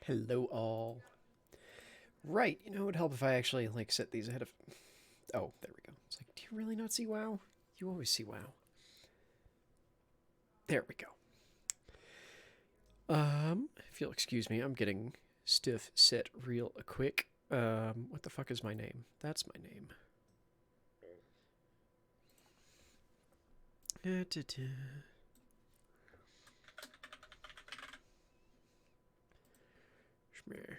Hello all. Right, it would help if I actually set these ahead of. Oh, there we go. It's like, do you really not see WoW? You always see WoW. There we go. If you'll excuse me, I'm getting stiff set real quick. What the fuck is my name? That's my name. Schmear.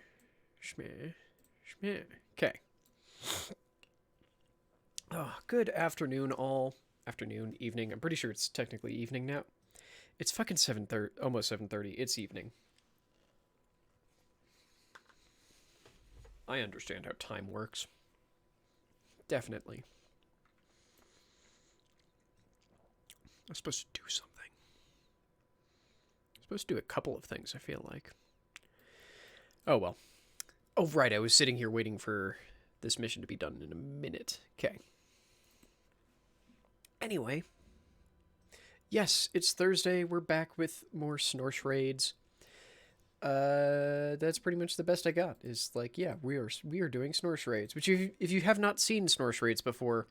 Schmear. Schmear. Okay. Oh, good afternoon, all. Afternoon, evening. I'm pretty sure it's technically evening now. It's fucking 7:30, almost 7:30. It's evening. I understand how time works. Definitely. I'm supposed to do something. I'm supposed to do a couple of things, I feel like. Oh, well. Oh, right. I was sitting here waiting for this mission to be done in a minute. Okay. Anyway. Yes, it's Thursday. We're back with more Snorsh raids. That's pretty much the best I got. Is like, yeah, we are doing Snorsh raids. Which, if you have not seen Snorsh raids before,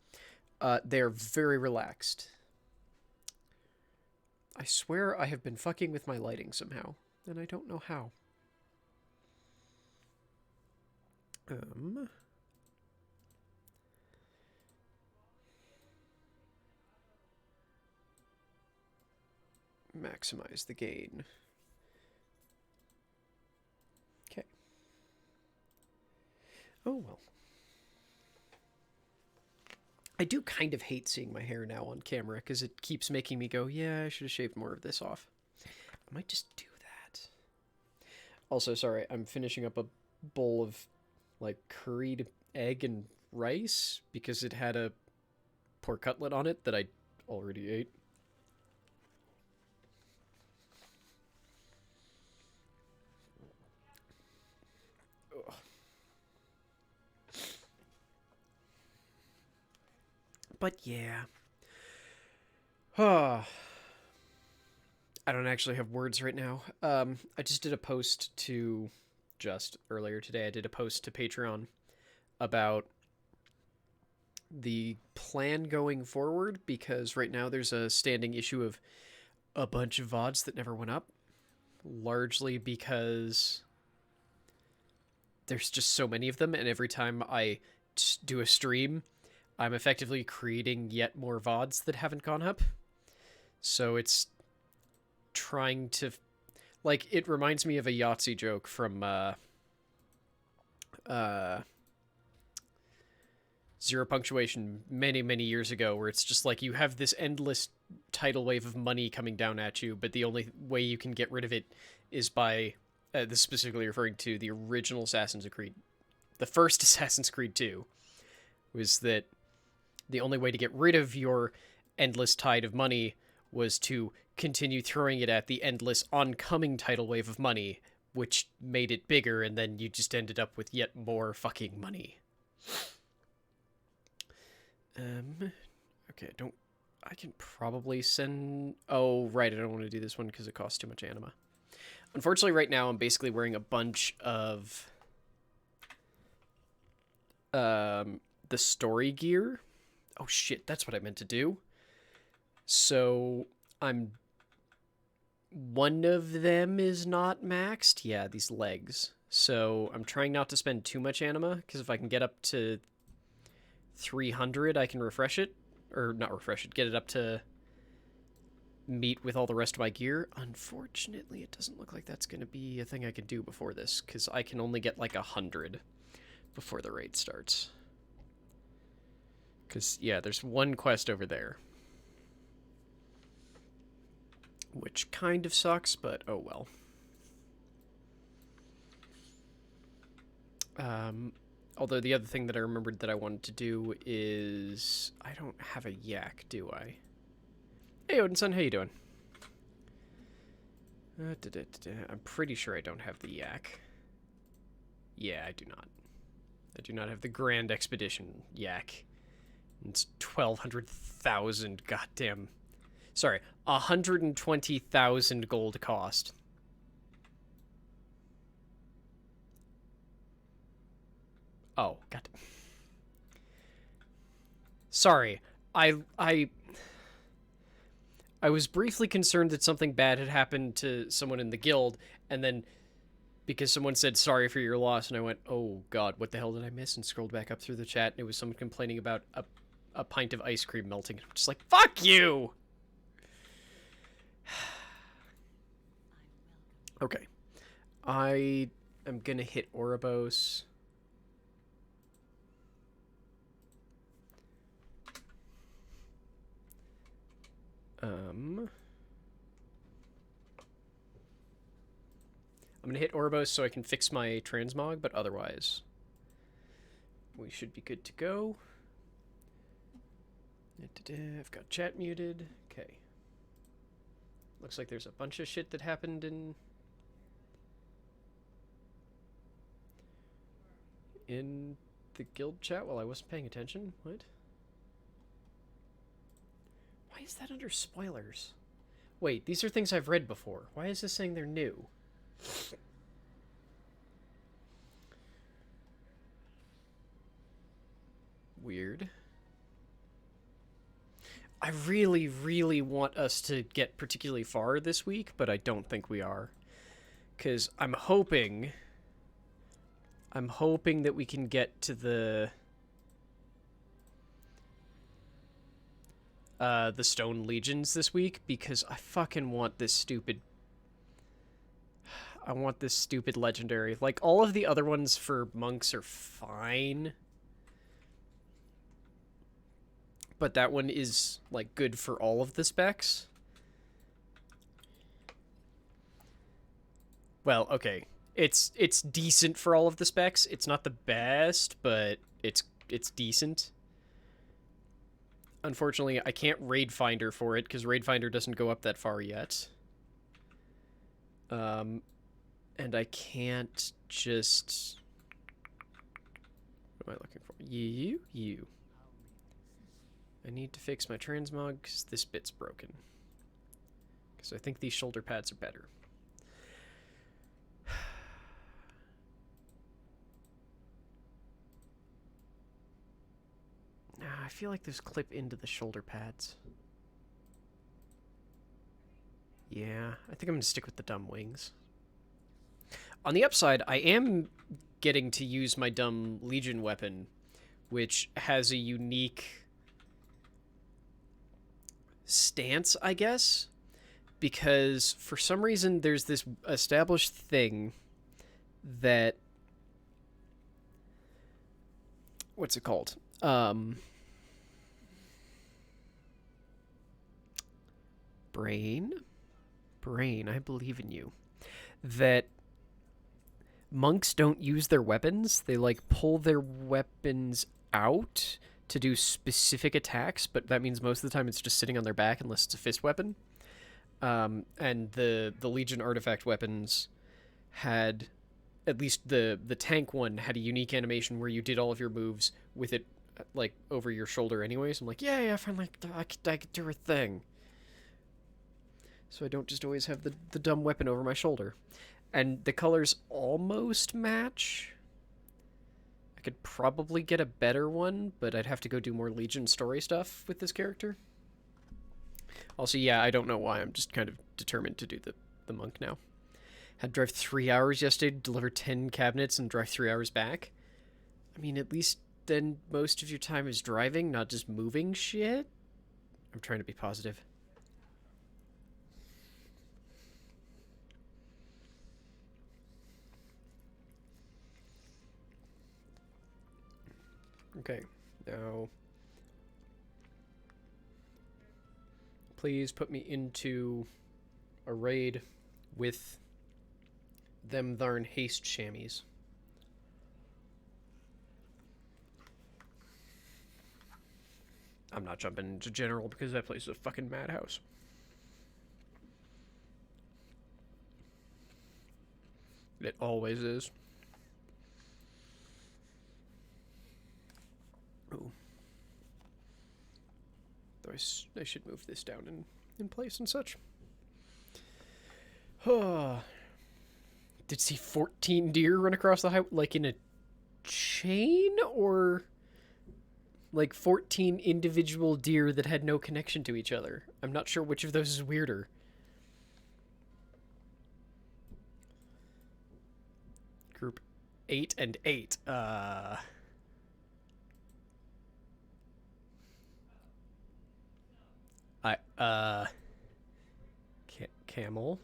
they're very relaxed. I swear I have been fucking with my lighting somehow, and I don't know how. Maximize the gain. Okay. Oh, well. I do kind of hate seeing my hair now on camera because it keeps making me go, yeah, I should have shaved more of this off. I might just do that. Also, sorry, I'm finishing up a bowl of, curried egg and rice because it had a pork cutlet on it that I already ate. Ugh. But yeah. I don't actually have words right now. I just did a post to earlier today. I did a post to Patreon about the plan going forward because right now there's a standing issue of a bunch of VODs that never went up, largely because there's just so many of them, and every time I do a stream, I'm effectively creating yet more VODs that haven't gone up. So it's trying to, it reminds me of a Yahtzee joke from Zero Punctuation many, many years ago, where it's just like you have this endless tidal wave of money coming down at you, but the only way you can get rid of it is by, this specifically referring to the original Assassin's Creed, the first Assassin's Creed 2, was that the only way to get rid of your endless tide of money was to continue throwing it at the endless oncoming tidal wave of money, which made it bigger, and then you just ended up with yet more fucking money. Okay, I can probably send... Oh, right, I don't want to do this one because it costs too much anima. Unfortunately, right now, I'm basically wearing a bunch of the story gear. Oh, shit, that's what I meant to do. So, one of them is not maxed. Yeah, these legs. So, I'm trying not to spend too much anima, because if I can get up to 300, I can refresh it. Or, not refresh it, get it up to meet with all the rest of my gear. Unfortunately, it doesn't look like that's going to be a thing I can do before this, because I can only get 100 before the raid starts. Because, yeah, there's one quest over there. Which kind of sucks, but oh well. Although the other thing that I remembered that I wanted to do is... I don't have a yak, do I? Hey, Odinson, how you doing? I'm pretty sure I don't have the yak. Yeah, I do not. I do not have the Grand Expedition yak. It's 1,200,000 goddamn... Sorry, 120,000 gold cost. Oh, God. Sorry. I was briefly concerned that something bad had happened to someone in the guild, and then because someone said sorry for your loss, and I went, oh God, what the hell did I miss? And scrolled back up through the chat, and it was someone complaining about a pint of ice cream melting. I'm just like, fuck you! Okay. I am gonna hit Ouroboros. I'm gonna hit Ouroboros so I can fix my transmog, but otherwise we should be good to go. I've got chat muted. Okay. Looks like there's a bunch of shit that happened in the guild chat while I wasn't paying attention. What? Why is that under spoilers? Wait, these are things I've read before. Why is this saying they're new? Weird. I really, really want us to get particularly far this week, but I don't think we are. Because I'm hoping that we can get to the Stone Legions this week, because I fucking want this stupid... I want this stupid legendary. Like, all of the other ones for monks are fine. But that one is, like, good for all of the specs. Well, okay. It's decent for all of the specs. It's not the best, but it's decent. Unfortunately, I can't raid finder for it, because raid finder doesn't go up that far yet. And I can't just... What am I looking for? You. I need to fix my transmog, because this bit's broken. Because I think these shoulder pads are better. I feel like those clip into the shoulder pads. Yeah, I think I'm going to stick with the dumb wings. On the upside, I am getting to use my dumb Legion weapon, which has a unique stance, I guess, because for some reason there's this established thing that... What's it called? Brain, I believe in you. That monks don't use their weapons. They, like, pull their weapons out to do specific attacks, but that means most of the time it's just sitting on their back unless it's a fist weapon. And the Legion artifact weapons had... At least the tank one had a unique animation where you did all of your moves with it, like, over your shoulder anyways. I'm like, yeah, finally I could do a thing. So I don't just always have the dumb weapon over my shoulder. And the colors almost match. I could probably get a better one, but I'd have to go do more Legion story stuff with this character. Also, yeah, I don't know why. I'm just kind of determined to do the monk now. Had to drive 3 hours yesterday to deliver 10 cabinets and drive 3 hours back. I mean, at least then most of your time is driving, not just moving shit. I'm trying to be positive. Okay, now please put me into a raid with them tharn haste chamois. I'm not jumping into general because that place is a fucking madhouse. It always is. Oh. Though I should move this down in place and such. Did see 14 deer run across the highway, like in a chain or like 14 individual deer that had no connection to each other. I'm not sure which of those is weirder. Group 8 and 8. Camel.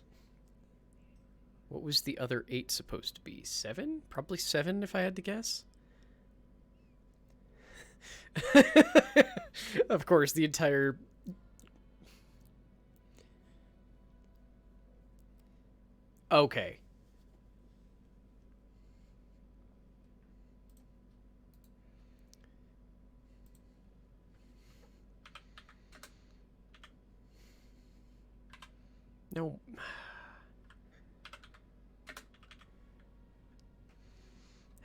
What was the other 8 supposed to be? 7? Probably 7 if I had to guess. Of course, the entire... Okay. No.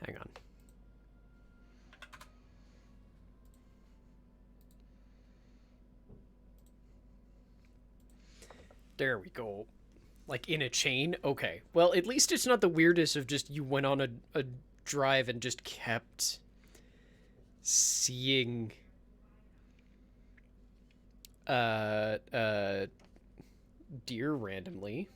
Hang on. There we go. Like in a chain? Okay. Well, at least it's not the weirdest of just you went on a drive and just kept seeing deer randomly.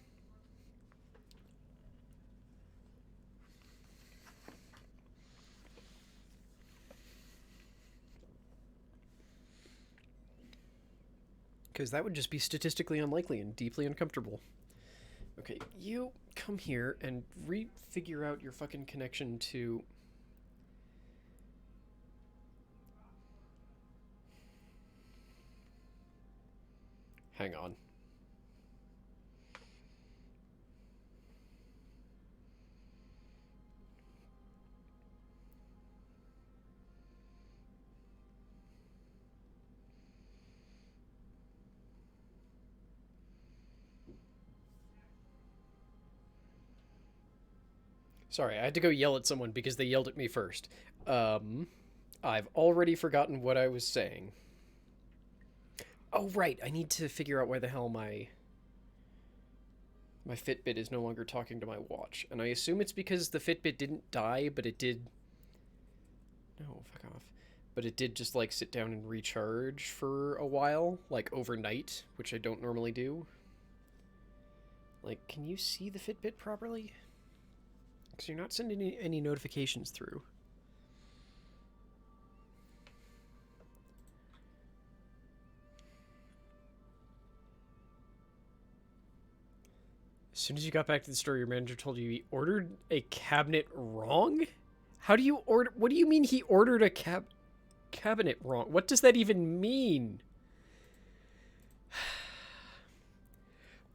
Because that would just be statistically unlikely and deeply uncomfortable. Okay, you come here and figure out your fucking connection to... Hang on. Sorry, I had to go yell at someone because they yelled at me first. I've already forgotten what I was saying. Oh, right, I need to figure out why the hell my Fitbit is no longer talking to my watch. And I assume it's because the Fitbit didn't die, but it did... No, fuck off. But it did just, like, sit down and recharge for a while, like, overnight, which I don't normally do. Like, can you see the Fitbit properly? Because you're not sending any notifications through. As soon as you got back to the store, your manager told you he ordered a cabinet wrong? How do you order... What do you mean he ordered a cabinet wrong? What does that even mean?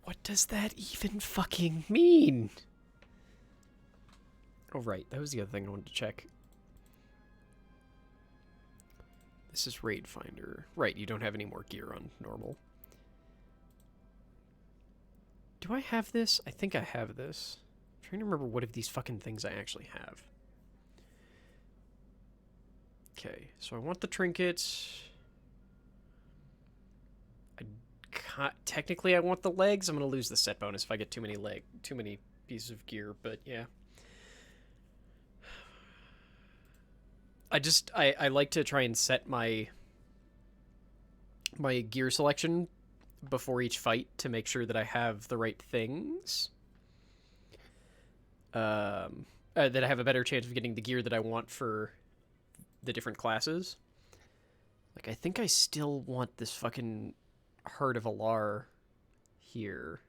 What does that even fucking mean? Oh, right. That was the other thing I wanted to check. This is Raid Finder. Right, you don't have any more gear on normal. Do I have this? I think I have this. I'm trying to remember what of these fucking things I actually have. Okay, so I want the trinkets. Technically, I want the legs. I'm gonna lose the set bonus if I get too many pieces of gear. But yeah, I like to try and set my gear selection before each fight to make sure that I have the right things. That I have a better chance of getting the gear that I want for the different classes. Like, I think I still want this fucking Heart of Alar here.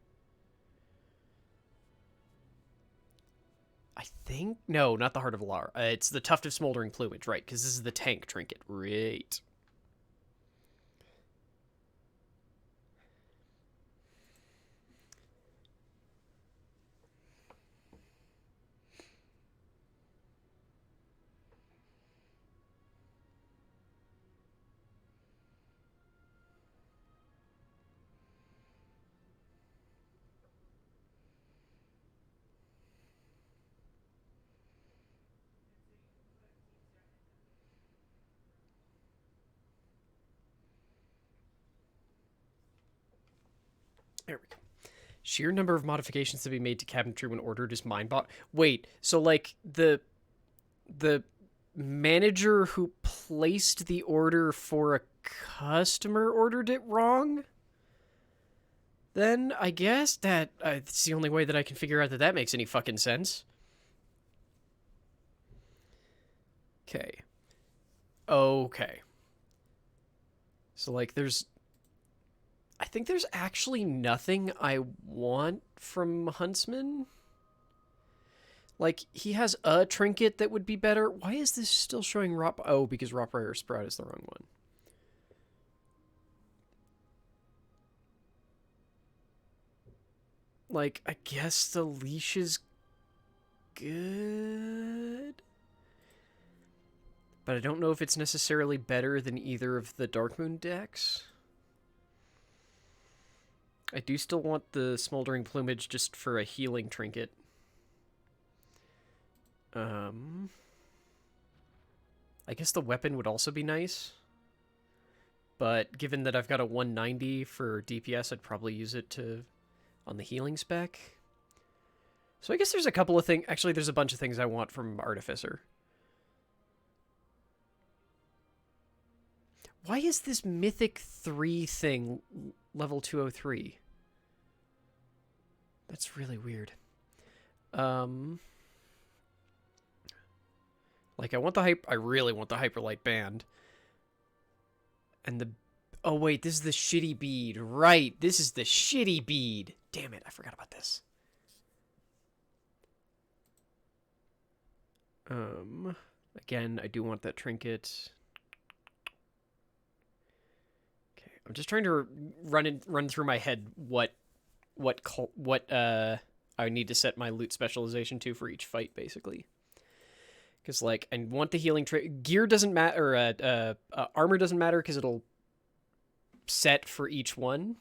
I think... No, not the Heart of Alar. It's the Tuft of Smoldering Plumage, right, because this is the tank trinket. Right. There we go. Sheer number of modifications to be made to cabinetry when ordered is mind-boggling. Wait, so like the manager who placed the order for a customer ordered it wrong, then I guess that it's the only way that I can figure out that that makes any fucking sense. Okay. Okay. So, like, I think there's actually nothing I want from Huntsman. Like, he has a trinket that would be better. Why is this still showing Rop? Oh, because Rottweiler Sprout is the wrong one. Like, I guess the leash is good. But I don't know if it's necessarily better than either of the Darkmoon decks. I do still want the Smoldering Plumage just for a healing trinket. I guess the weapon would also be nice. But given that I've got a 190 for DPS, I'd probably use it on the healing spec. So I guess there's a couple of things. Actually, there's a bunch of things I want from Artificer. Why is this Mythic 3 thing level 203? That's really weird. Like, I really want the Hyperlight Band. And the... Oh, wait, this is the shitty bead. Right, this is the shitty bead. Damn it, I forgot about this. Again, I do want that trinket. Okay, I'm just trying to run through my head what I need to set my loot specialization to for each fight, basically. Because, like, I want the healing gear doesn't matter, armor doesn't matter because it'll set for each one.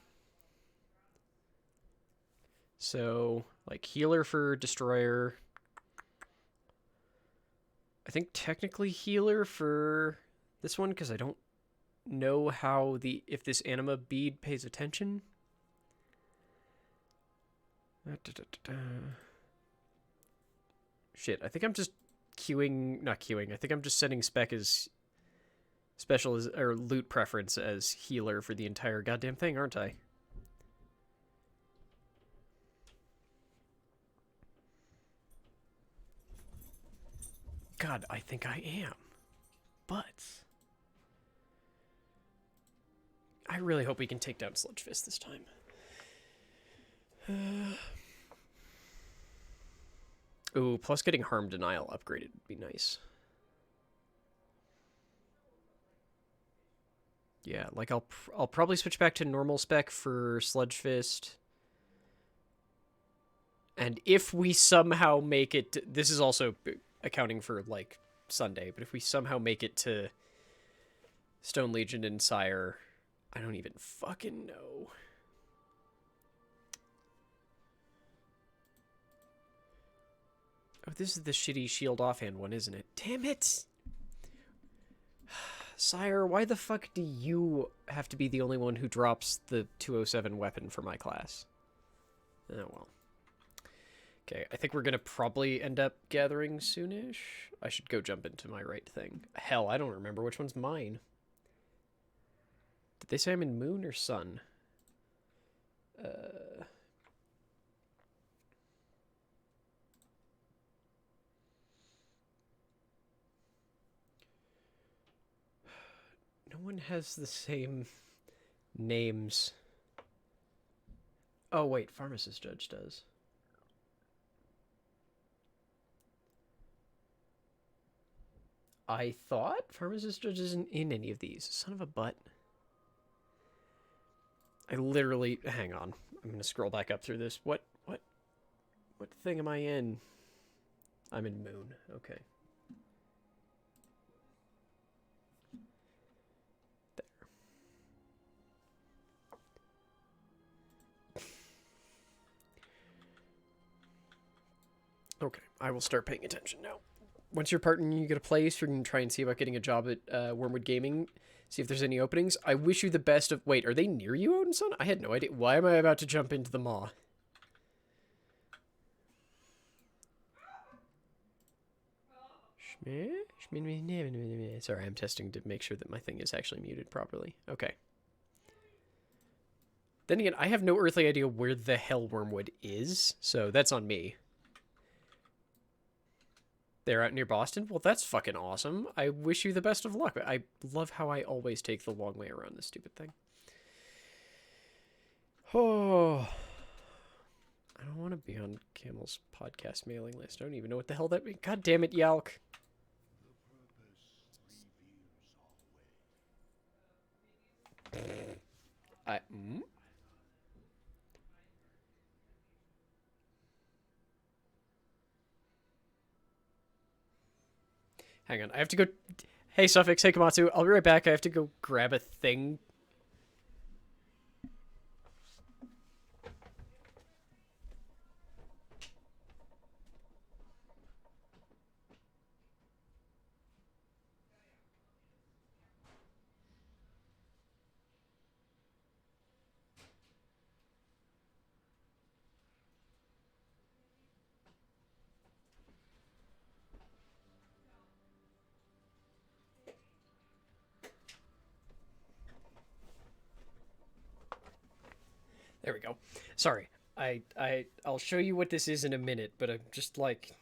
So, like, healer for destroyer. I think technically healer for this one because I don't know how if this anima bead pays attention. Shit, I think I'm just not queuing. I think I'm just setting spec as or loot preference as healer for the entire goddamn thing, aren't I? God, I think I am. But I really hope we can take down Sludgefist this time. Ooh, plus getting harm denial upgraded would be nice. Yeah, like I'll probably switch back to normal spec for Sludgefist. And if we somehow make it, this is also accounting for like Sunday, but if we somehow make it to Stone Legion and Sire, I don't even fucking know. Oh, this is the shitty shield offhand one, isn't it? Damn it! Sire, why the fuck do you have to be the only one who drops the 207 weapon for my class? Oh, well. Okay, I think we're gonna probably end up gathering soonish. I should go jump into my right thing. Hell, I don't remember which one's mine. Did they say I'm in Moon or Sun? No one has the same names. Oh, wait, Pharmacist Judge does. I thought Pharmacist Judge isn't in any of these. Son of a butt. I literally... Hang on. I'm going to scroll back up through this. What thing am I in? I'm in Moon. Okay. Okay, I will start paying attention now. Once you're part and you get a place, you're going to try and see about getting a job at Wormwood Gaming, see if there's any openings. I wish you the best of... Wait, are they near you, Odinson? I had no idea. Why am I about to jump into the maw? Sorry, I'm testing to make sure that my thing is actually muted properly. Okay. Then again, I have no earthly idea where the hell Wormwood is, so that's on me. They're out near Boston? Well, that's fucking awesome. I wish you the best of luck. I love how I always take the long way around this stupid thing. Oh. I don't want to be on Camel's podcast mailing list. I don't even know what the hell that means. God damn it, Yalk. Hang on, I have to go... Hey, Suffix, hey, Komatsu, I'll be right back. I have to go grab a thing. There we go. Sorry. I'll show you what this is in a minute, but I'm just like...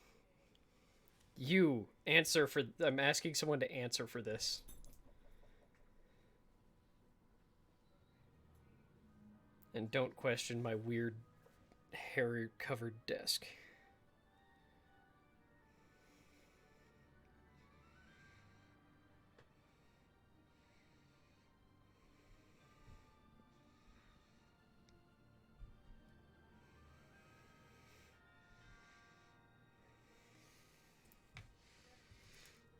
You answer for... I'm asking someone to answer for this. And don't question my weird hair-covered desk.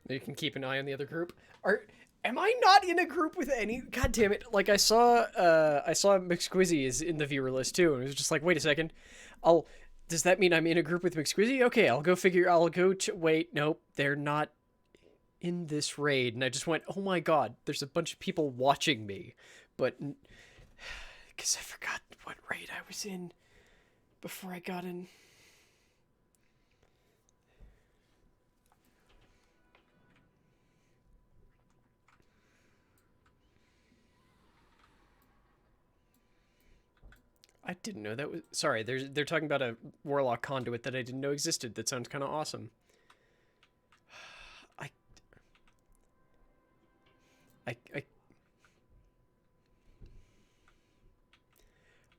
You can keep an eye on the other group. Am I not in a group with any? God damn it! Like I saw McSquizzy is in the viewer list too, and it was just like, wait a second, Does that mean I'm in a group with McSquizzy? Okay, I'll go figure. Wait, nope, they're not in this raid, and I just went, oh my god, there's a bunch of people watching me, but because I forgot what raid I was in before I got in. I didn't know that was... Sorry, they're talking about a Warlock conduit that I didn't know existed. That sounds kind of awesome.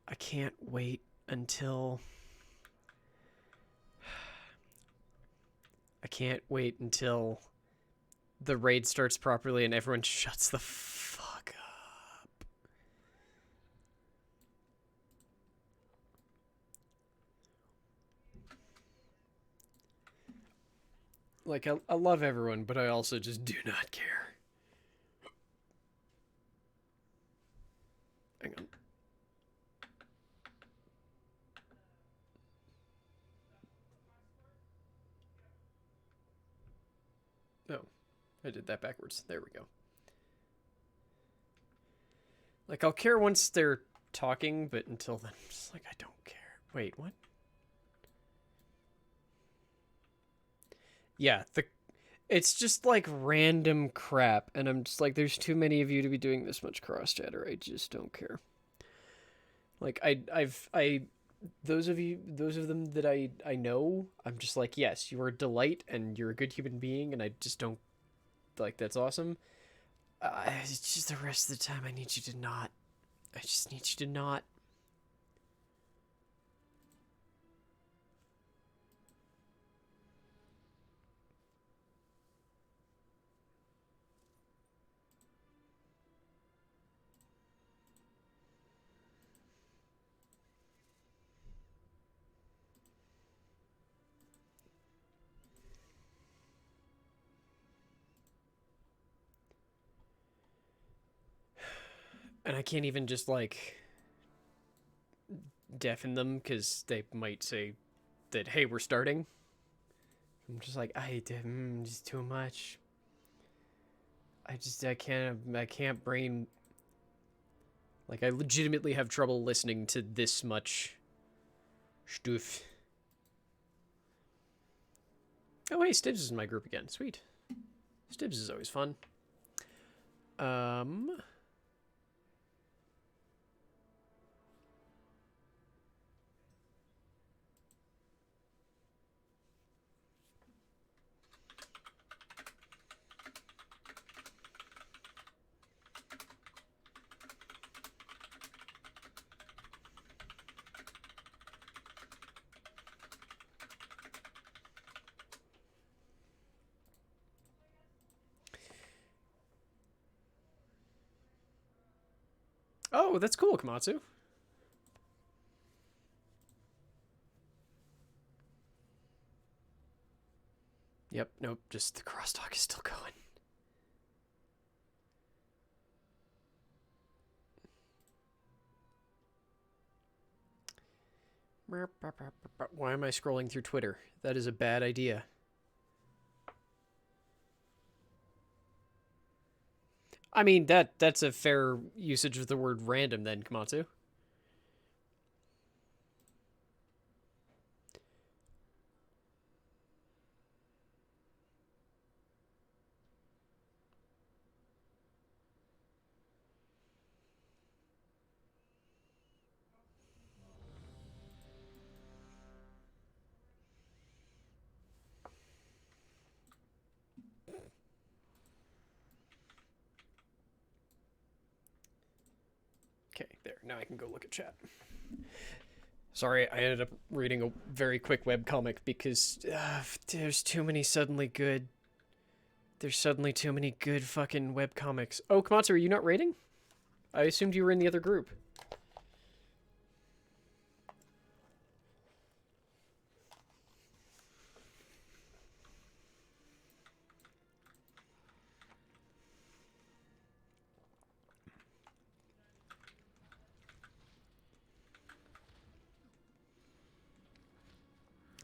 I can't wait until... I can't wait until the raid starts properly and everyone shuts the fuck up. Like, I love everyone, but I also just do not care. Hang on. Oh, I did that backwards. There we go. Like, I'll care once they're talking, but until then, I'm just like, I don't care. Wait, what? Yeah, it's just like random crap, and I'm just like, there's too many of you to be doing this much cross chatter. I just don't care. Like those of them that I know, I'm just like, yes, you are a delight and you're a good human being, and I just don't, like, that's awesome. It's just the rest of the time I need you to not. I just need you to not. And I can't even just, like, deafen them because they might say that, hey, we're starting. I'm just like, just too much. I can't brain. Like, I legitimately have trouble listening to this much stuff. Oh, hey, Stitch is in my group again. Sweet. Stibs is always fun. Oh, that's cool, Komatsu. Yep, nope, just the crosstalk is still going. Why am I scrolling through Twitter? That is a bad idea. I mean, that's a fair usage of the word random then, Komatsu. Okay, there. Now I can go look at chat. Sorry, I ended up reading a very quick webcomic because there's too many suddenly good. There's suddenly too many good fucking webcomics. Oh, Komatsu, are you not rating? I assumed you were in the other group.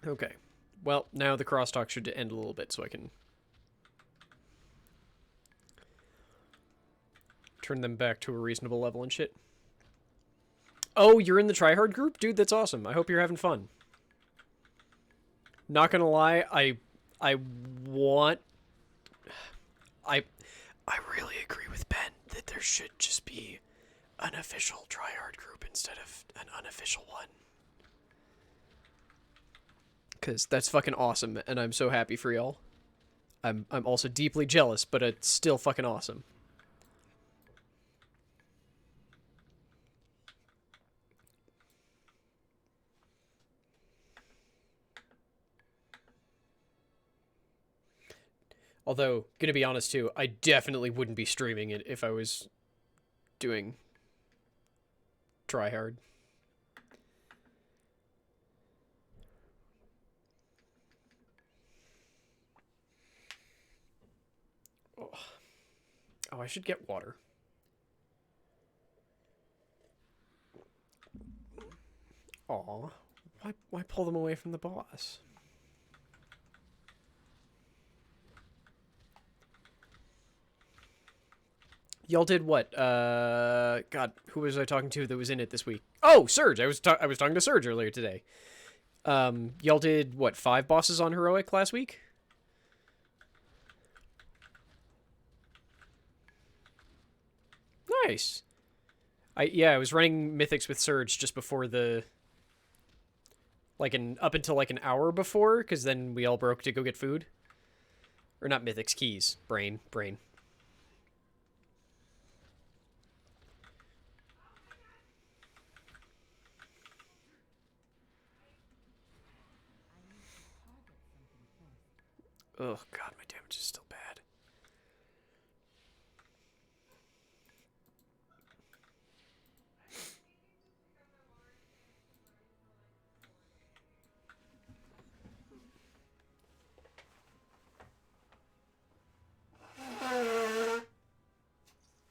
Okay. Well, now the crosstalk should end a little bit so I can turn them back to a reasonable level and shit. Oh, you're in the tryhard group? Dude, that's awesome. I hope you're having fun. Not gonna lie, I want... I really agree with Ben that there should just be an official tryhard group instead of an unofficial one. Because that's fucking awesome, and I'm so happy for y'all. I'm also deeply jealous, but it's still fucking awesome. Although, gonna be honest too, I definitely wouldn't be streaming it if I was doing tryhard. Oh, I should get water. Aw, why pull them away from the boss? Y'all did what? God, who was I talking to that was in it this week? Oh, Surge. I was talking to Surge earlier today. Y'all did what? 5 bosses on heroic last week? Nice. I was running mythics with Surge just before the up until like an hour before, because then we all broke to go get food. Or not mythics, keys. Brain. Oh god, my damage is still bad.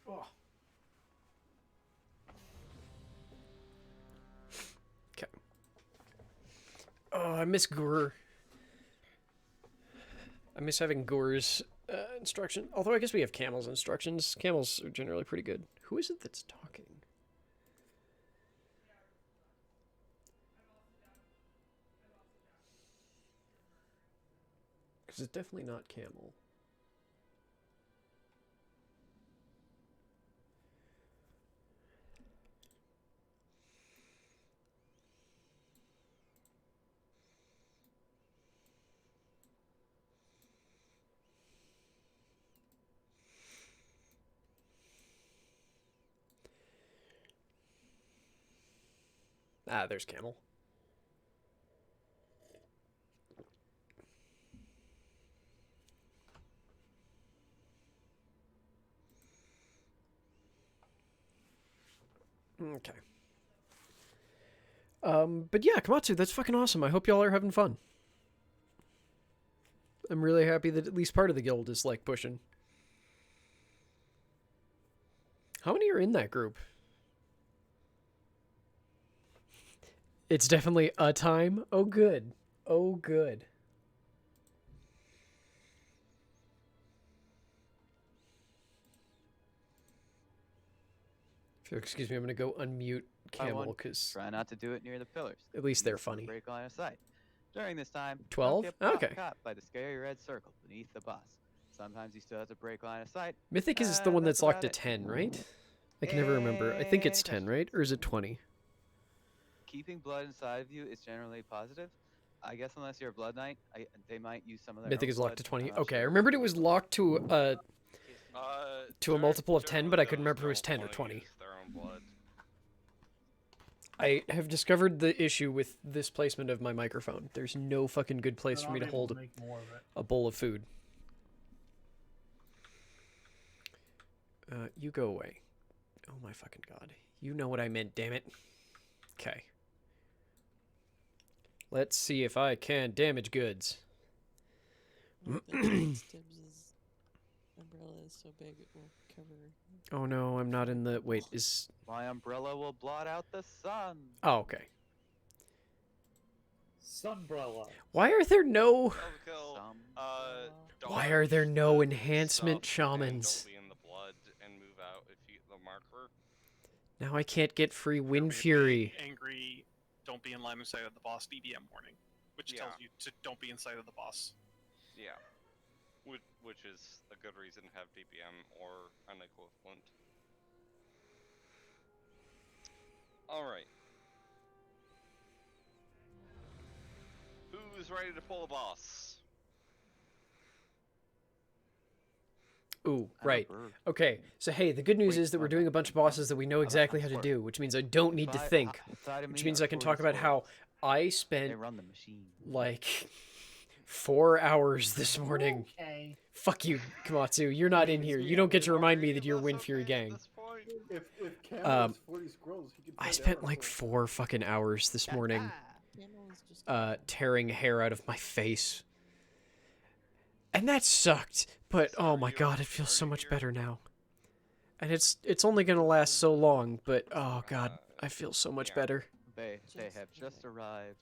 Oh. Okay. Oh, I miss Gur. I miss having Gor's instruction. Although I guess we have Camel's instructions. Camels are generally pretty good. Who is it that's talking? Because it's definitely not Camel. Ah, there's Camel. Okay. But yeah, Komatsu, that's fucking awesome. I hope y'all are having fun. I'm really happy that at least part of the guild is, like, pushing. How many are in that group? It's definitely a time. Oh, good. Oh, good. If you'll excuse me, I'm going to go unmute Camel, because try not to do it near the pillars. at least they're funny. Break line of sight. During this time, 12? Don't get Okay. caught by the scary red circle beneath the boss. Sometimes you still have to break line of sight. Mythic is the one that's locked at 10, right? I can never remember. I think it's 10, right? Or is it 20? Keeping blood inside of you is generally positive. I guess unless you're a blood knight, they might use some of their Mythic own is locked blood. to 20. I'm not Okay, I sure. remembered it was locked to a multiple of 10, but I couldn't remember if it was 10 or 20. I have discovered the issue with this placement of my microphone. There's no fucking good place for me to hold a bowl of food. You go away. Oh my fucking god. You know what I meant, damn it. Okay. Let's see if I can damage goods. Tibbs' umbrella is so big it will cover. Oh no, I'm not in the... Wait, is... My umbrella will blot out the sun. Oh, okay. Sunbrella. Why are there no... Some- Why are there no enhancement shamans? Don't be in the blood and move out if you the marker. Now I can't get free Wind Fury. Angry, don't be in line of sight of the boss DBM warning, which Yeah. tells you to don't be in sight of the boss. Yeah. Which is a good reason to have DPM or an equivalent. Alright. Who's ready to pull a boss? Ooh, right. Okay, so hey, the good news is that we're doing a bunch of bosses that we know exactly how to do, which means I don't need to think. Which means I can talk about how I They spent, run the machine. like, 4 hours this morning. Okay. Fuck you, Komatsu. You're not in here. You don't get to remind me that you're Wind Fury gang. If Cam has 40 scrolls, he can I play spent that like also. 4 fucking hours this morning Camel is just tearing hair out of my face. And that sucked, but oh my god, it feels so much better now. And it's only gonna last so long, but oh god, I feel so much better. They have just arrived,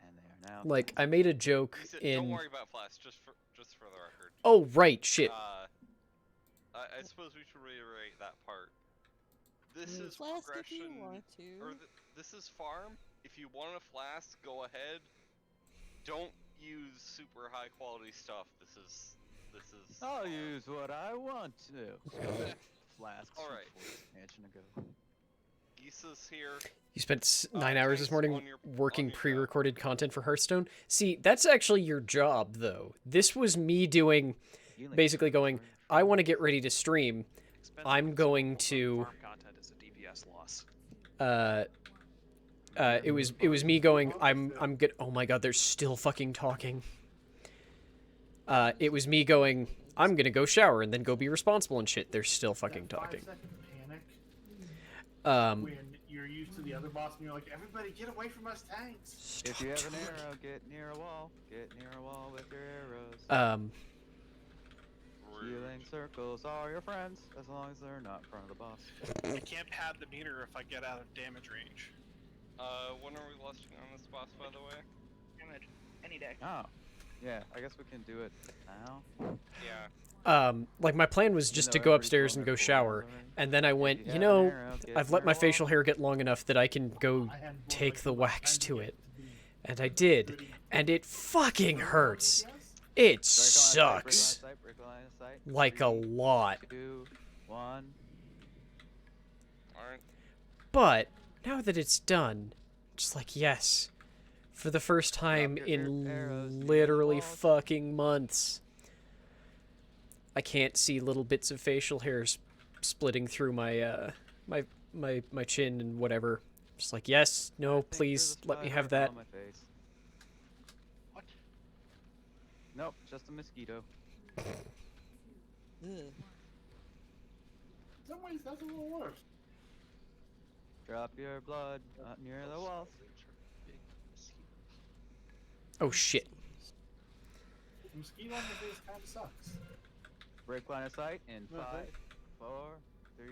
and they are now. Like, I made a joke Don't in... worry about Flash, just for the record. Oh, right, shit. I suppose we should reiterate that part. This is flask if progression, you want to. or this is farm. If you want a flask, go ahead. Don't use super high quality stuff. This is. I'll farm. use what I want to. Flasks. All right. Expansion ago. Gisa's here. You spent 9 hours this thanks morning on your working job. pre-recorded content for Hearthstone. See, that's actually your job, though. This was me doing, basically going, I want to get ready to stream. I'm going to... Farm content is a DPS loss. It was me going, I'm good. Oh my god, they're still fucking talking. It was me going, I'm gonna go shower and then go be responsible and shit. They're still fucking That talking. 5-second Um, panic when you're used to the other boss and you're like, everybody get away from us tanks. If you have an arrow, get near a wall. Get near a wall with your arrows. Healing circles are your friends, as long as they're not in front of the boss. I can't pad the meter if I get out of damage range. When are we lusting on this boss, by the way? Damage. Any day. Oh. Yeah, I guess we can do it now. Yeah. like my plan was just to go upstairs and go shower, and then I went, you know, I've let my facial hair get long enough that I can go I had more take like the a wax time to get it. be And I did, pretty- and it fucking hurts. Yes? It Break sucks. line of sight, break line of sight. Like a 3, lot. 2, 1. Alright. But now that it's done, just like, yes, for the first time your in arrows near the literally walls. fucking months, I can't see little bits of facial hairs splitting through my my chin and whatever. Just like, yes, no, I think there's please, a let me spider have that. on my face. What? Nope, just a mosquito. Ugh. In some ways, that's a little worse. Drop your blood near the walls. Oh, shit. The mosquito on your face kind of sucks. Break line of sight in Okay. 5, 4, 3,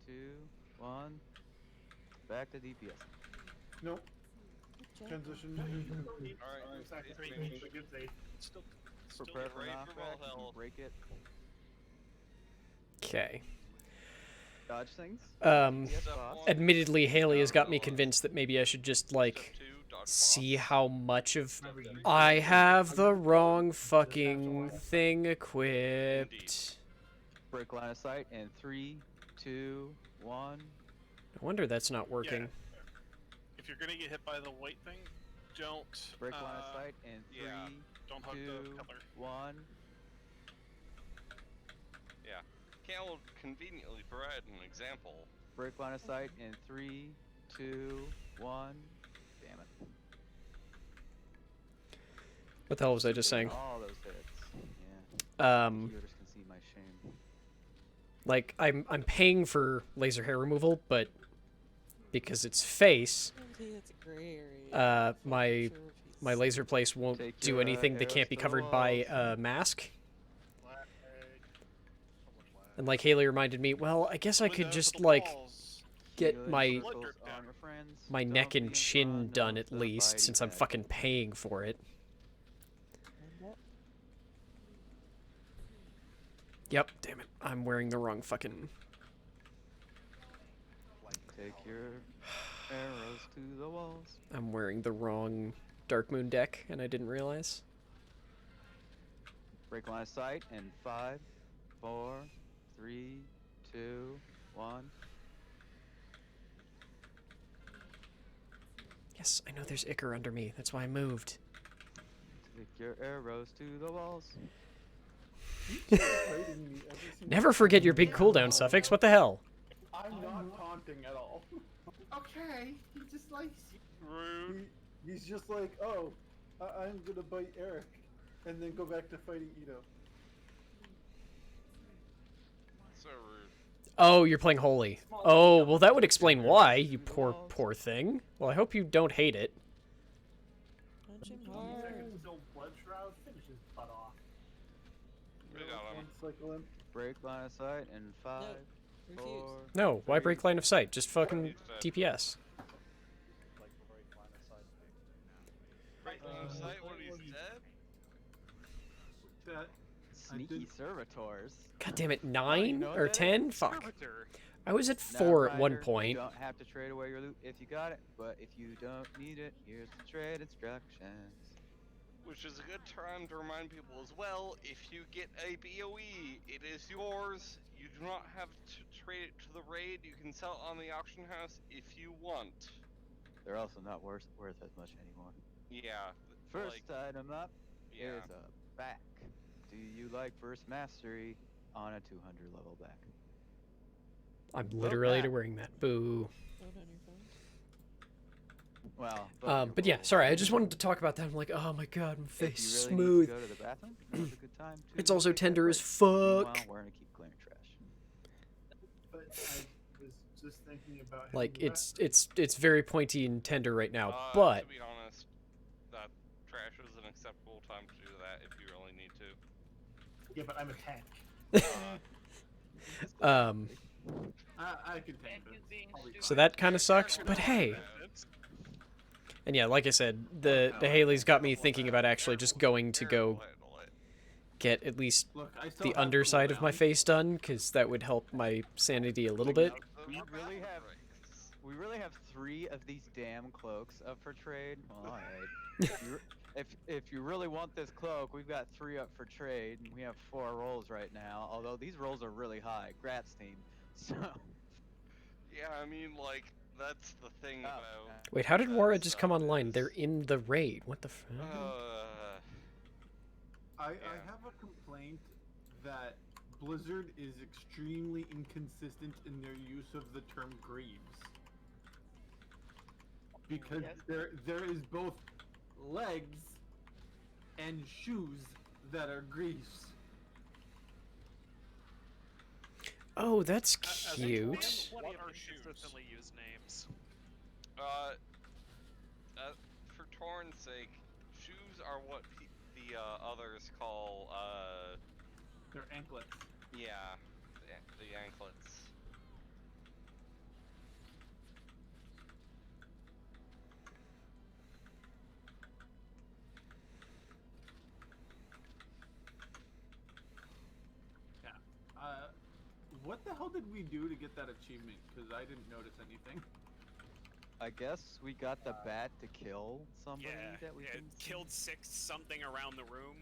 2, 1. Back to DPS. Nope. Good job. Transition. Alright, Second. it's me. Good save. Still, Prepare for ready knockback. for You can Valhalla. break it. Okay. Dodge things. Um, Yes, Step boss. one. admittedly, Haley has got me Valhalla. convinced that maybe I should just, like, Step 2, dodge see boss. how much of... Remember, you- I have the wrong Just fucking have to- thing equipped. Break line of sight in 3, 2, 1. No wonder that's not working. if you're gonna get hit by the white thing, don't Break line of sight in 3, yeah. don't hug 2, the pillar. 1. Cal conveniently provide an example. Break line of sight in 3, 2, 1. Damn it. What the hell was I just saying? All those hits. Yeah. Viewers can see my shame. Like, I'm paying for laser hair removal, but because it's face, Okay, it's a gray area. my Sure if my he's- laser place won't Take do your, anything that arrows can't be to the covered by walls. a mask. Lag. So much lag. And like Haley reminded me, well, I guess I Window could to just the like walls. get Healing my circles Blood drip on down. your friends. my Don't neck be and in chin front done of at the least, since I'm fighting fucking head. paying for it. And that- Yep, damn it, I'm wearing the wrong fucking. Take your arrows to the walls. I'm wearing the wrong Dark Moon deck, and I didn't realize. Break line of sight in 5, 4, 3, 2, 1. Yes, I know there's Icar under me. That's why I moved. Take your arrows to the walls. Fighting me every single Never forget your big cooldown suffix. What the hell? I'm not taunting at all. Okay, he just likes you. Rude. He's just like, oh, I'm gonna bite Eric, and then go back to fighting Ito. So rude. Oh, you're playing Holy. Oh, well, that would explain why, you poor thing. Well, I hope you don't hate it. Punch him He's hard. still blood shroud, finish his butt off. We got him. Cycle him. Break line of sight in 5, Refuse. 4. No, why break line of sight? Just fucking DPS. Break line of sight when he's dead? That Sneaky did- servitors. God damn it, You 9 know or that? 10? Fuck. Servitor. I was at Now, 4 at one Ryder, point. You don't have to trade away your loot if you got it, but if you don't need it, here's the trade instructions. Which is a good time to remind people as well, if you get a BOE, it is yours. You do not have to trade it to the raid. You can sell it on the auction house if you want. They're also not worth as much anymore. Yeah. First like, item up yeah. is a back. Do you like burst mastery on a 200 level back? I'm literally back. wearing that. Boo. Vote on your phone. Well, But yeah, sorry, I just wanted to talk about that. I'm like, oh my god, my If face you really need smooth. to go to the bathroom, now's a good time to It's also take that tender as break. fuck. Meanwhile, we're gonna keep clearing trash. But I was just thinking about him Like, left. it's very pointy and tender right now, To but be honest, that trash is an acceptable time to do that if you really need to. Yeah, but I'm a tank. I can tank And he's this. being I'll be stupid. so that kind of sucks. But hey, and yeah, like I said, the Haley's got me thinking about actually just going to go Handle it. get at least Look, I still the have underside of my cooldown. face done, because that would help my sanity a little bit. We really have- We really have 3 of these damn cloaks up for trade. Well, alright. If you really want this cloak, we've got 3 up for trade, and we have 4 rolls right now. Although these rolls are really high. Grats team. So. Yeah, I mean, like, that's the thing Oh, about. Wait, how did that Wara just come stuff online? is- They're in the raid. What the f? I Yeah. have a complaint that Blizzard is extremely inconsistent in their use of the term Greaves. because Yes. there is both legs and shoes that are grease. Oh, that's As a cute. man, What what are are shoes? consistently used names? Uh, for Torn's sake, shoes are what the others call They're anklets. yeah, the anklets. Yeah. What the hell did we do to get that achievement? Because I didn't notice anything. I guess we got the bat to kill somebody Yeah, that we yeah, can see. killed 6 something around the room.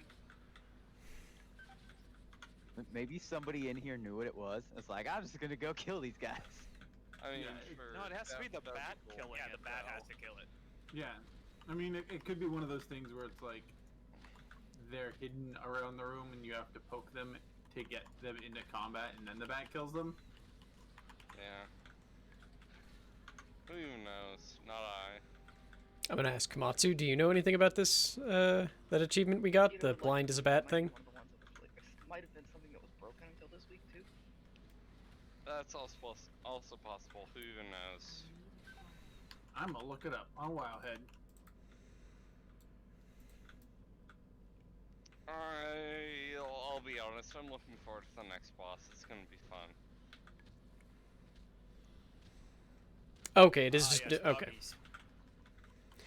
Maybe somebody in here knew what it was. It's like, I'm just gonna go kill these guys. I mean, Yeah, sure. No, it has to be the that would bat cool. killing Yeah, it, the bat though. has to kill it. Yeah. I mean, it could be one of those things where it's like they're hidden around the room and you have to poke them to get them into combat and then the bat kills them. Yeah. Who even knows? Not I. I'm gonna ask Komatsu, do you know anything about this, that achievement we got? You know, The like, blind as a it bat might be thing? one of the ones that was, like, it might have been something that was broken until this week too. That's also possible. Who even knows? I'm gonna look it up on Wildhead. I'll be honest. I'm looking forward to the next boss. It's gonna be fun. Okay, it is Ah, just yes, okay. puppies.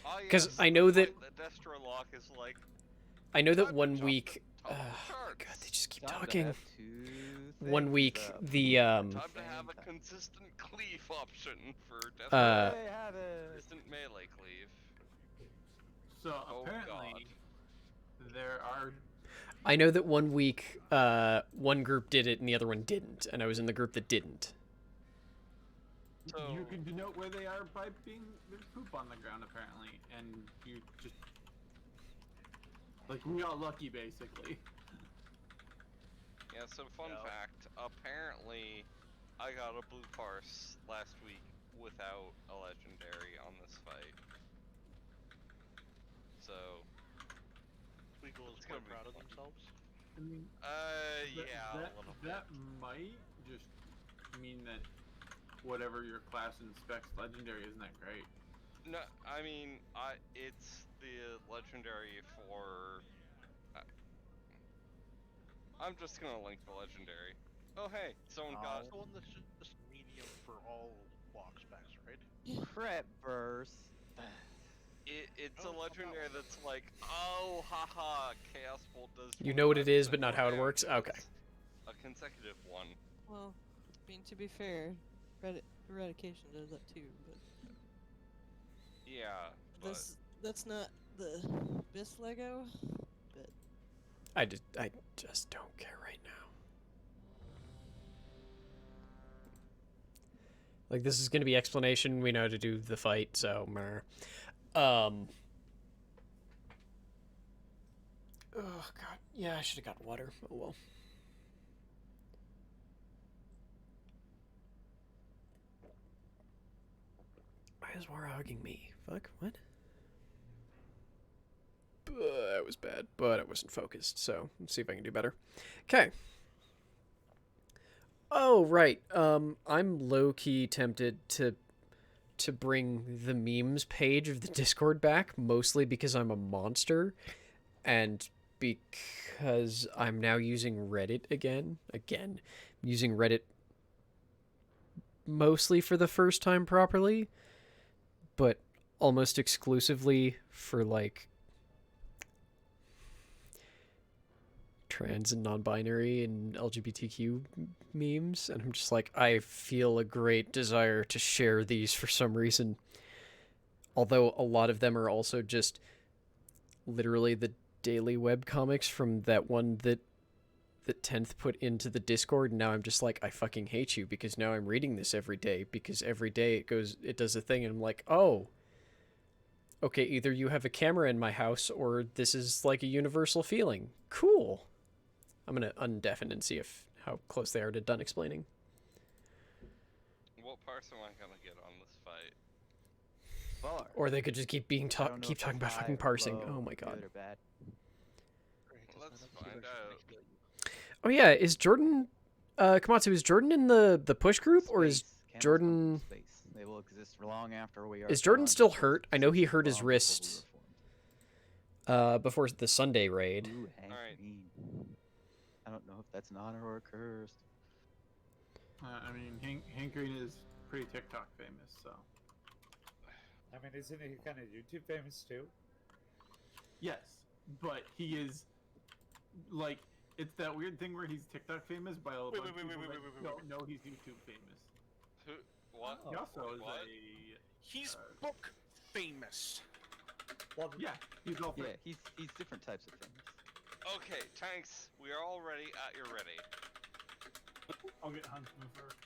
Oh, 'Cause yes, I know the that- fight Destro Lock is like. I know that Time to one top week. the Oh my charts. god, they just keep Time to talking. have two One things week, up. the Time to Same have a time. consistent cleave option for Destro. They have it. Consistent melee cleave. So Oh, apparently there are. I know that one week, one group did it and the other one didn't, and I was in the group that didn't. So You can denote where they are by being there's poop on the ground apparently, and you just like we got lucky basically. yeah. So fun Yep. fact. Apparently, I got a blue parse last week without a legendary on this fight. So Weagle is It's gonna quite be proud of fun. themselves. I mean, yeah, that, a little that bit. might just mean that whatever your class inspects legendary isn't that great. No, I mean, it's the legendary for. I'm just gonna link the legendary. Oh hey, someone got. That's the one that's just medium for all walk specs, right? Crit burst. It's Oh, a how about legendary one? that's like, oh haha, Chaos Bolt does. You know what it is, 25% but not how more it works? damage. Okay. A consecutive one. Well, I mean, to be fair, eradication does that too, but Yeah, but that's not the best Lego. But I just don't care right now. Like, this is gonna be explanation. We know how to do the fight, so meh. Oh god, yeah, I should have got water. Oh well. Why is Wara hugging me? Fuck, what? That was bad, but I wasn't focused, so let's see if I can do better. Okay. Oh, right. I'm low-key tempted to bring the memes page of the Discord back, mostly because I'm a monster, and because I'm now using Reddit again. Again, I'm using Reddit mostly for the first time properly, but almost exclusively for, like, trans and non-binary and LGBTQ memes, and I'm just like, I feel a great desire to share these for some reason. Although a lot of them are also just literally the daily webcomics from that one that 10th put into the Discord, and now I'm just like, I fucking hate you, because now I'm reading this every day, because every day it does a thing, and I'm like, oh, okay, either you have a camera in my house, or this is like a universal feeling. Cool. I'm gonna undeafen and see how close they are to done explaining. what parts am I gonna get on this fight? far. Or they could just keep being I don't know keep if talking that's about fucking high or parsing. low, Oh my god. Good or bad. Let's find out. Oh yeah, is Jordan Komatsu, is Jordan in the push group or is Space. Camels come from Jordan space. They will exist for long after we are. is Jordan gone, still just as hurt? I know he hurt his long before we wrist were formed. before the Sunday raid. Ooh, Hank Alright. Green. I don't know if that's an honor or a curse. I mean, Hank Green is pretty TikTok famous, so. I mean, isn't he kind of YouTube famous too? Yes, but he is, like, it's that weird thing where he's TikTok famous by a bunch of people that don't know he's YouTube famous. Who? What? Oh. He also is What? He's book famous. Well, yeah, he's all Yeah, he's different types of things. Okay, tanks, we are all ready at your ready. I'll get Huntsman first.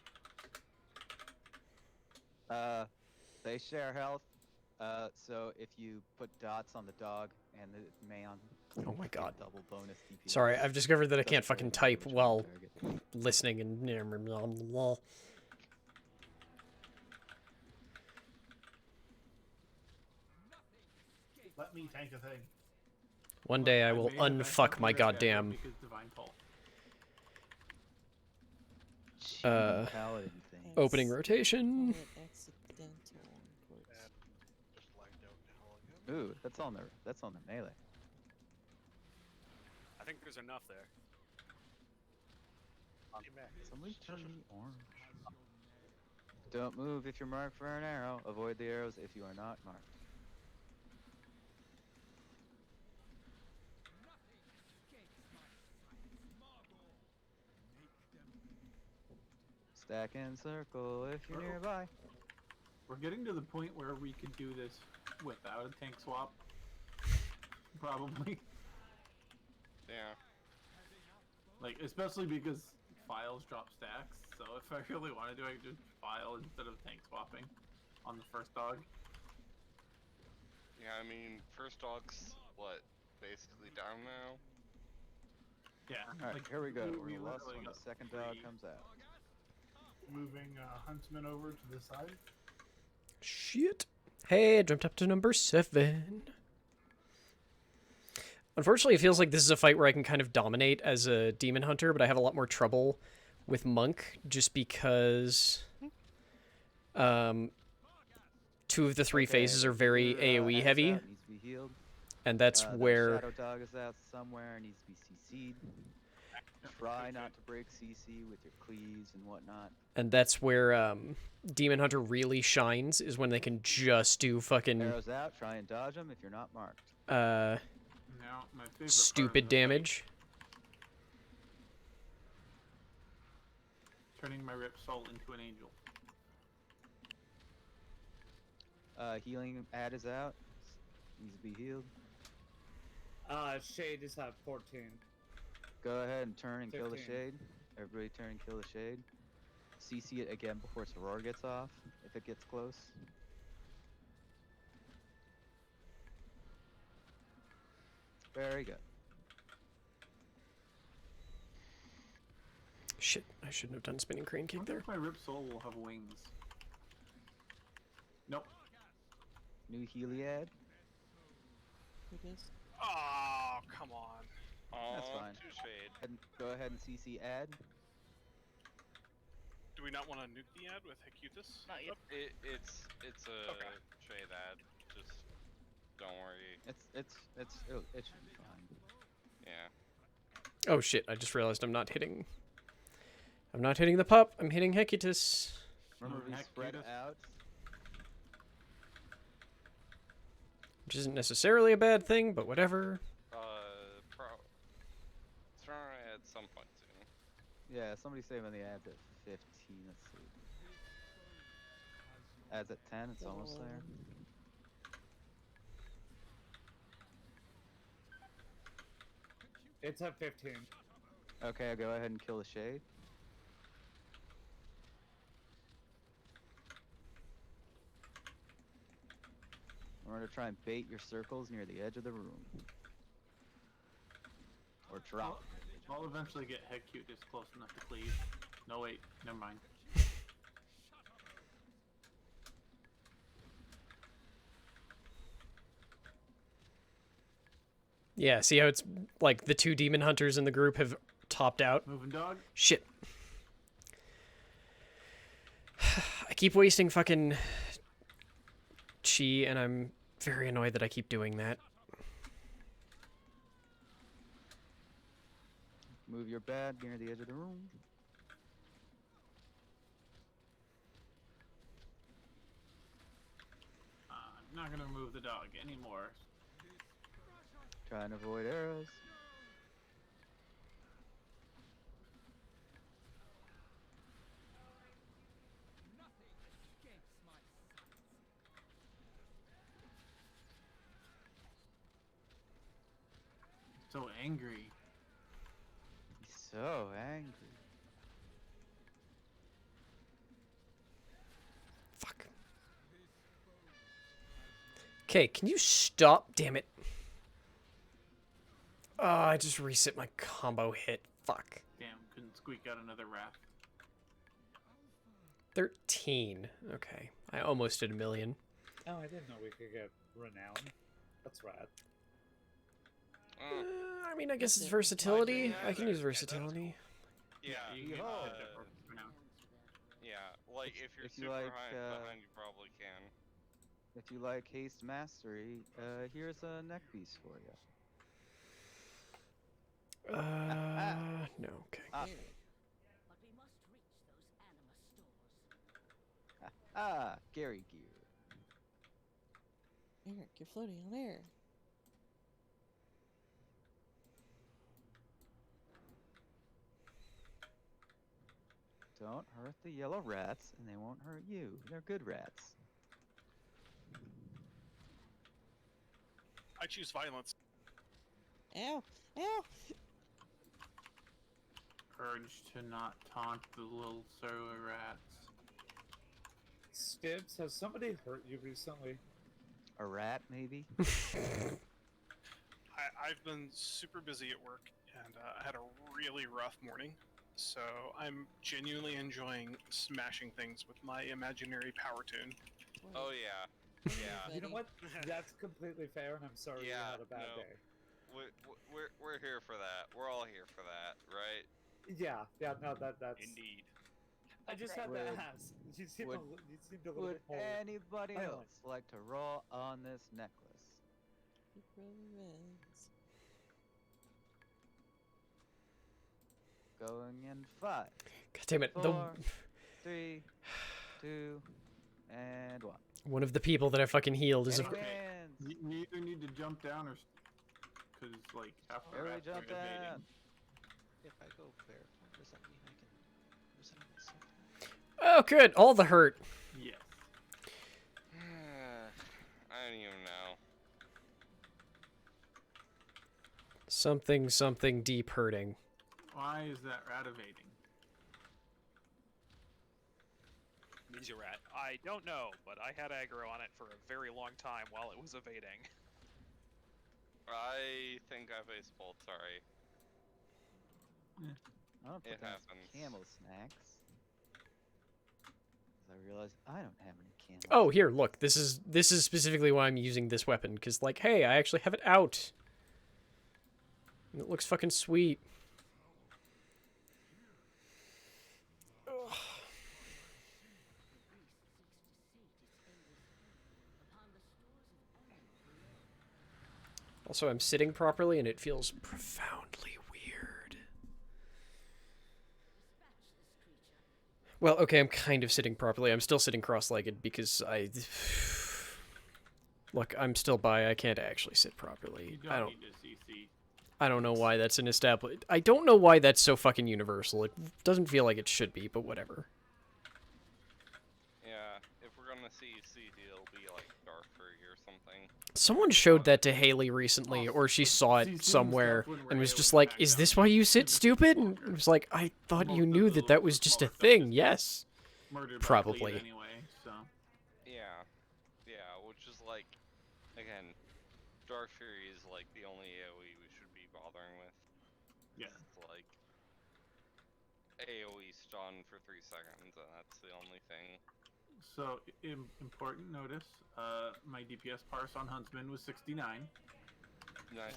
They share health. So if you put dots on the dog and the man, Oh my god. double bonus DPS. Sorry, I've discovered that I Doesn't can't really fucking matter type which one while you target. listening and Let me tank a thing. one day I will may have unfuck accidentally my read that goddamn because Divine Call. Cheating paladin thing. opening rotation. Accidental quotes. Just lagged out the hell again. Ooh, that's on the melee. I think there's enough there. Hey, Mac, Somebody turn me orange. Don't move if you're marked for an arrow. Avoid the arrows if you are not marked. Stack and circle if you're nearby. We're getting to the point where we could do this without a tank swap. Probably. Yeah. Like, especially because files drop stacks, so if I really want to do it, I could just file instead of tank swapping on the first dog. Yeah, I mean, first dog's, what, basically down now? Yeah. Alright, here we go. we We're lost literally when the got second dog three. comes out. Moving Huntsman over to the side. Shit. Hey, I jumped up to number 7. Unfortunately, it feels like this is a fight where I can kind of dominate as a demon hunter, but I have a lot more trouble with monk just because 2 of the 3 phases are very AoE heavy, Needs to be healed. and that's The where shadow dog is out somewhere. Needs to be CC'd. Try not to break CC with your cleaves and whatnot. demon hunter really shines is when they can just do fucking Arrows out. Try and dodge them if you're not marked. Now, my favorite part of stupid the fight, damage. turning my Rip Soul into an angel. Healing ad is out. Needs to be healed. Shade is at 14. Go ahead and turn and kill the 15. shade. Everybody turn and kill the shade. CC it again before its roar gets off, if it gets close. Very good. Shit, I shouldn't have done spinning crane I kick wonder there. if my Rip Soul will have wings. Nope. New Heliad. It is. Oh, come on. That's fine. Two shade. Go ahead and CC ad. Do we not want to nuke the ad with Hecutus? Not yet. It's a Okay. trade ad. Just don't worry. It should be fine. Yeah. Oh shit, I just realized I'm not hitting the pup, I'm hitting Hecutus. Remember we Heck, spread Judas. out. Which isn't necessarily a bad thing, but whatever. It's around at some point soon. Yeah, somebody save on the ads at 15. Let's see. Ads at 10. It's almost there. It's at 15. Okay, I'll go ahead and kill the shade. We're going to try and bait your circles near the edge of the room. Or drop. I'll eventually get Hecutus close enough to cleave. No, wait, never mind. Yeah, see how it's like the 2 demon hunters in the group have topped out? Moving dog. Shit. I keep wasting fucking chi, and I'm very annoyed that I keep doing that. Move your bed near the edge of the room. I'm not gonna remove the dog anymore. Try and avoid arrows. So angry. He's so angry. Fuck. Okay, can you stop? Damn it. Oh, I just reset my combo hit. Fuck. Damn, couldn't squeak out another rat. 13. Okay. I almost did a million. Oh, I didn't know we could get renown. That's rad. I mean, I guess it's versatility. I can use versatility. Yeah, you can Yeehaw. hit it for now. yeah. Like if you're If you super like, behind, you probably can. If you like haste mastery, here's a neck piece for you. No, okay. Ah, Here. Gary gear. Eric, you're floating on air. Don't hurt the yellow rats, and they won't hurt you. They're good rats. I choose violence. Ow! Ow! Urge to not taunt the little solar rats. Stibbs, has somebody hurt you recently? A rat, maybe? I've been super busy at work, and I had a really rough morning. So I'm genuinely enjoying smashing things with my imaginary power tune. Oh yeah, yeah. You know what? That's completely fair, and I'm sorry you Yeah, had a bad no. day. We're here for that. We're all here for that, right? Yeah, no, that's... Indeed. I just had to ask. You seemed a little Would bit more... anybody violent. else like to roll on this necklace? Going in 5, God damn it. 4, 3, 2, and 1. One of the people that I fucking healed is a... Any Okay. hands? You either need to jump down or... Because, like, after Everybody rats are jump invading. down. If I go barefoot, does that mean I can resent myself? Oh, good. All the hurt. Yes. I don't even know. Something deep hurting. Why is that rat evading? Means you're rat. I don't know, but I had aggro on it for a very long time while it was evading. I think I faced both. Sorry. I'm gonna put It down happens. some camel snacks. 'Cause I realized I don't have any camel. Oh, here, look. This is specifically why I'm using this weapon, because, like, hey, I actually have it out. And it looks fucking sweet. Ugh. Also, I'm sitting properly, and it feels profoundly weird. Well, okay, I'm kind of sitting properly. I'm still sitting cross-legged because I... Look, I'm still bi. I can't actually sit properly. You don't need to CC. I don't know why that's an established... I don't know why that's so fucking universal. It doesn't feel like it should be, but whatever. Yeah, if we're gonna see CC, it'll be like Darkfurry or something. Someone showed that to Haley recently, or she saw it somewhere, and was just like, is this why you sit stupid? And it was like, I thought you knew that that was just a thing. Yes. Murdered by Probably. bleed anyway, so... Yeah, which is like, again, Darkfury is like the only AoE we should be bothering with. Yeah. It's like AoE stun for 3 seconds, and that's the only thing. So, important notice, my DPS parse on Huntsman was 69. Nice.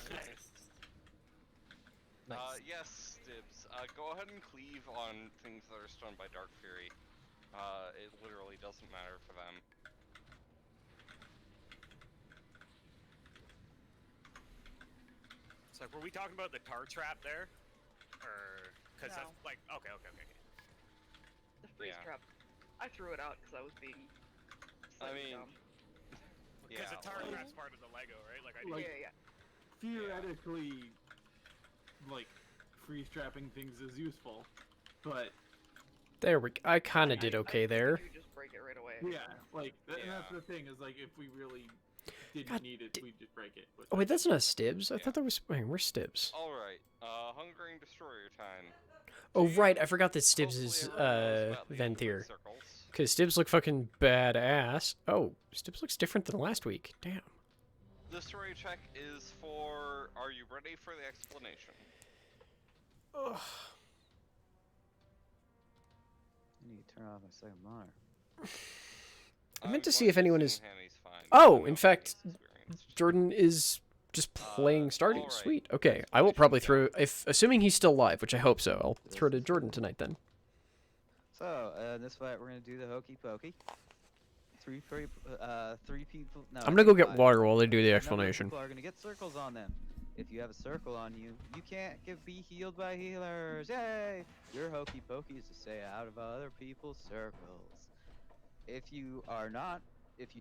Nice. Yes, Stibs. Go ahead and cleave on things that are stunned by Dark Fury. It literally doesn't matter for them. So were we talking about the tar trap there? Or because No. that's like okay. The freeze Yeah. trap. I threw it out because I was being slightly mean, dumb. Because Yeah, the tar well- trap's part of the Lego, right? Like I Like- didn't. Yeah. Theoretically, like, freeze trapping things is useful, but There we. I kind of did I okay figured there. You just break it right away. yeah, like that's Yeah. the thing is like if we really didn't God need it, we'd just break it. But Oh wait, that's not Stibs. I Yeah. thought that was. Wait, where's Stibs? Alright, Hungering Destroyer time. Oh Do right, you- I forgot that Stibs hopefully is everyone knows about the Venthyr. infinite circles. Because Stibs look fucking badass. Oh, Stibs looks different than last week. Damn. The story check is for, are you ready for the explanation? Ugh. I need to turn off my second monitor. I meant I'm to see going if anyone is. assume Hanny's fine, Oh, even in though fact, Hanny's experienced. Jordan is just playing Stardew. alright. Sweet. Okay, I will probably throw. If assuming he's still live, which I hope so, I'll throw to Jordan tonight then. So, in this fight, we're gonna do the hokey pokey. Three people. No, I'm gonna go get five. water while they do the A number of explanation. People are gonna get circles on them. If you have a circle on you, you can't be healed by healers. Yay! Your hokey pokey is to stay out of other people's circles. If you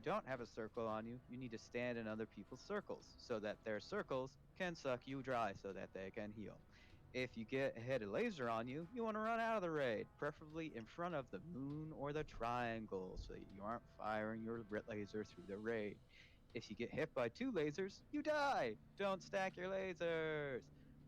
don't have a circle on you, you need to stand in other people's circles so that their circles can suck you dry so that they can heal. If you get a hit of laser on you, you want to run out of the raid, preferably in front of the moon or the triangle so that you aren't firing your laser through the raid. If you get hit by 2 lasers, you die! Don't stack your lasers!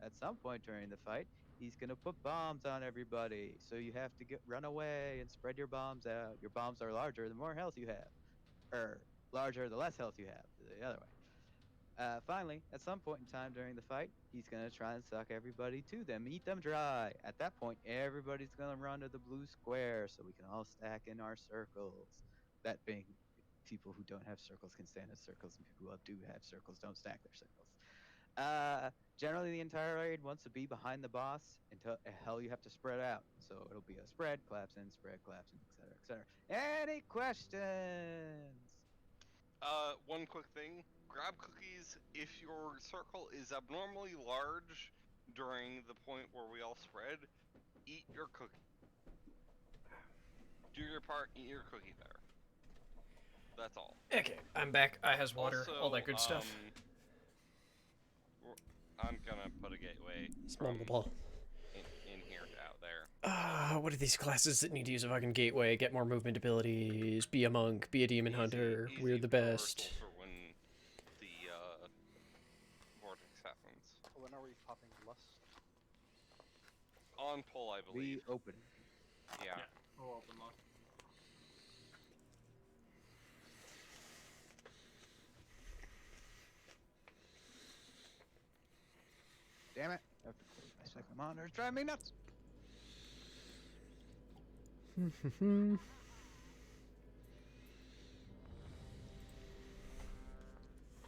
At some point during the fight, he's gonna put bombs on everybody, so you have to run away and spread your bombs out. Your bombs are larger the more health you have. Larger the less health you have, the other way. Finally, at some point in time during the fight, he's gonna try and suck everybody to them, eat them dry. At that point, everybody's gonna run to the blue square so we can all stack in our circles. That being, people who don't have circles can stand in circles, and people who do have circles don't stack their circles. Generally, the entire raid wants to be behind the boss until hell you have to spread out. So it'll be a spread, collapse in, etc., etc. Any questions? One quick thing. Grab cookies if your circle is abnormally large during the point where we all spread. Eat your cookie. Do your part, eat your cookie there. That's all. Okay, I'm back. I has water, all that good stuff. I'm gonna put a gateway Small from ball. in here to out there. What are these classes that need to use a fucking gateway? Get more movement abilities. Be a monk. Be a demon hunter. Easy We're the best. reversal for when the vortex happens. When are we popping lust? On pull, I believe. We open. Yeah. Oh, open lock. Damn it! I have to close my second monitor. It's driving me nuts.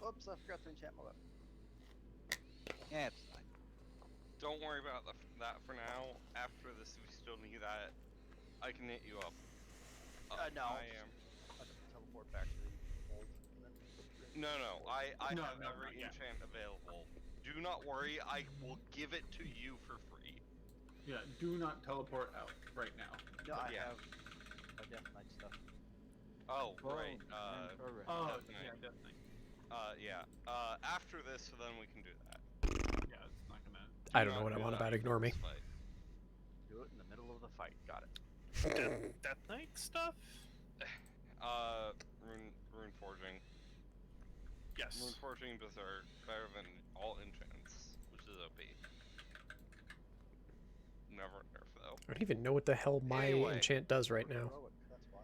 Oops, I forgot to enchant my weapon. Yeah, it's fine. Don't worry about that for now. After this, we still need that. I can hit you up. No. I am. I have to teleport back to the old. No. I No, have no, every not yet. enchant available. Do not worry. I will give it to you for free. Yeah, do not teleport out right now. No, I Yeah. have my Death Knight stuff. Oh, Oh, right. incorrect. Oh, Death Knight. yeah, definitely. Yeah. After this, so then we can do that. Yeah, it's not gonna. I don't Do know not what I'm do on that about. for Ignore me. this fight. Do it in the middle of the fight. Got it. Death Knight stuff? Rune forging. Yes. Rune forging does are better than all enchants, which is OP. Never nerf though. I don't even know what the hell my Anyway. enchant does right now. Heroic, that's why.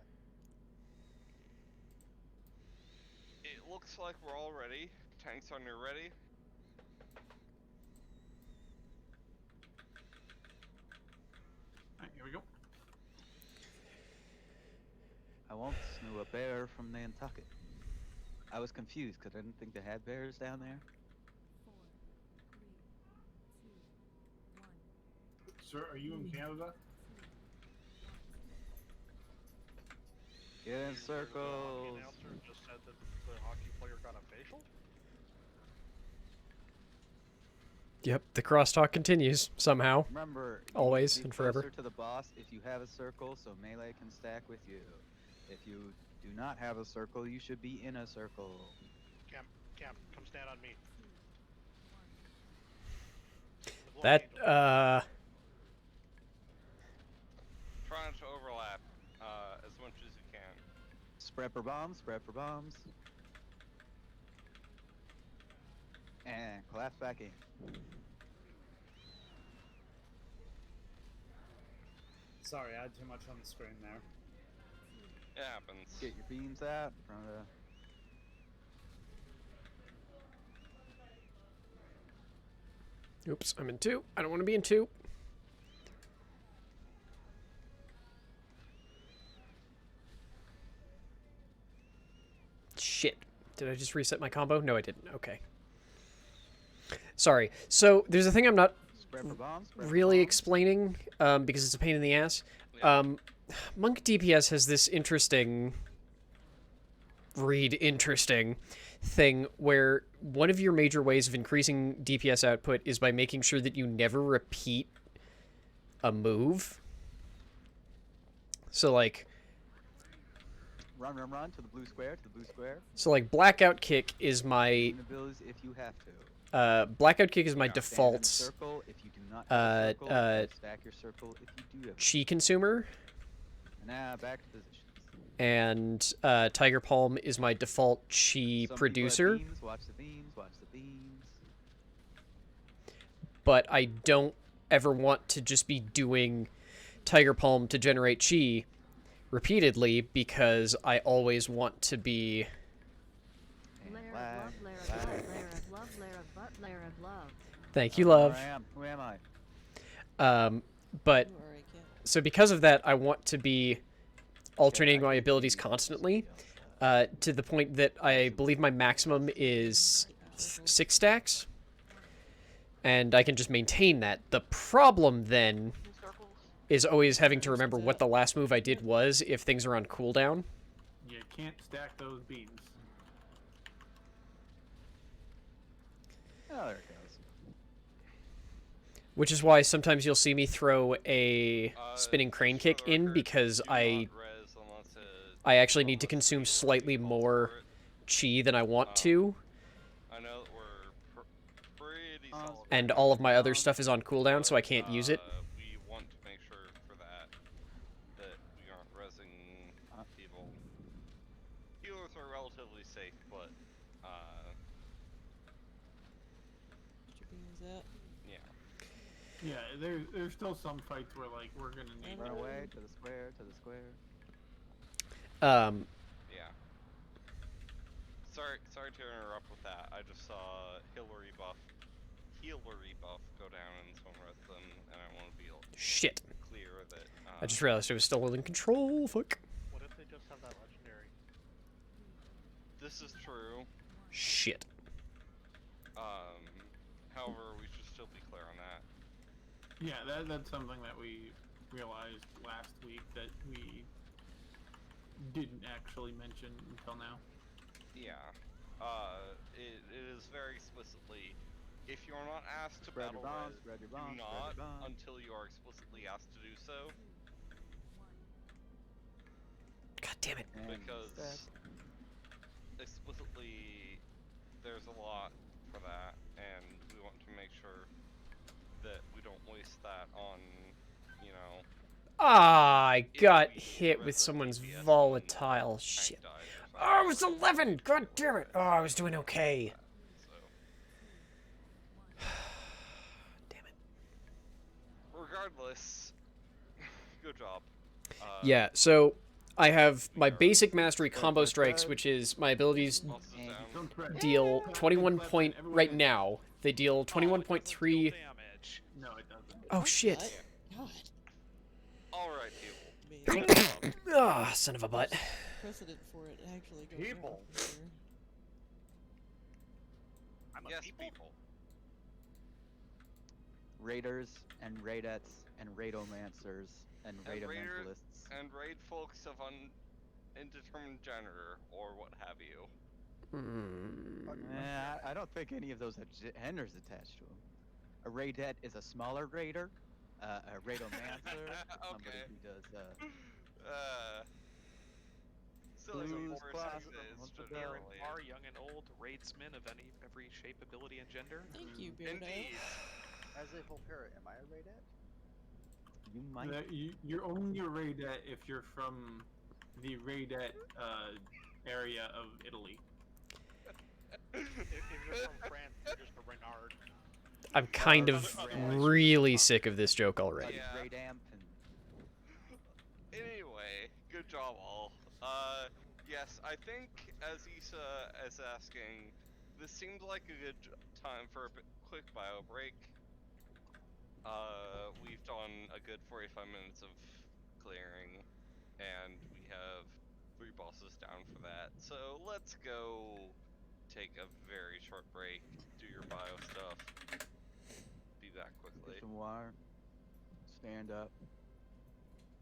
It looks like we're all ready. Tanks on your ready. Alright, here we go. I won't snoo a bear from Nantucket. I was confused because I didn't think they had bears down there. Sir, are you in Canada? Get in The circles. announcer just said that the hockey player got a facial. Yep, the crosstalk continues somehow. Remember, you Always need to be and forever. closer to the boss if you have a circle, so melee can stack with you. If you do not have a circle, you should be in a circle. Camp, come stand on me. The Black That, Angel. Trying to overlap as much as you can. Spread for bombs, spread for bombs. And collapse back in. Sorry, I had too much on the screen there. It happens. Get your beams out in front of... oops, I'm in 2. I don't want to be in 2. Shit. Did I just reset my combo? No, I didn't. Okay. Sorry. So, there's a thing I'm not Spread for bombs, spread for really bombs. explaining, because it's a pain in the ass. Monk DPS has this interesting thing where one of your major ways of increasing DPS output is by making sure that you never repeat a move. So, like... Run, run, run to the blue square, to the blue square. So, like, Blackout Kick is my... Beam abilities if you have to. Blackout Kick is my Stand in the default circle if you do not have a circle. Stack your circle if you do have chi consumer. Now back to positions. And Tiger Palm is my default chi Some people have producer. Beams, watch the beams, watch the beams. But I don't ever want to just be doing Tiger Palm to generate chi repeatedly because I always want to be... And Layer lag, of love, layer of lag. love, layer of love, layer of butt, layer of love. Thank you, love. Where I am. Who am I? But You already can't. so because of that, I want to be alternating my abilities constantly, to the point that I believe my maximum is 6 stacks, and I can just maintain that. The problem then is always having to remember what the last move I did was if things are on cooldown. You can't stack those beams. Oh, there it goes. Which is why sometimes you'll see me throw a spinning crane For kick the in record, because do I not res unless I actually need to unless consume the slightly default more for it. chi than I want to, I know that we're pretty solid. and all of my other stuff is on cooldown, so I can't use it. We want to make sure for that we aren't resing people. Healers are relatively safe, but Get your beams out. yeah. Yeah, there's still some fights where like we're gonna need Run away to the square, to the square. Yeah. Sorry to interrupt with that. I just saw Hillary buff go down and someone read them, and I want to be Shit. clear that. I just realized I was still in control. Fuck. What if they just have that legendary? This is true. Shit. However, we should still be clear on that. Yeah, that's something that we realized last week that we didn't actually mention until now. Yeah. It is very explicitly, if you're not asked to Spread your battle bombs, res, spread your do bombs, spread not your bombs. until you are explicitly asked to do so, God damn it. And because stack. explicitly there's a lot for that, and we want to make sure that we don't waste that on, you know. Ah, I if got we hit res with a someone's DPS and volatile tank shit. dies or Oh, it something. was 11! God damn it! Oh, I was doing okay. So, Damn it. regardless, good job. Yeah, so I have my basic mastery combo strikes, which is my abilities Bosses And down. Don't spread. deal Clap, 21 clap, point everyone right in. now. They deal 21.3. Damage. No, it doesn't. Oh shit. What? God. Alright, people. Amazing. Ah, son of a butt. Precedent for it actually going People. on here. I'm a Yes, people. people. raiders and raidettes and raidomancers and And raiders raidomentalists. and raid folks of indeterminate gender or what have you. I don't think any of those have genders attached to them. A raidette is a smaller raider. A raidomancer is somebody Okay. who does. Still as a Blues horse Clues, exists Monster Bell. generally. Are young and old raidsmen of every shape, ability, and gender? Thank you, Beardo. Indeed. As a whole parrot, am I a raidette? You might. You're only a raidette if you're from the raidette area of Italy. If you're from France, you're just a Renard. I'm kind of really sick of this joke already. Yeah. Raidamp and Anyway, good job all. Yes, I think as Issa is asking, this seemed like a good time for a quick bio break. We've done a good 45 minutes of clearing, and we have 3 bosses down for that. So let's go take a very short break, do your bio stuff, be back quickly. get some water. Stand up.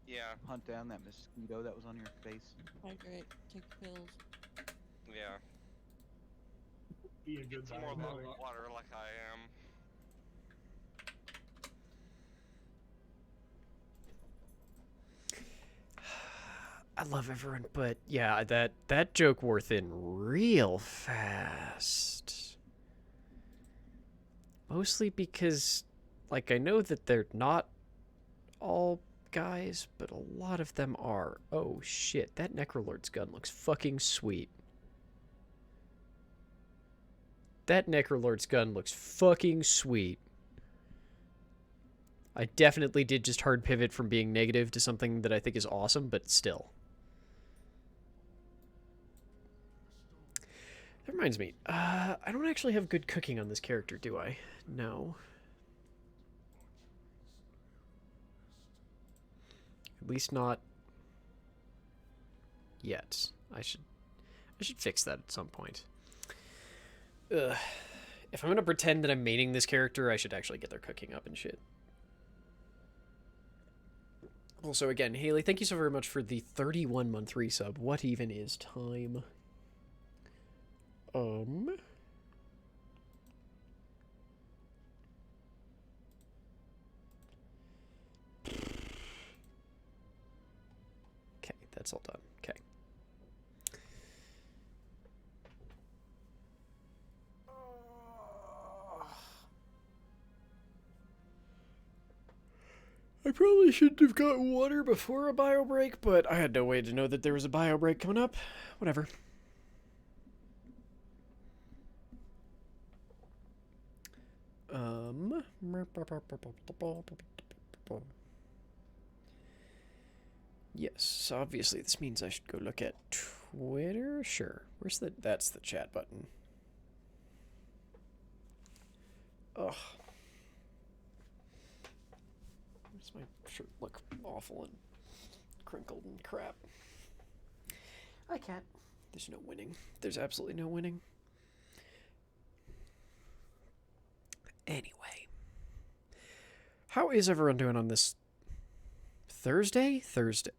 Yeah, Hunt down that mosquito that was on your face. Hydrate. Take pills. yeah. Be a good Some more water like I am. I love everyone, but yeah, that joke wore thin real fast. Mostly because, like, I know that they're not all guys, but a lot of them are. Oh shit, that Necrolord's gun looks fucking sweet. That Necrolord's gun looks fucking sweet. I definitely did just hard pivot from being negative to something that I think is awesome, but still. That reminds me, I don't actually have good cooking on this character, do I? No. At least not yet. I should fix that at some point. Ugh. If I'm gonna pretend that I'm maining this character, I should actually get their cooking up and shit. Also, again, Haley, thank you so very much for the 31-month resub. What even is time? Okay, that's all done. Okay. I probably shouldn't have gotten water before a bio break, but I had no way to know that there was a bio break coming up. Whatever. Yes, so obviously this means I should go look at Twitter. Sure. Where's the... That's the chat button. Ugh. Makes my shirt look awful and crinkled and crap. I can't. There's no winning. There's absolutely no winning. Anyway. How is everyone doing on this Thursday? Thursday.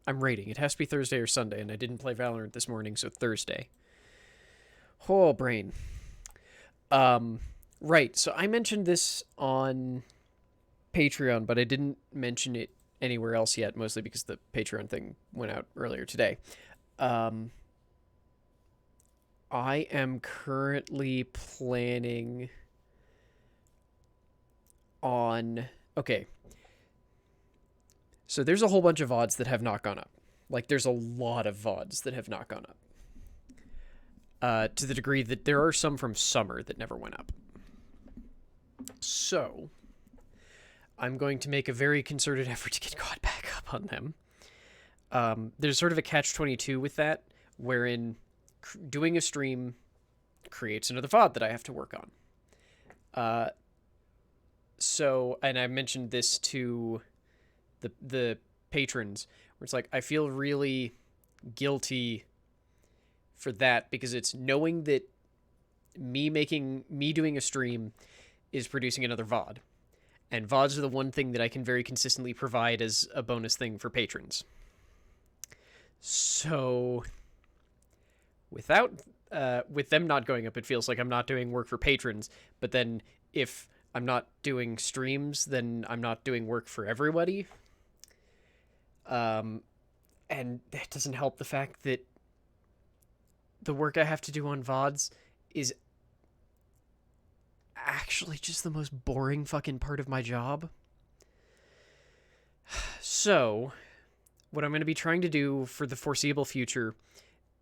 I'm rating. It has to be Thursday or Sunday, and I didn't play Valorant this morning, so Thursday. Oh, brain. Right, so I mentioned this on Patreon, but I didn't mention it anywhere else yet, mostly because the Patreon thing went out earlier today. I am currently planning on... Okay. So there's a whole bunch of VODs that have not gone up. Like, there's a lot of VODs that have not gone up. To the degree that there are some from summer that never went up. So, I'm going to make a very concerted effort to get caught back up on them. There's sort of a catch-22 with that, wherein doing a stream creates another VOD that I have to work on. So, and I mentioned this to the patrons, where it's like, I feel really guilty for that because it's knowing that me doing a stream is producing another VOD. And VODs are the one thing that I can very consistently provide as a bonus thing for patrons. So with them not going up, it feels like I'm not doing work for patrons. But then if I'm not doing streams, then I'm not doing work for everybody. And that doesn't help the fact that the work I have to do on VODs is actually just the most boring fucking part of my job. So, what I'm going to be trying to do for the foreseeable future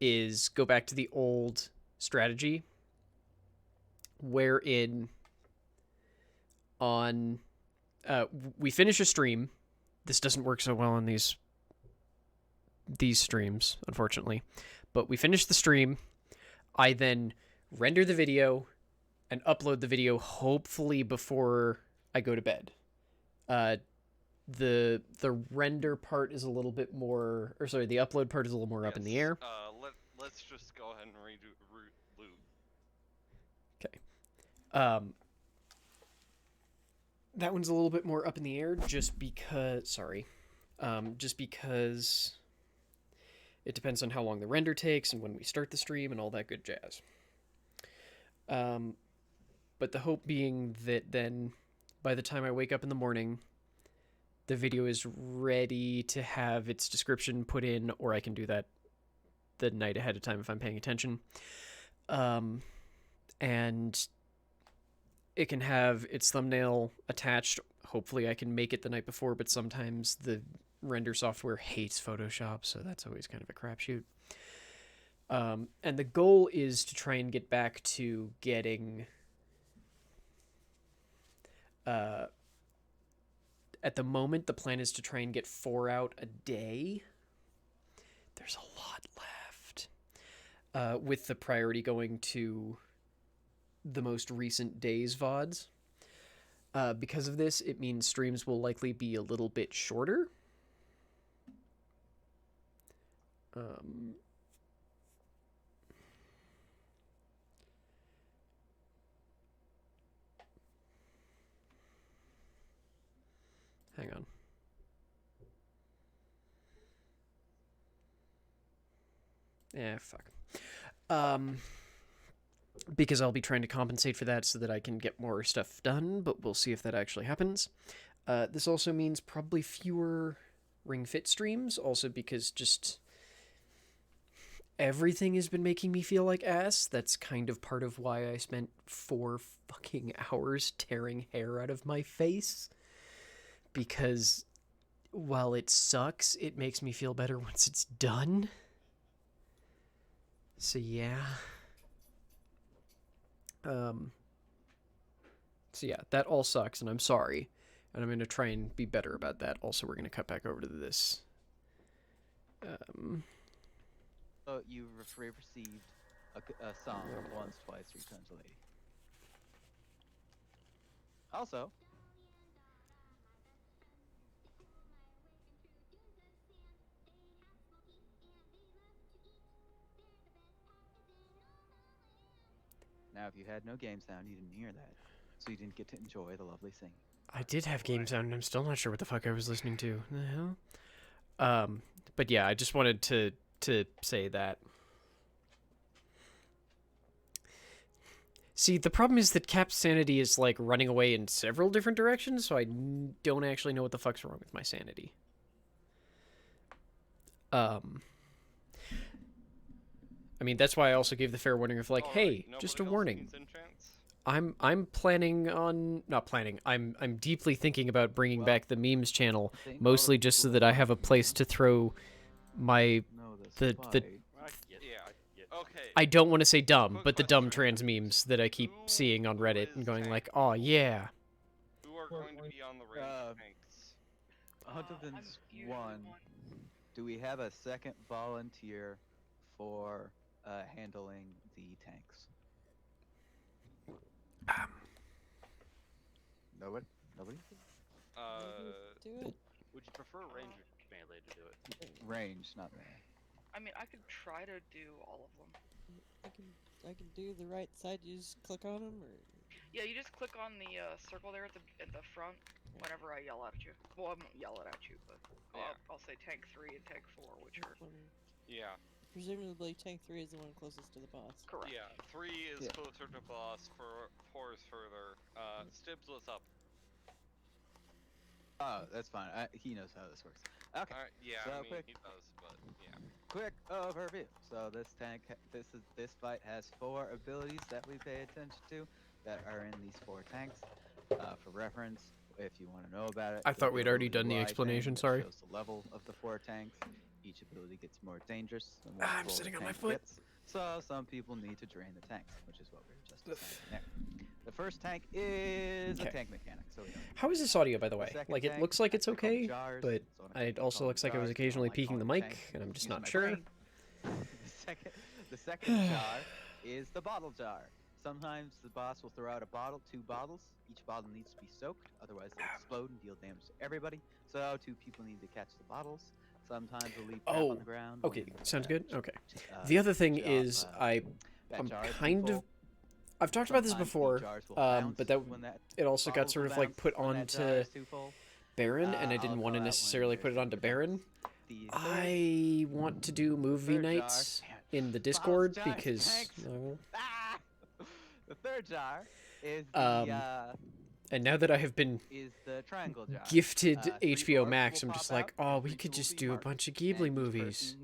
is go back to the old strategy wherein we finish a stream. This doesn't work so well on these streams, unfortunately. But we finish the stream. I then render the video and upload the video, hopefully before I go to bed. The render part is a little bit more, or sorry, the upload part is a little more up in the air. Let's just go ahead and redo loop. Okay. That one's a little bit more up in the air, just because it depends on how long the render takes and when we start the stream and all that good jazz. But the hope being that then by the time I wake up in the morning, the video is ready to have its description put in, or I can do that the night ahead of time if I'm paying attention. And it can have its thumbnail attached. Hopefully I can make it the night before, but sometimes the render software hates Photoshop, so that's always kind of a crapshoot. And the goal is to try and get back to getting... at the moment, the plan is to try and get 4 out a day. There's a lot left. With the priority going to the most recent day's VODs. Because of this, it means streams will likely be a little bit shorter. Hang on. Fuck. Because I'll be trying to compensate for that so that I can get more stuff done, but we'll see if that actually happens. This also means probably fewer Ring Fit streams, also because just everything has been making me feel like ass. That's kind of part of why I spent 4 fucking hours tearing hair out of my face. Because while it sucks, it makes me feel better once it's done. So yeah. So yeah, that all sucks, and I'm sorry. And I'm going to try and be better about that. Also, we're going to cut back over to this. So you received a song once, twice, 3 times a lady. Also, now if you had no game sound, you didn't hear that. So you didn't get to enjoy the lovely singing. I did have game sound, and I'm still not sure what the fuck I was listening to. The hell? But yeah, I just wanted to say that. See, the problem is that Cap's sanity is, like, running away in several different directions, so I don't actually know what the fuck's wrong with my sanity. I mean, that's why I also gave the fair warning of, like, hey, just a warning. I'm planning on... Not planning. I'm deeply thinking about bringing back the memes channel, mostly just so that I have a place to throw my... I don't want to say dumb, but the dumb trans memes that I keep seeing on Reddit and going like, oh yeah. Who are going to be on the raid tanks? Huntington's one. Do we have a second volunteer for handling the tanks? Nobody? Do it. Would you prefer range or melee to do it? Range, not melee. I mean, I could try to do all of them. I can do the right side. You just click on them, or Yeah, you just click on the circle there at the front whenever I yell at you. Well, I won't yell it at you, but I'll say tank 3 and tank 4, which are... Yeah. Presumably tank 3 is the one closest to the boss. Correct. Yeah, 3 is closer to boss, 4 is further. Stibs, what's up? Oh, that's fine. He knows how this works. Okay. Yeah, so I mean, quick, he does, but yeah. quick overview. So this fight has 4 abilities that we pay attention to that are in these 4 tanks. For reference, if you want to know about it, I thought we'd already done the explanation. Sorry. Shows the level of the 4 tanks. Each ability gets more dangerous. I'm sitting on my foot. So some people need to drain the tanks, which is what we were just deciding there. The first tank is a tank mechanic. So how is this audio, by the way? Like, it looks like it's okay, but it also looks like I was occasionally peeking the mic, and I'm just not sure. The second jar is the bottle jar. Sometimes the boss will throw out a bottle, 2 bottles. Each bottle needs to be soaked, otherwise they'll explode and deal damage to everybody. So 2 people need to catch the bottles. Sometimes we'll leave crap on the ground. Okay, sounds good. Okay. The other thing is I'm kind of... I've talked about this before, but it also got sort of like put onto Baron, and I didn't want to necessarily put it onto Baron. I want to do movie nights in the Discord because... The third jar is the... and now that I have been gifted HBO Max, I'm just like, oh, we could just do a bunch of Ghibli movies.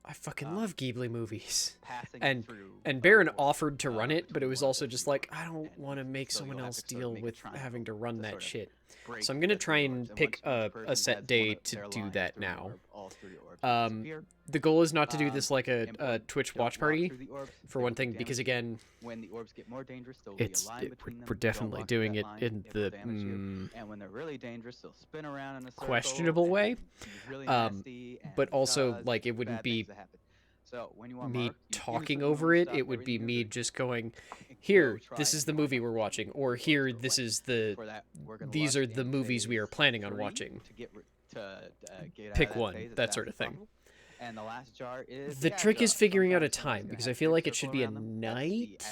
I fucking love Ghibli movies. And Baron offered to run it, but it was also just like, I don't want to make someone else deal with having to run that shit. So I'm going to try and pick a set day to do that now. The goal is not to do this like a Twitch watch party, for one thing, because again, when the orbs get more dangerous, we're definitely doing it in the and when they're really dangerous, they'll spin around in a circle, questionable way. Really nasty, but also like it wouldn't be so when you me talking over it. It would be me just going, here, this is the movie we're watching, or here, this is these are the movies we are planning on watching. Pick one, that sort of thing. And the last jar is the trick is figuring out a time, because I feel like it should be a night,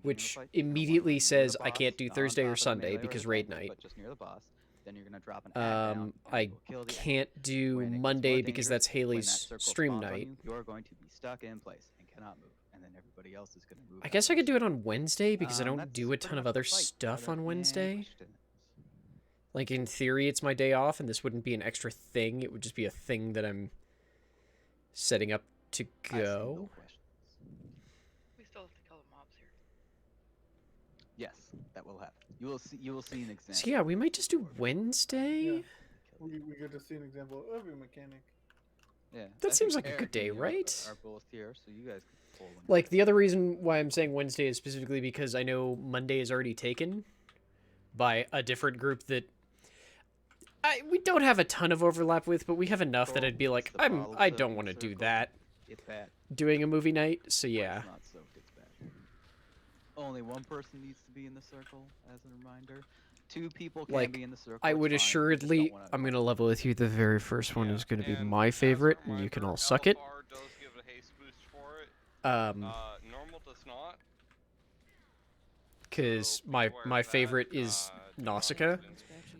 which immediately says I can't do Thursday or Sunday because raid night. I can't do Monday because that's Haley's stream night. You're going to be stuck in place and cannot move, and then everybody else is going to move. I guess I could do it on Wednesday because I don't do a ton of other stuff on Wednesday. Like, in theory, it's my day off, and this wouldn't be an extra thing. It would just be a thing that I'm setting up to go. We still have to kill the mobs here. Yes, that will happen. You will see an example. So yeah, we might just do Wednesday. Yeah. We get to see an example of every mechanic. Yeah. That seems like a good day, right? Are both here, so you guys can pull one. Like, the other reason why I'm saying Wednesday is specifically because I know Monday is already taken by a different group that we don't have a ton of overlap with, but we have enough that I'd be like, I don't want to do that. It's bad. Doing a movie night, so yeah. It's not soaked, it's bad. Only one person needs to be in the circle, as a reminder. 2 people can be in the circle. I would assuredly, I'm going to level with you, the very first one is going to be my favorite, and you can all suck it. Does give a haste boost for it. Normal does not. Because my favorite is Nausicaa,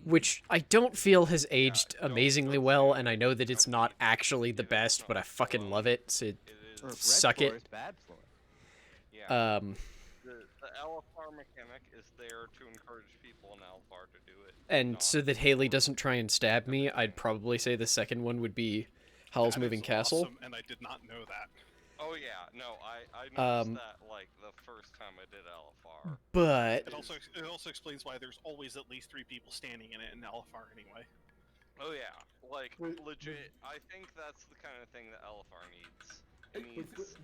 which I don't feel has aged amazingly well, and I know that it's not actually the best, but I fucking love it, so suck it. Yeah. The LFR mechanic is there to encourage people in LFR to do it. And so that Haley doesn't try and stab me, I'd probably say the second one would be Howl's Moving Castle. Awesome, and I did not know that. Oh yeah, no, I noticed that like the first time I did LFR. But it also explains why there's always at least 3 people standing in it in LFR anyway. Oh yeah, like legit. I think that's the kind of thing that LFR needs. It needs.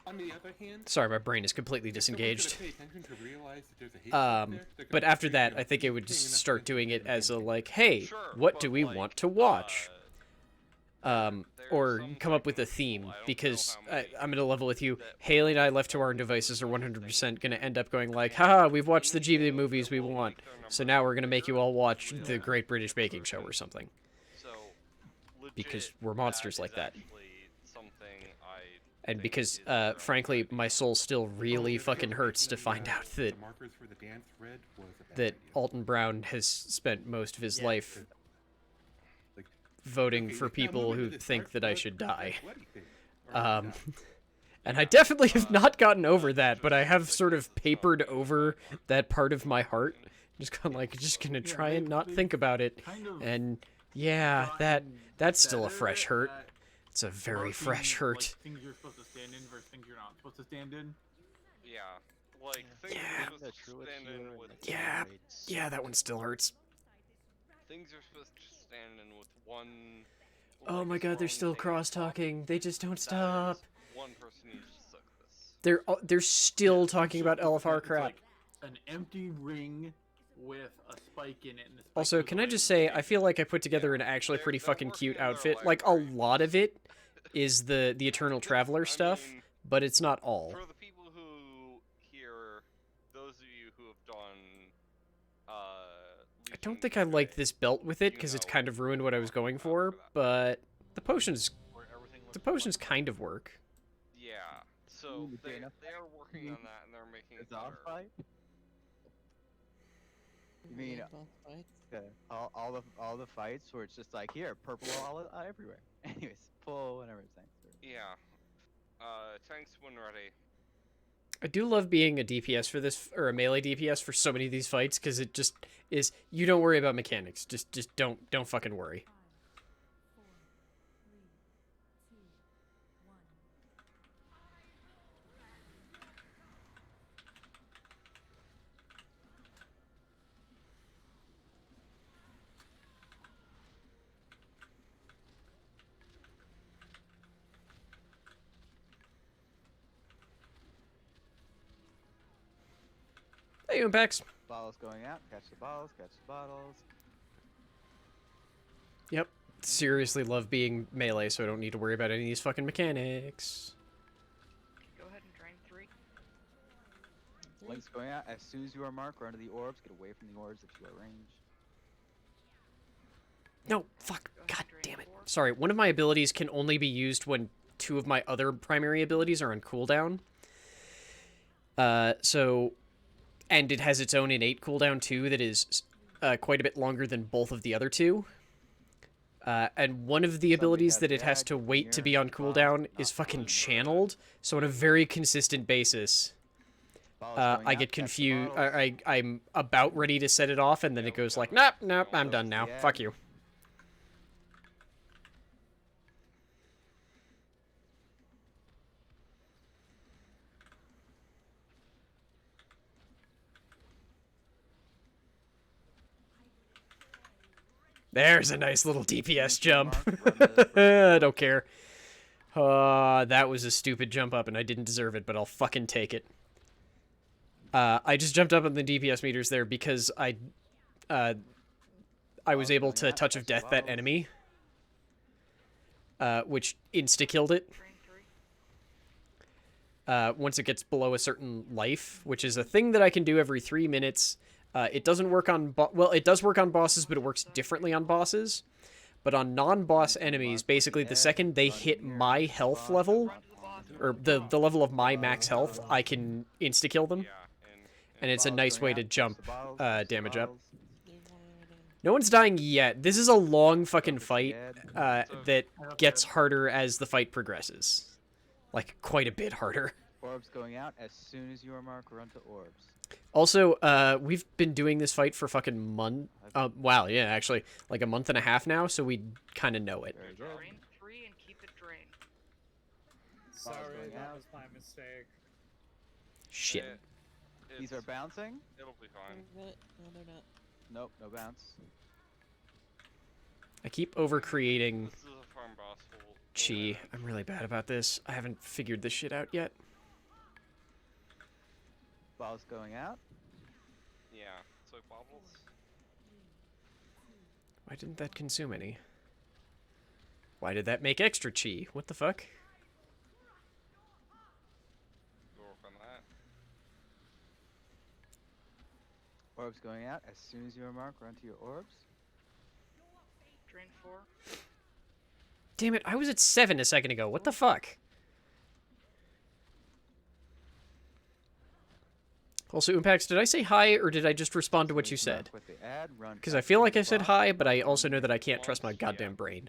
On the other hand, sorry, my brain is completely disengaged. But after that, I think it would just start doing it as a like, hey, what do we want to watch? Or come up with a theme, because I'm going to level with you. Haley and I, left to our own devices, are 100% going to end up going like, haha, we've watched the Ghibli movies we want, so now we're going to make you all watch the Great British Baking Show or something. So, because legit, we're monsters that like is that. actually something I And think because, is a real frankly, idea. my soul still really fucking hurts to find out that Alton Brown has spent most of his life voting for people who think that I should die. And I definitely have not gotten over that, but I have sort of papered over that part of my heart. Just kind of like, just gonna try and not think about it. And yeah, that's still a fresh hurt. It's a very fresh hurt. Like, things you're supposed to stand in versus things you're not supposed to stand in. Yeah, like things Yeah. you're supposed to stand in with. Yeah, that one still hurts. Things you're supposed to stand in with one. Oh like, my god, they're strong still thing cross-talking. They just don't that stop. is one person needs to suck this. They're still talking It's about just- LFR it's crap. like an empty ring with a spike in it. And the spike Also, goes can I away just when say, you I take feel it. like I put together an actually pretty fucking cute outfit. Like, a lot of it is the Eternal Traveler stuff, but it's not all. For the people who hear, those of you who have done, I don't think I like this belt with it, because it's kind of ruined what I was going for, but the potions kind of work. Yeah, so they are working on that and they're making it It's off better. fight. You mean Boss fights. okay, all the fights where it's just like here, purple all everywhere. Anyways, pull whenever it's saying. Yeah. Tanks when ready. I do love being a DPS for this, or a melee DPS for so many of these fights, because it just is, you don't worry about mechanics. Just don't fucking worry. Hey, Impacts. Bottles going out. Catch the bottles. Catch the bottles. Yep. Seriously love being melee, so I don't need to worry about any of these fucking mechanics. Go ahead and drain 3. Links going out. As soon as you are marked, run to the orbs. Get away from the orbs if you are ranged. No, fuck. God damn it. Sorry, one of my abilities can only be used when 2 of my other primary abilities are on cooldown. And it has its own innate cooldown, too, that is quite a bit longer than both of the other 2. And one of the abilities that it has to wait to be on cooldown is fucking channeled, so on a very consistent basis, I get confused. I'm about ready to set it off, and then it goes like, nope, I'm done now. Fuck you. There's a nice little DPS jump. I don't care. That was a stupid jump up, and I didn't deserve it, but I'll fucking take it. I just jumped up on the DPS meters there because I was able to Touch of Death that enemy, which insta-killed it. Once it gets below a certain life, which is a thing that I can do every 3 minutes. It doesn't work on it does work on bosses, but it works differently on bosses. But on non-boss enemies, basically the second they hit my health level, or the level of my max health, I can insta-kill them. And it's a nice way to jump damage up. No one's dying yet. This is a long fucking fight that gets harder as the fight progresses. Like, quite a bit harder. Orbs going out. As soon as you are marked, run to orbs. Also, we've been doing this fight for fucking wow, yeah, actually, like a month and a half now, so we kind of know it. Drain 3 and keep it drained. Sorry, that was my mistake. Shit. These are bouncing. It'll be fine. No, they're not. Nope, no bounce. I keep over-creating This is a farm boss. chi. I'm really bad about this. I haven't figured this shit out yet. Balls going out. Yeah, soy bobbles. Why didn't that consume any? Why did that make extra chi? What the fuck? Go work on that. Orbs going out. As soon as you are marked, run to your orbs. Drain 4. damn it, I was at 7 a second ago. What the fuck? Also, Impacts, did I say hi, or did I just respond to what you said? Because I feel like I said hi, but I also know that I can't trust my goddamn brain.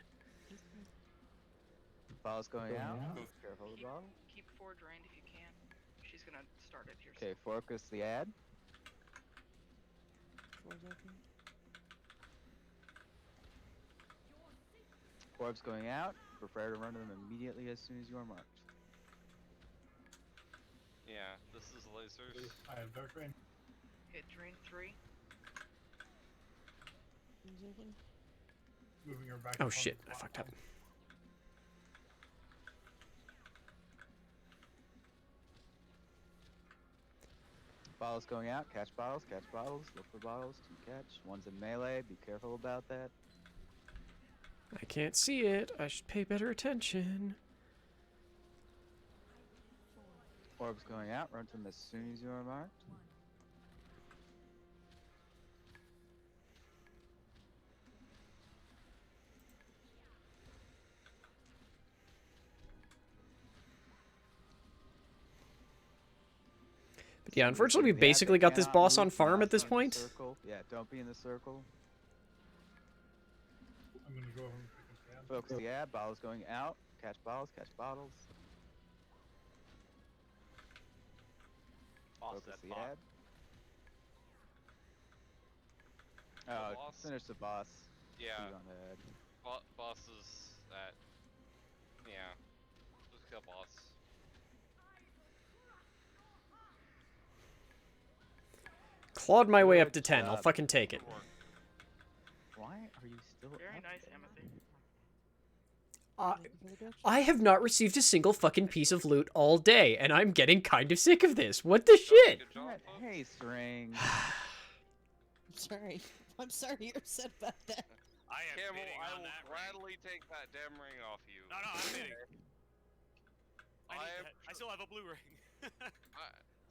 Ball's going out. Careful of the ball. Keep 4 drained if you can. She's gonna start it here. Okay, focus the ad. Orbs going out. Prepare to run to them immediately as soon as you are marked. Yeah, this is lasers. I have dark rain. Hit drain 3. Moving her back. Oh shit, I fucked up. Bottles going out. Catch bottles. Catch bottles. Look for bottles to catch. One's in melee. Be careful about that. I can't see it. I should pay better attention. Orbs going out. Run to them as soon as you are marked. But yeah, unfortunately, we basically got this boss on farm at this point. Circle. Yeah, don't be in the circle. I'm gonna go over and pick up the ad. Focus the ad. Bottles going out. Catch bottles. Catch bottles. Focus the ad. Oh, boss? finish the boss. Yeah. He's on the head. Boss is at. Yeah. Just kill boss. Clawed my way up to 10. I'll fucking take it. Why are you still Very up nice, there? Timothy. I have not received a single fucking piece of loot all day, and I'm getting kind of sick of this. What the shit? Hey, String. I'm sorry. I'm sorry you're upset about that. I am Camel, bidding I on will that gladly take that damn ring off you. No, I'm bidding. I am I still have a blue ring.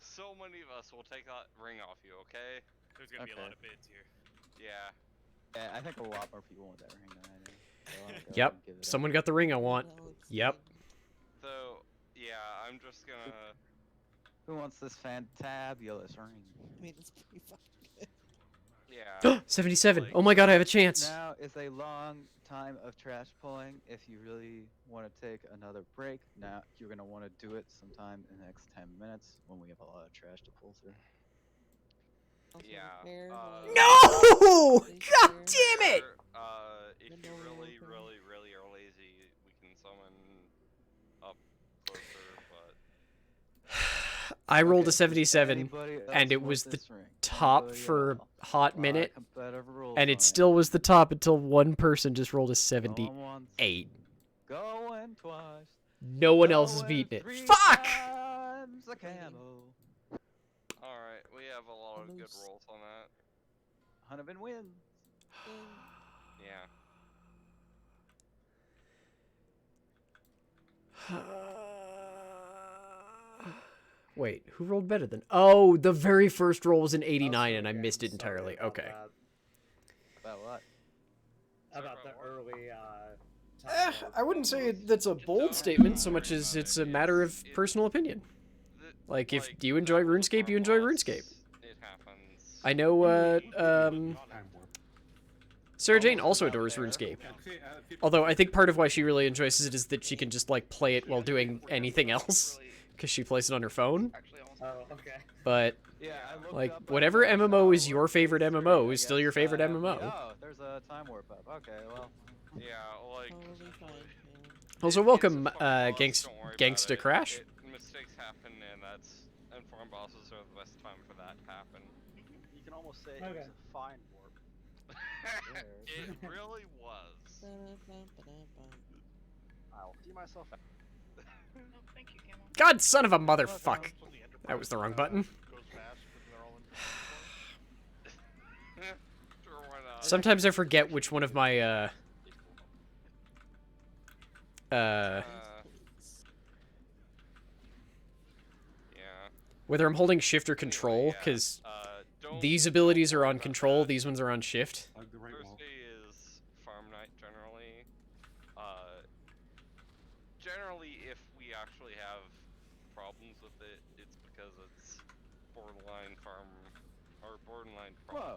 So many of us will take that ring off you, okay? There's gonna be a lot of bids here. Yeah. Yeah, I think a lot more people want that ring than I do. So I'll go Yep, and give it someone up. got the ring I want. Yep. So, yeah, I'm just gonna... Who wants this fantabulous ring? I mean, it's pretty fucking good. Yeah. 77. Oh my god, I have a chance. Now is a long time of trash pulling. If you really want to take another break, now you're going to want to do it sometime in the next 10 minutes when we have a lot of trash to pull through. Yeah. No! God damn it! If you really are lazy, we can summon up closer, but... I rolled a 77, and it was the top for a hot minute, and it still was the top until one person just rolled a 78. Going twice. No one else is beating it. Fuck! Alright, we have a lot of good rolls on that. Hunterman wins. Yeah. Wait, who rolled better than? Oh, the very first roll was an 89, and I missed it entirely. Okay. About what? About the early, I wouldn't say that's a bold statement so much as it's a matter of personal opinion. Like, if you enjoy RuneScape, you enjoy RuneScape. It happens. I know, Sarah Jane also adores RuneScape. Although I think part of why she really enjoys it is that she can just, like, play it while doing anything else. Because she plays it on her phone. Oh, okay. But, like, whatever MMO is your favorite MMO is still your favorite MMO. Oh, there's a time warp up. Okay, well. Yeah, like... Also, welcome, Gangsta Crash. Mistakes happen, and that's... And farm bosses are the best time for that to happen. You can almost say it was a fine warp. It really was. I'll do myself out. Thank you, Camel. God, son of a motherfuck. That was the wrong button. Sure, why not? Sometimes I forget which one of my, Yeah. whether I'm holding shift or control, because these abilities are on control, these ones are on shift. Thursday is farm night generally. generally, if we actually have problems with it, it's because it's borderline farm or borderline Whoa. farm.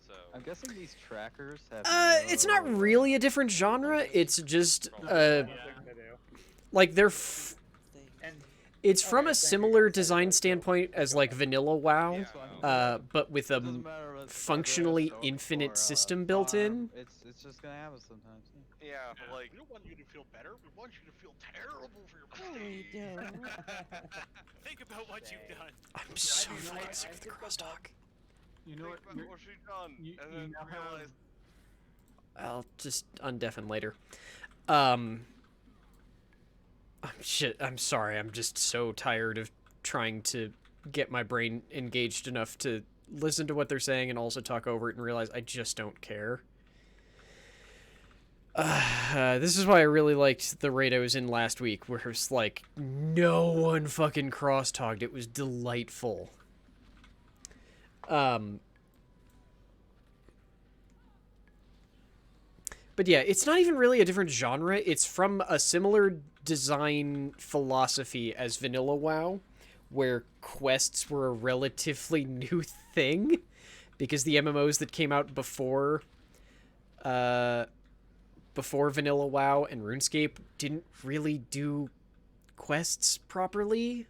So I'm guessing these trackers have. It's not really a different genre. It's just like they're it's from a similar design standpoint as like vanilla WoW, but with a functionally infinite system built in. It's just gonna happen sometimes. Yeah, but like we don't want you to feel better. We want you to feel terrible for your mistakes. Think about what you've done. I'm so fucking sick of the crosstalk. You know what? what you've done, and then now realize. I'll just undeafen later. Shit, I'm sorry. I'm just so tired of trying to get my brain engaged enough to listen to what they're saying and also talk over it and realize I just don't care. This is why I really liked the raid I was in last week, where it was like, no one fucking cross-talked. It was delightful. But yeah, it's not even really a different genre. It's from a similar design philosophy as vanilla WoW, where quests were a relatively new thing, because the MMOs that came out before vanilla WoW and RuneScape didn't really do quests properly.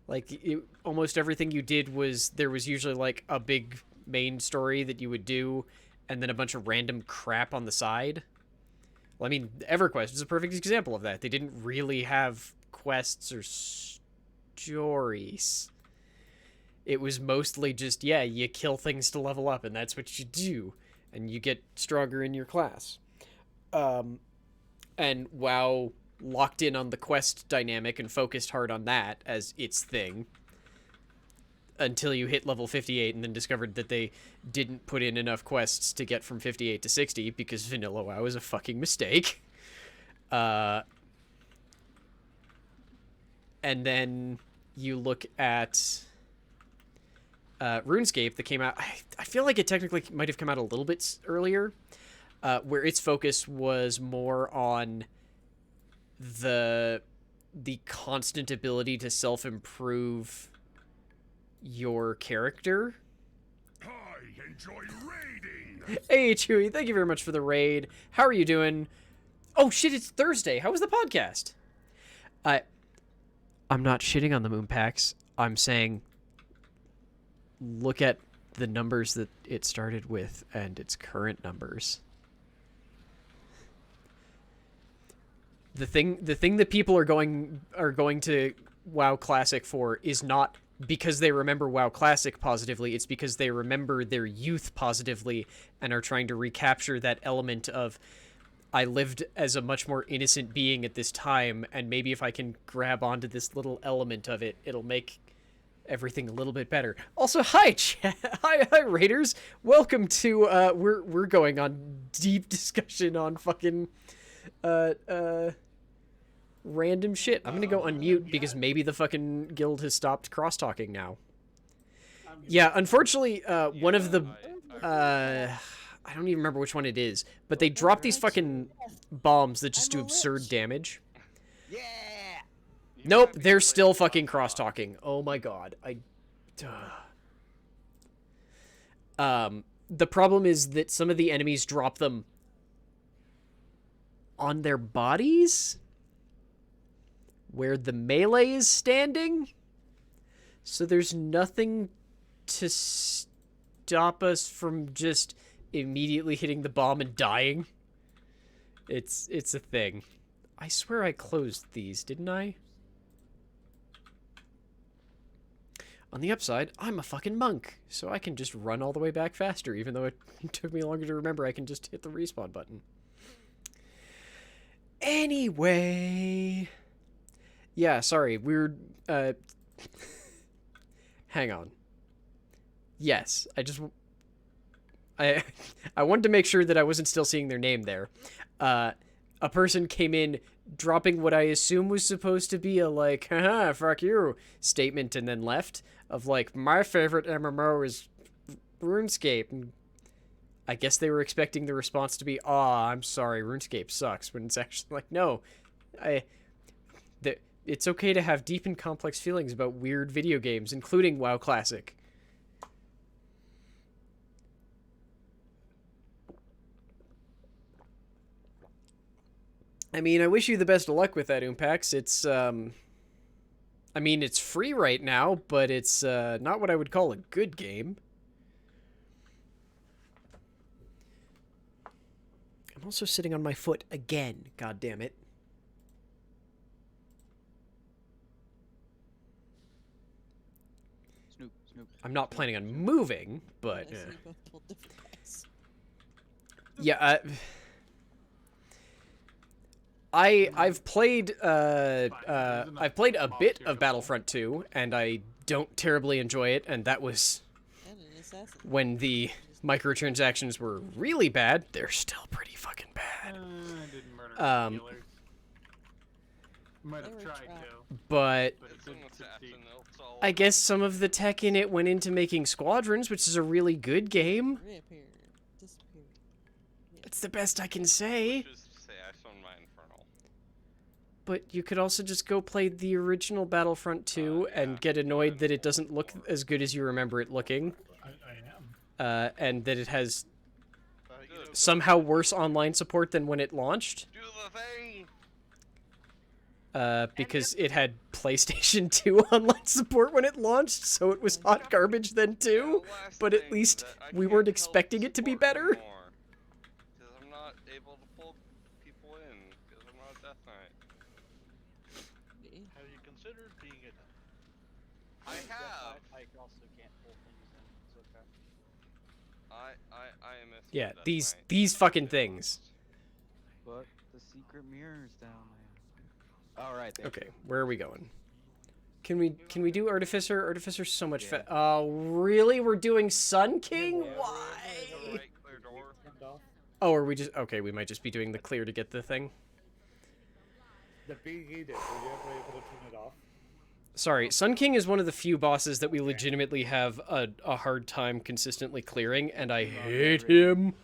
Like, almost everything you did was, there was usually like a big main story that you would do, and then a bunch of random crap on the side. Well, I mean, EverQuest is a perfect example of that. They didn't really have quests or stories. It was mostly just, yeah, you kill things to level up, and that's what you do. And you get stronger in your class. And WoW locked in on the quest dynamic and focused hard on that as its thing. Until you hit level 58 and then discovered that they didn't put in enough quests to get from 58 to 60 because vanilla WoW is a fucking mistake. And then you look at RuneScape that came out. I feel like it technically might have come out a little bit earlier, where its focus was more on the constant ability to self-improve your character. I enjoy raiding. Hey Chewy, thank you very much for the raid. How are you doing? Oh shit, it's Thursday. How was the podcast? I'm not shitting on the moon packs. I'm saying look at the numbers that it started with and its current numbers. The thing that people are going to WoW Classic for is not because they remember WoW Classic positively, it's because they remember their youth positively and are trying to recapture that element of, I lived as a much more innocent being at this time, and maybe if I can grab onto this little element of it, it'll make everything a little bit better. Also, hi, hi, Raiders. Welcome to, we're going on deep discussion on fucking, random shit. I'm gonna go unmute because maybe the fucking guild has stopped cross-talking now. Yeah, unfortunately, one of the, I don't even remember which one it is, but they drop these fucking bombs that just do absurd damage. Yeah. Nope, they're still fucking cross-talking. Oh my god. The problem is that some of the enemies drop them on their bodies, where the melee is standing, so there's nothing to stop us from just immediately hitting the bomb and dying. It's a thing. I swear I closed these, didn't I? On the upside, I'm a fucking monk, so I can just run all the way back faster, even though it took me longer to remember I can just hit the respawn button. Anyway... Yeah, sorry, we're, hang on. Yes, I wanted to make sure that I wasn't still seeing their name there. A person came in dropping what I assume was supposed to be a, like, haha, fuck you statement, and then left, of, like, my favorite MMO is RuneScape. And I guess they were expecting the response to be, "Aw, I'm sorry, RuneScape sucks," when it's actually like, no, it's okay to have deep and complex feelings about weird video games, including WoW Classic. I mean, I wish you the best of luck with that, Umpax. It's, I mean, it's free right now, but it's not what I would call a good game. I'm also sitting on my foot again. God damn it. Snoop, Snoop. I'm not planning on moving, but... I see you both told different guys. Yeah, I've played a bit of Battlefront 2, and I don't terribly enjoy it, and that was And an assassin. when the microtransactions were really bad. They're still pretty fucking bad. I didn't murder healers. Might They have were tried trapped. to. But But it It's an didn't assassin. succeed. It's all I guess some of the tech in it went into making Squadrons, which is a really good game. Reappear. Disappear. It's the best I can say. Just say I found my infernal. But you could also just go play the original Battlefront 2 yeah. and get annoyed that it doesn't look as good as you remember it looking. I am. And that it has Good. somehow worse online support than when it launched. Do the thing. Because it had PlayStation 2 online support when it launched, so it was hot garbage then too. Last But at thing least that I we can't weren't tell expecting it to be support better. anymore, 'cause I'm not able to pull people in because I'm not a Death Knight. Have you considered being a I have. I also can't pull things in. It's okay. I am a Yeah, Death these Knight. fucking things. But the secret mirror's down there. All right. Okay, where are we going? Can we do Artificer? Artificer's so much fun. Oh, really? We're doing Sun King? Why? Right, clear door. Oh, are we just... Okay, we might just be doing the clear to get the thing. The big edit, were you ever able to turn it off? Sorry, Sun King is one of the few bosses that we legitimately have a hard time consistently clearing, and I hate him.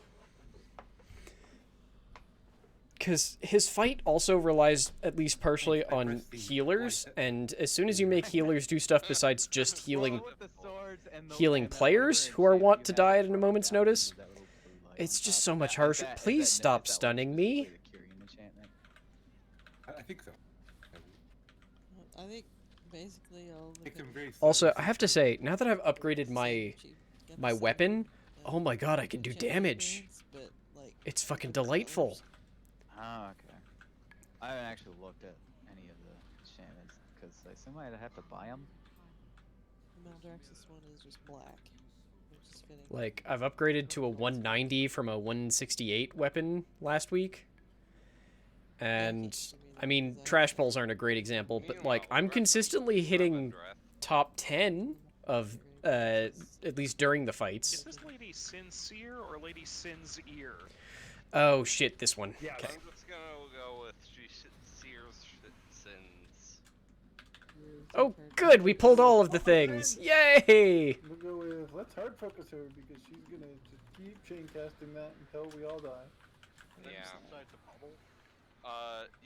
Because his fight also relies, at least partially, on healers, and as soon as you make healers do stuff besides just healing players who are wont to die at a moment's notice, it's just so much harsher. Please stop stunning me. I think so. I think basically all the Make them very Also, I have to say, now that I've upgraded my weapon, oh my god, I can do damage. but like It's fucking delightful. Oh, okay. I haven't actually looked at any of the shamans because I assume I'd have to buy them. the Maldraxxus one is just black, which is fitting. Like, I've upgraded to a 190 from a 168 weapon last week. And, I mean, trash poles aren't a great example, but, like, I'm consistently hitting top 10 of, at least during the Is fights. this Lady Sincere or Lady Sin's Ear? Oh, shit, this one. Yeah, Okay. I'm just gonna go with Sears sins. Oh, good, we pulled all of the things. Yay! We'll go with let's hard focus her because she's gonna just keep chain casting that until we all die. Yeah. inside the bubble?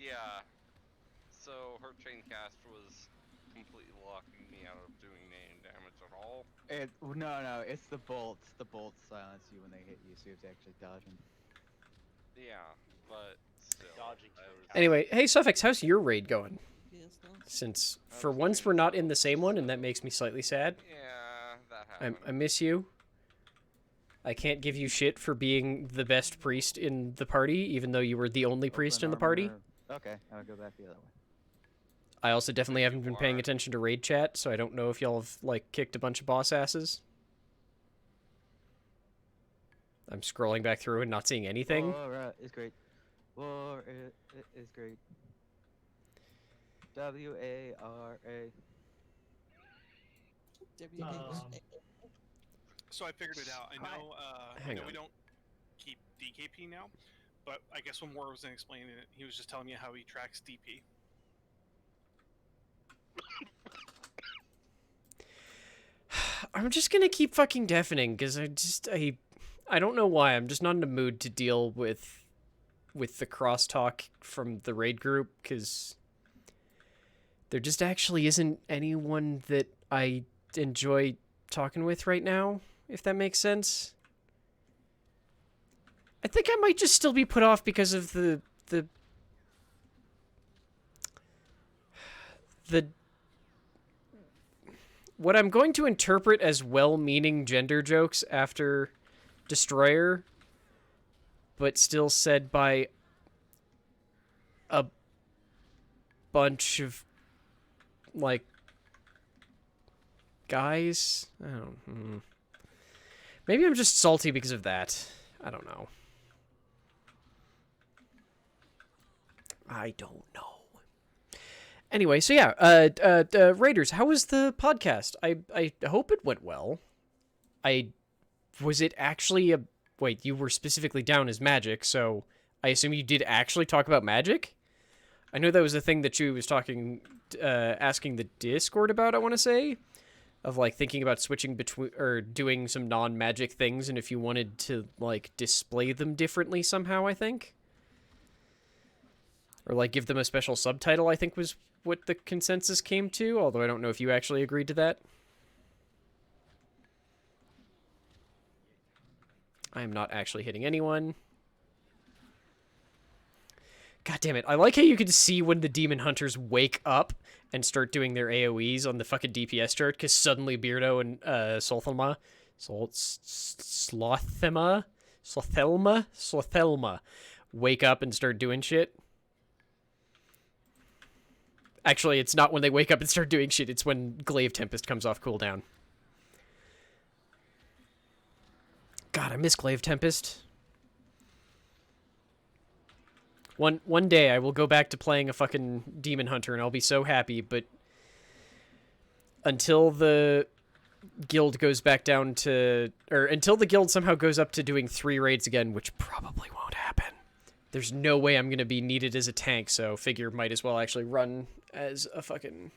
Yeah. So her chain cast was completely locking me out of doing any damage at all. No, it's the bolts. The bolts silence you when they hit you, so you have to actually dodge them. Yeah, but still. Dodging. Anyway, hey, Suffix, how's your raid going? Yes, no. Since, for once, we're not in the same one, and that makes me slightly sad. Yeah, that happened. I miss you. I can't give you shit for being the best priest in the party, even though you were the only priest in the party. Okay, I'll go back the other way. I also definitely haven't been paying attention to raid chat, so I don't know if y'all have, like, kicked a bunch of boss asses. I'm scrolling back through and not seeing anything. War is great. War is great. W-A-R-A. So I figured it out. I know, Hang we on. don't keep DKP now, but I guess when War was explaining it, he was just telling me how he tracks DP. I'm just gonna keep fucking deafening, because I I don't know why. I'm just not in the mood to deal with the crosstalk from the raid group, because there just actually isn't anyone that I enjoy talking with right now, if that makes sense. I think I might just still be put off because of the what I'm going to interpret as well-meaning gender jokes after Destroyer, but still said by a bunch of, like, guys. I don't. Maybe I'm just salty because of that. I don't know. I don't know. Anyway, so yeah, Raiders, how was the podcast? I hope it went well. Was it actually a... Wait, you were specifically down as magic, so I assume you did actually talk about magic? I know that was the thing that you was talking, asking the Discord about, I want to say, of, like, thinking about switching between, or doing some non-magic things, and if you wanted to, like, display them differently somehow, I think. Or, like, give them a special subtitle, I think was what the consensus came to, although I don't know if you actually agreed to that. I am not actually hitting anyone. God damn it. I like how you can see when the demon hunters wake up and start doing their AoEs on the fucking DPS chart, because suddenly Beardo and Slothelma wake up and start doing shit. Actually, it's not when they wake up and start doing shit, it's when Glaive Tempest comes off cooldown. God, I miss Glaive Tempest. One day I will go back to playing a fucking Demon Hunter and I'll be so happy, but until the guild goes back down to... Or until the guild somehow goes up to doing 3 raids again, which probably won't happen. There's no way I'm going to be needed as a tank, so figure might as well actually run as a fucking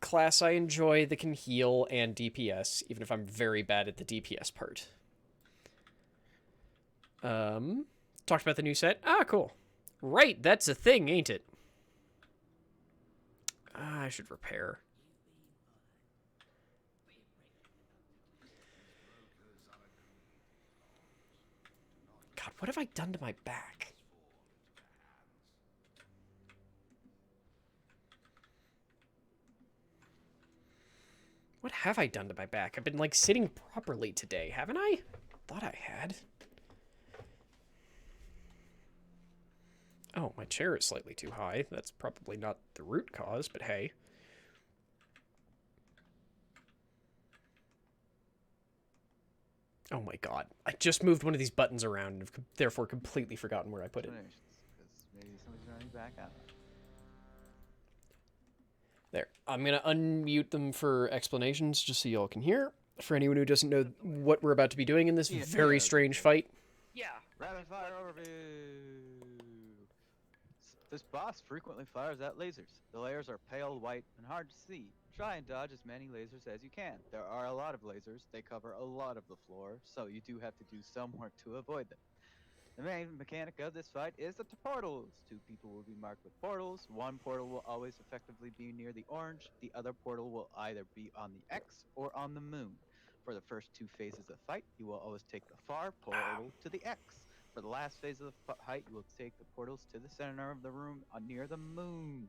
class I enjoy that can heal and DPS, even if I'm very bad at the DPS part. Talked about the new set. Ah, cool. Right, that's a thing, ain't it? I should repair. God, what have I done to my back? What have I done to my back? I've been, like, sitting properly today, haven't I? Thought I had. Oh, my chair is slightly too high. That's probably not the root cause, but hey. Oh my god. I just moved one of these buttons around and have therefore completely forgotten where I put it. Maybe somebody's running back out. There. I'm going to unmute them for explanations just so y'all can hear. For anyone who doesn't know what we're about to be doing in this very strange fight. Yeah. Rapid fire overview. This boss frequently fires at lasers. The layers are pale white and hard to see. Try and dodge as many lasers as you can. There are a lot of lasers. They cover a lot of the floor, so you do have to do some work to avoid them. The main mechanic of this fight is the portals. 2 people will be marked with portals. One portal will always effectively be near the orange. The other portal will either be on the X or on the moon. For the first 2 phases of the fight, you will always take the far portal to the X. For the last phase of the fight, you will take the portals to the center of the room near the moon.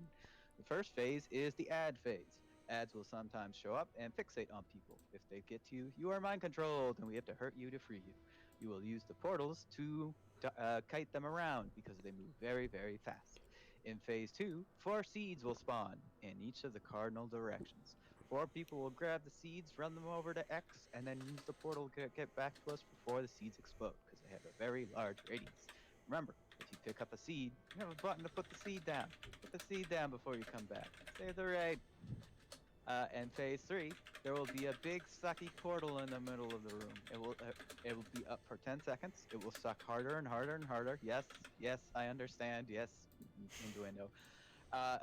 The first phase is the add phase. Ads will sometimes show up and fixate on people. If they get to you, you are mind controlled and we have to hurt you to free you. You will use the portals to kite them around because they move very, very fast. In phase 2, 4 seeds will spawn in each of the cardinal directions. 4 people will grab the seeds, run them over to X, and then use the portal to get back to us before the seeds explode, because they have a very large radius. Remember, if you pick up a seed, you have a button to put the seed down. Put the seed down before you come back. Save the raid. And phase 3, there will be a big sucky portal in the middle of the room. It will be up for 10 seconds. It will suck harder and harder and harder. Yes, I understand. Yes, innuendo.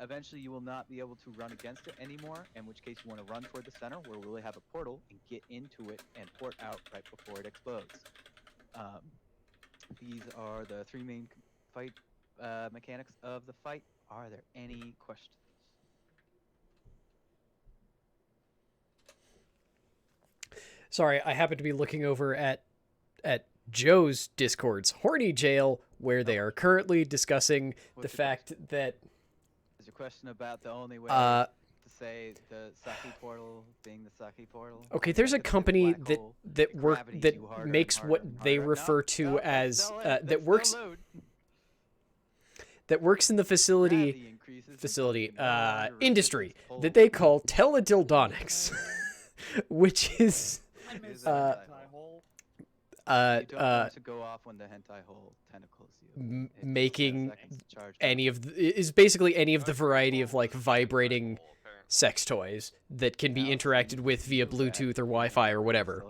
Eventually, you will not be able to run against it anymore, in which case you want to run toward the center, where we'll have a portal, and get into it and port out right before it explodes. These are the three main fight mechanics of the fight. Are there any questions? Sorry, I happen to be looking over at Joe's Discord's Horny Jail, where they are currently discussing the fact that... Is your question about the only way to say the Saki portal being the Saki portal? Okay, there's a company that makes what they refer to as that works in the facility industry that they call Teledildonics, which is you don't want to go off when the hentai hole tentacles you. Making any of is basically any of the variety of like vibrating sex toys that can be interacted with via Bluetooth or Wi-Fi or whatever.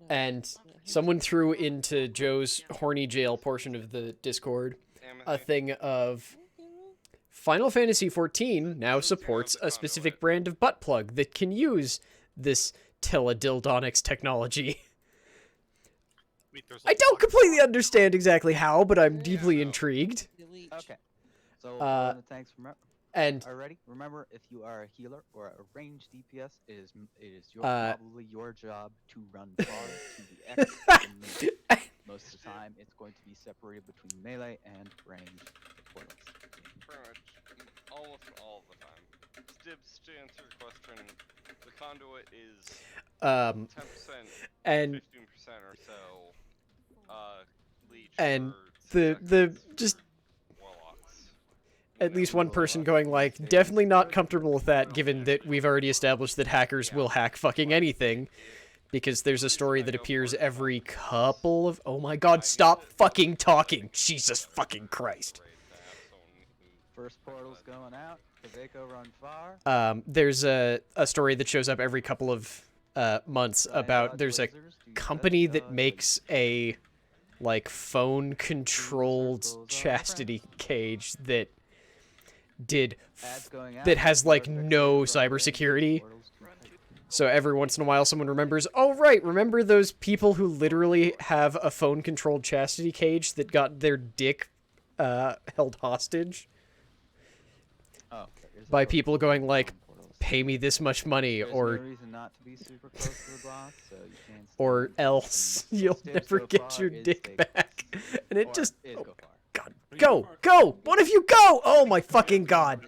And someone threw into Joe's Horny Jail portion of the Discord a thing of Final Fantasy XIV now supports a specific brand of butt plug that can use this Teledildonics technology. I don't completely understand exactly how, but I'm deeply intrigued. Okay. So the tanks and are ready. Remember, if you are a healer or a ranged DPS, it is probably your job to run far to the X. Most of the time, it's going to be separated between melee and ranged portals. Pretty much almost all the time. Stibs, to answer your question, the conduit is 10% and 15% or so. Leech and for the just warlocks. at least one person going like, definitely not comfortable with that, given that we've already established that hackers will hack fucking anything. Because there's a story that appears every couple of... Oh my god, stop fucking talking! Jesus fucking Christ. First portal's going out. Kaveko run far. There's a story that shows up every couple of months about... There's a company that makes a, like, phone-controlled chastity cage that has, like, no cybersecurity. So every once in a while someone remembers, oh right, remember those people who literally have a phone-controlled chastity cage that got their dick held hostage? By people going like, pay me this much money, or or else you'll never get your dick back. And it just... Oh, God. Go! Go! One of you go! Oh my fucking god!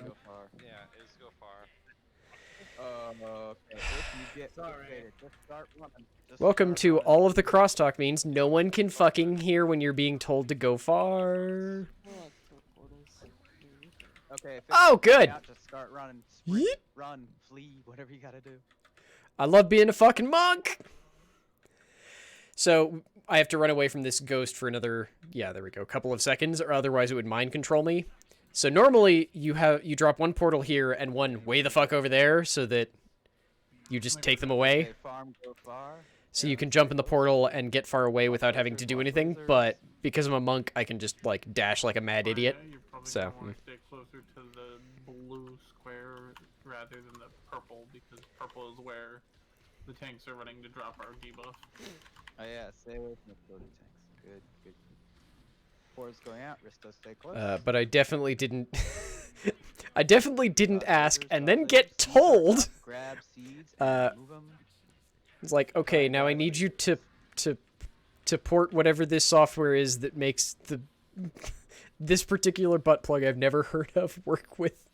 Welcome to all of the crosstalk means no one can fucking hear when you're being told to go far. Okay, oh, good. Just start running. Sprint, run, flee, whatever you gotta do. I love being a fucking monk. So I have to run away from this ghost for another, yeah, there we go, couple of seconds, or otherwise it would mind control me. So normally you drop one portal here and one way the fuck over there, so that you just take them away. So you can jump in the portal and get far away without having to do anything, but because I'm a monk, I can just, like, dash like a mad idiot. So. Want to stay closer to the blue square rather than the purple, because purple is where the tanks are running to drop our debuff. Oh yeah, stay away from the floating tanks. Good, good. Portal's going out, Risto, stay close. But I definitely didn't... I definitely didn't ask and then get told. Grab seeds and move them. It's like, okay, now I need you to port whatever this software is that makes this particular butt plug I've never heard of work with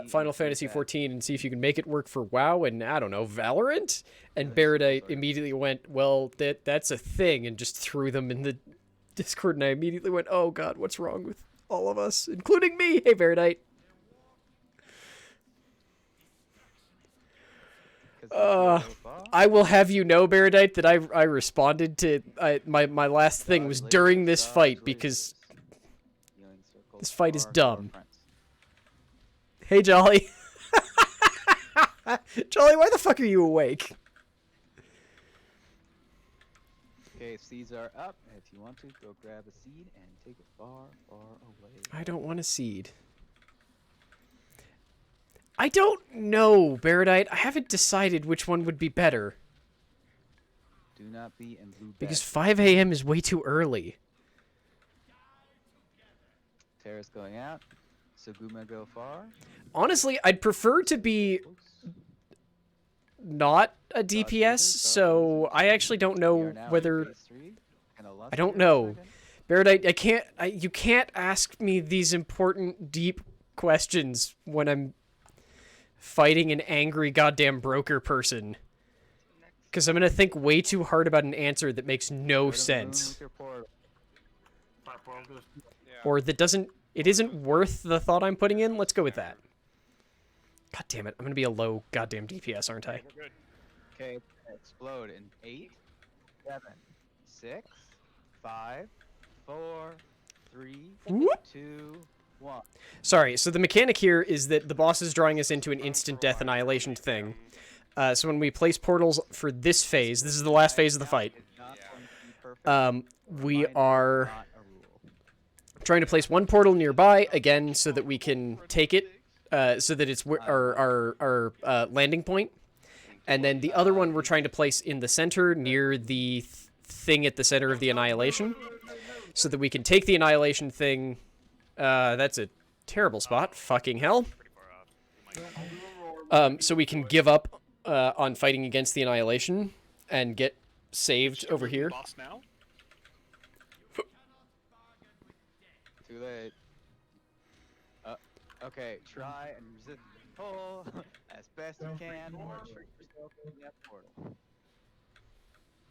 Final Fantasy XIV, and see if you can make it work for WoW and, I don't know, Valorant? And Baradite immediately went, well, that's a thing, and just threw them in the Discord, and I immediately went, oh god, what's wrong with all of us, including me? Hey, Baradite. I will have you know, Baradite, that I responded to... my last thing was during this fight, because this fight is dumb. Hey, Jolly. Jolly, why the fuck are you awake? Okay, seeds are up. If you want to, go grab a seed and take it far, far away. I don't want a seed. I don't know, Baradite. I haven't decided which one would be better. Do not be in blue. Because 5 a.m. is way too early. Terrace going out. Suguma go far. Honestly, I'd prefer to be not a DPS, so I actually don't know whether... I don't know. Baradite, you can't ask me these important, deep questions when I'm fighting an angry goddamn broker person. Because I'm going to think way too hard about an answer that makes no sense. Or that doesn't... It isn't worth the thought I'm putting in. Let's go with that. God damn it. I'm going to be a low goddamn DPS, aren't I? Okay, explode in 8, 7, 6, 5, 4, 3, 2, 1. Sorry, so the mechanic here is that the boss is drawing us into an instant death annihilation thing. So when we place portals for this phase, this is the last phase of the fight, we are trying to place one portal nearby, again, so that we can take it, so that it's our landing point. And then the other one we're trying to place in the center, near the thing at the center of the annihilation, so that we can take the annihilation thing. That's a terrible spot. Fucking hell. So we can give up on fighting against the annihilation and get saved over here. Boss now? Too late. Okay, try and resist the pull as best you can, or trick yourself in that portal.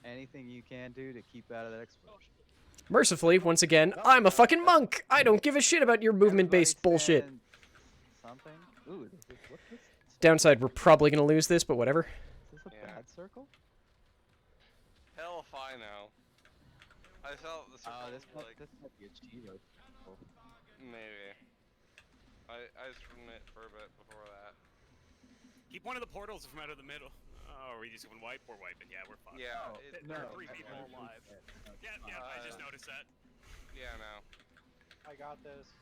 Anything you can do to keep out of that explosion. Mercifully, once again, I'm a fucking monk! I don't give a shit about your movement-based bullshit. Something? Ooh, what's this? Downside, we're probably gonna lose this, but whatever. Is this a bad circle? Hell if I know. I felt the circle This like... might be a cheater. Maybe. I just run it for a bit before that. Keep one of the portals from out of the middle. Oh, are we just going wipe? We're wiping. Yeah, we're fine. Yeah. There are 3 people alive. Yeah, I just noticed that. Yeah, no. I got this.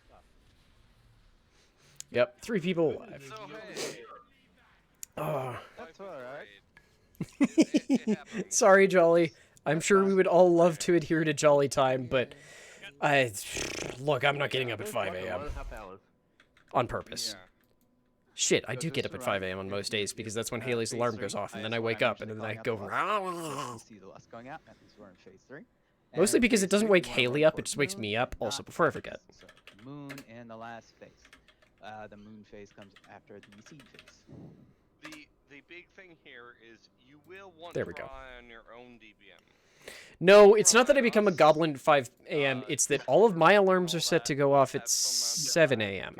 Yep, 3 people alive. So, hey. Oh. That's alright. Sorry, Jolly. I'm sure we would all love to adhere to Jolly time, but look, I'm not getting up at 5 a.m. on purpose. Yeah. Shit, I do get up at 5 a.m. on most days because that's when Haley's alarm goes off, and then I wake up and then I go. See the lust going out. That means we're in phase 3. Mostly because it doesn't wake Haley up; it just wakes me up. Also, before I forget. So, moon in the last phase. The moon phase comes after the seed phase. The big thing here is you will want There to we go. rely on your own DBM. No, it's not that I become a goblin at 5 a.m. It's that all of my alarms are set to go off at 7 a.m.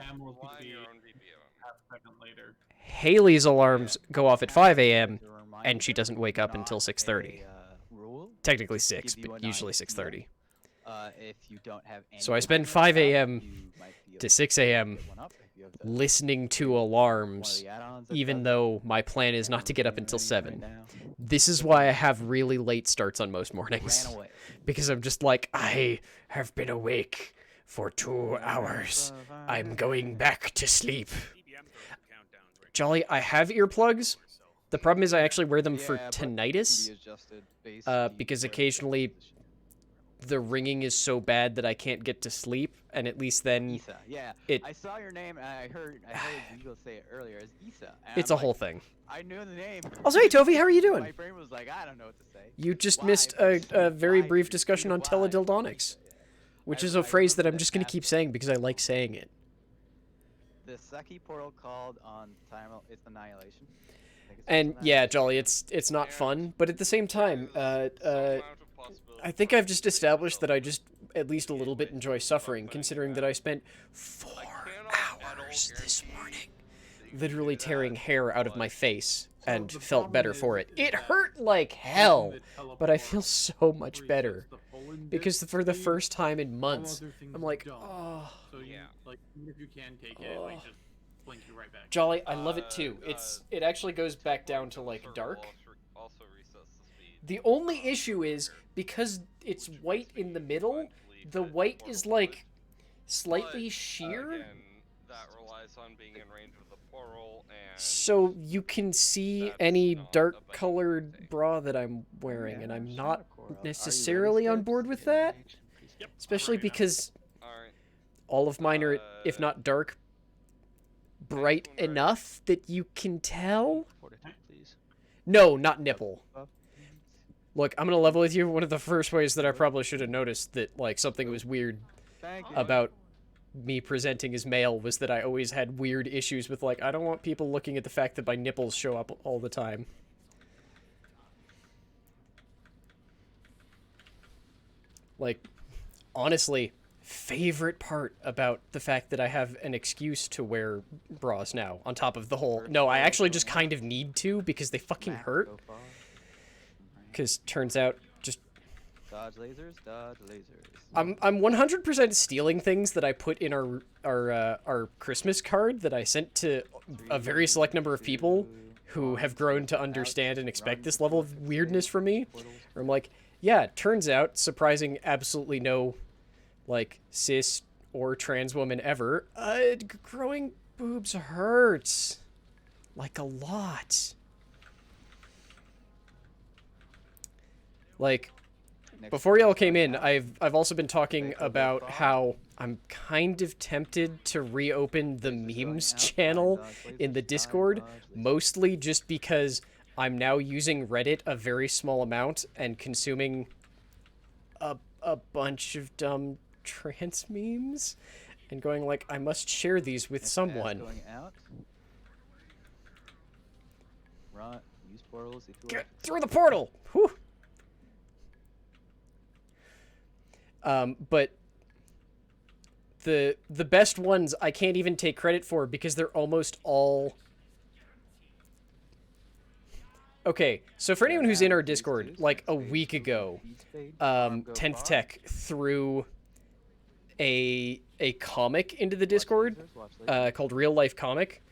Haley's alarms go off at 5 a.m. and she doesn't wake up until 6:30. Technically 6, but usually 6:30. So I spend 5 a.m. to 6 a.m. listening to alarms, even though my plan is not to get up until 7. This is why I have really late starts on most mornings. Because I'm just like, I have been awake for 2 hours. I'm going back to sleep. Jolly, I have earplugs. The problem is I actually wear them for tinnitus. Because occasionally the ringing is so bad that I can't get to sleep, and at least then I saw your name and I heard you say it earlier as Issa. It's a whole thing. I knew the name. Also, hey Tovi, how are you doing? My brain was like, I don't know what to say. You just missed a very brief discussion on teledildonics, which is a phrase that I'm just going to keep saying because I like saying it. The Seki portal called on time. It's Annihilation. And yeah, Jolly, it's not fun, but at the same time, I think I've just established that I just at least a little bit enjoy suffering, considering that I spent 4 hours this morning literally tearing hair out of my face and felt better for it. It hurt like hell, but I feel so much better because for the first time in months, I'm like, oh. So yeah, like if you can take it, like just blink you right back. Jolly, I love it too. It actually goes back down to like dark. The only issue is because it's white in the middle, the white is like slightly sheer. that relies on being in range of the portal, and So you can see that's any not a dark bad colored thing. bra that I'm wearing, Yeah, and I'm sure, not Cora. Are you ready, necessarily on Stibbs? board with Get in that. range and please Yep. don't- Especially ready now. because Alright. all of mine are, if not dark, bright Excellent, right. enough that you can tell. Fortitude, please. No, not nipple. Buff. Look, I'm gonna level with you. One of the first ways that I probably should have noticed that, like, something was weird Thank you. about me presenting as male was that I always had weird issues with, like, I don't want people looking at the fact that my nipples show up all the time. Like, honestly, favorite part about the fact that I have an excuse to wear bras now, on top of the whole... No, I actually just kind of need to, because they fucking hurt. Go far. Because turns out, just... Dodge lasers, dodge lasers. I'm 100% stealing things that I put in our Christmas card that I sent to a very select number of people who have grown to understand and expect this level of weirdness from me. Where I'm like, yeah, turns out, surprising absolutely no, like, cis or trans woman ever, growing boobs hurts. Like, a lot. Like... Before y'all came in, I've also been talking about how I'm kind of tempted to reopen the memes channel in the Discord, mostly just because I'm now using Reddit a very small amount and consuming a bunch of dumb trans memes and going like, I must share these with someone. Going out. Run. Use portals if you Get like. through the portal! Whew! But the best ones I can't even take credit for because they're almost all... Okay, so for anyone who's in our Discord, like a week ago, 10th Tech threw a comic into the Discord called Real Life Comic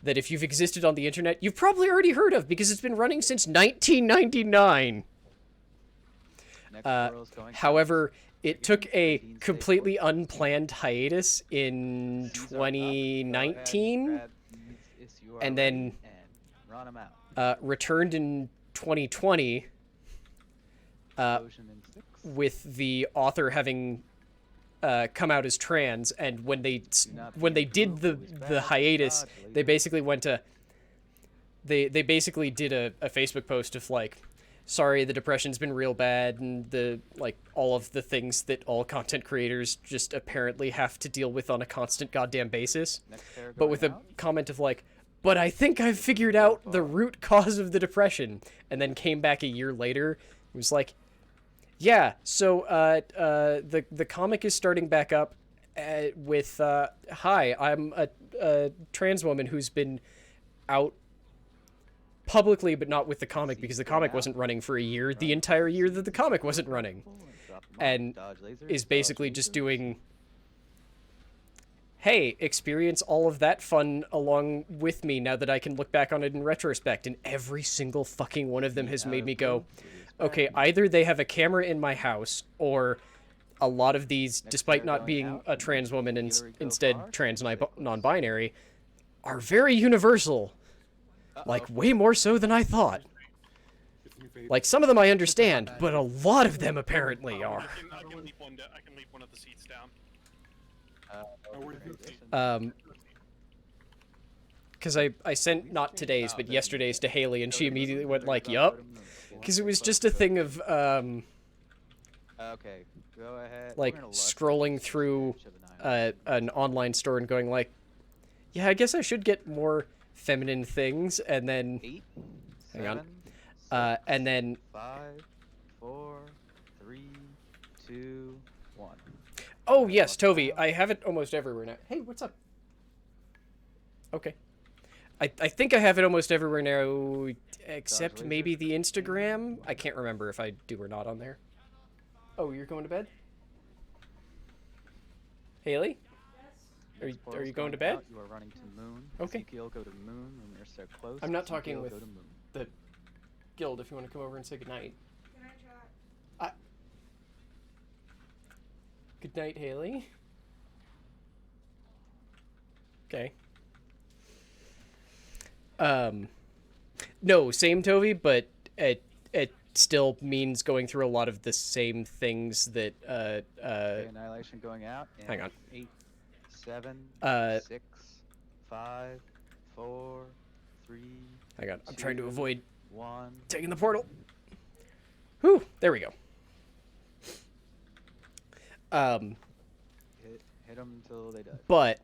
that if you've existed on the internet, you've probably already heard of because it's been running since 1999. However, it took a completely unplanned hiatus in 2019 and then returned in 2020 with the author having come out as trans, and when they did the hiatus, they basically went to they basically did a Facebook post of like, sorry, the depression's been real bad, and all of the things that all content creators just apparently have to deal with on a constant goddamn basis. But with a comment of like, but I think I've figured out the root cause of the depression, and then came back a year later. It was like, yeah, so the comic is starting back up with hi, I'm a trans woman who's been out publicly, but not with the comic, because the comic wasn't running for a year, the entire year that the comic wasn't running, and is basically just doing, hey, experience all of that fun along with me now that I can look back on it in retrospect, and every single fucking one of them has made me go, okay, either they have a camera in my house, or a lot of these, despite not being a trans woman and instead trans non-binary, are very universal. Like, way more so than I thought. Like, some of them I understand, but a lot of them apparently are. I can leave one of the seats down. Because I sent not today's, but yesterday's to Haley, and she immediately went like, yup. Because it was just a thing of, Okay, go ahead. like, scrolling through an online store and going like, yeah, I guess I should get more feminine things, and then 8, hang on 7, 6, and then 5, 4, 3, 2, 1. oh yes, Tovi, I have it almost everywhere now. Hey, what's up? Okay, I think I have it almost everywhere now, except maybe the Instagram. I can't remember if I do or not on there. Oh, you're going to bed, Haley? Are you going to bed? You are running to moon. Okay. Ezekiel, go to moon when you're so close. I'm not talking Ezekiel, with go to moon. the guild. If you want to come over and say goodnight. Good night, Haley. Okay. No, same Toby, but it still means going through a lot of the same things that Okay, annihilation going out. hang on. 8, 7, Uh, 6, 5, 4, 3. hang on. I'm trying to avoid 1. taking the portal. Whew, there we go. Hit them until they die. But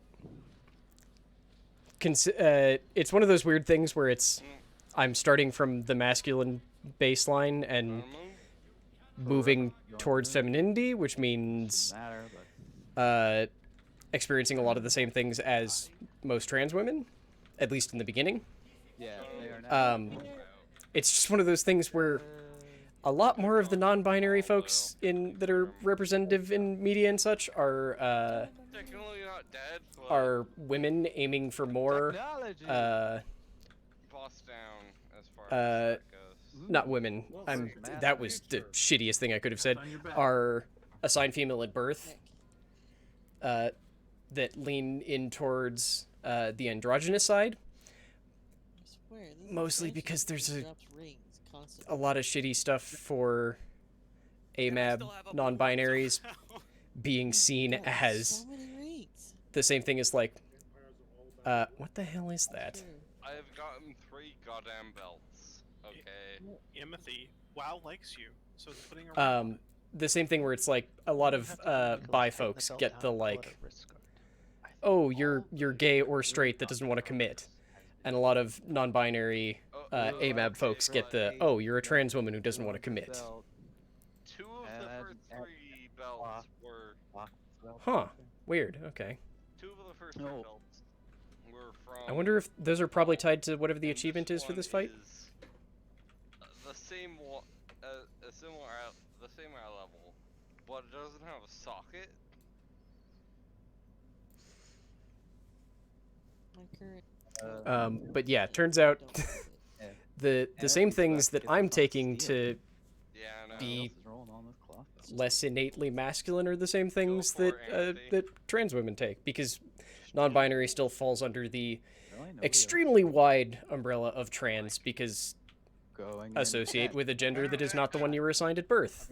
it's one of those weird things where it's I'm starting from the masculine baseline and moving towards femininity, which means experiencing a lot of the same things as most trans women, at least in the beginning. Yeah, they are now. It's just one of those things where a lot more of the non-binary folks that are representative in media and such are Technically not dead, but are women aiming for more boss down as far as that goes. not women. That was the shittiest thing I could have said. Are assigned female at birth that lean in towards the androgynous side. Mostly because there's a lot of shitty stuff for AMAB non-binaries being seen as the same thing as like what the hell is that? I have gotten 3 goddamn belts. Okay. Timothy, WoW likes you, so it's putting a the same thing where it's like a lot of bi folks get the like, oh, you're gay or straight that doesn't want to commit, and a lot of non-binary AMAB folks get the, oh, you're a trans woman who doesn't want to commit. 2 of the first 3 belts were. Huh. Weird. Okay. 2 of the first 3 belts were from. I wonder if those are probably tied to whatever the achievement is for this fight. The same the same eye level, but it doesn't have a socket. But yeah, turns out the same things that I'm taking to be less innately masculine are the same things that that trans women take, because non-binary still falls under the extremely wide umbrella of trans, because associate with a gender that is not the one you were assigned at birth.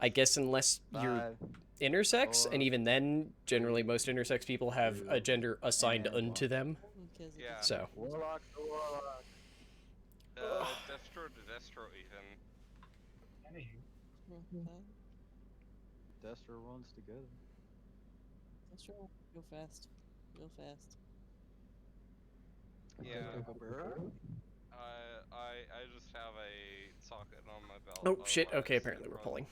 I guess unless you're intersex, and even then, generally most intersex people have a gender assigned unto them. Yeah. So. Destro to Destro even. Destro runs together. Destro, go fast. Real fast. Yeah. I just have a socket on my belt. Oh shit, okay, apparently we're pulling.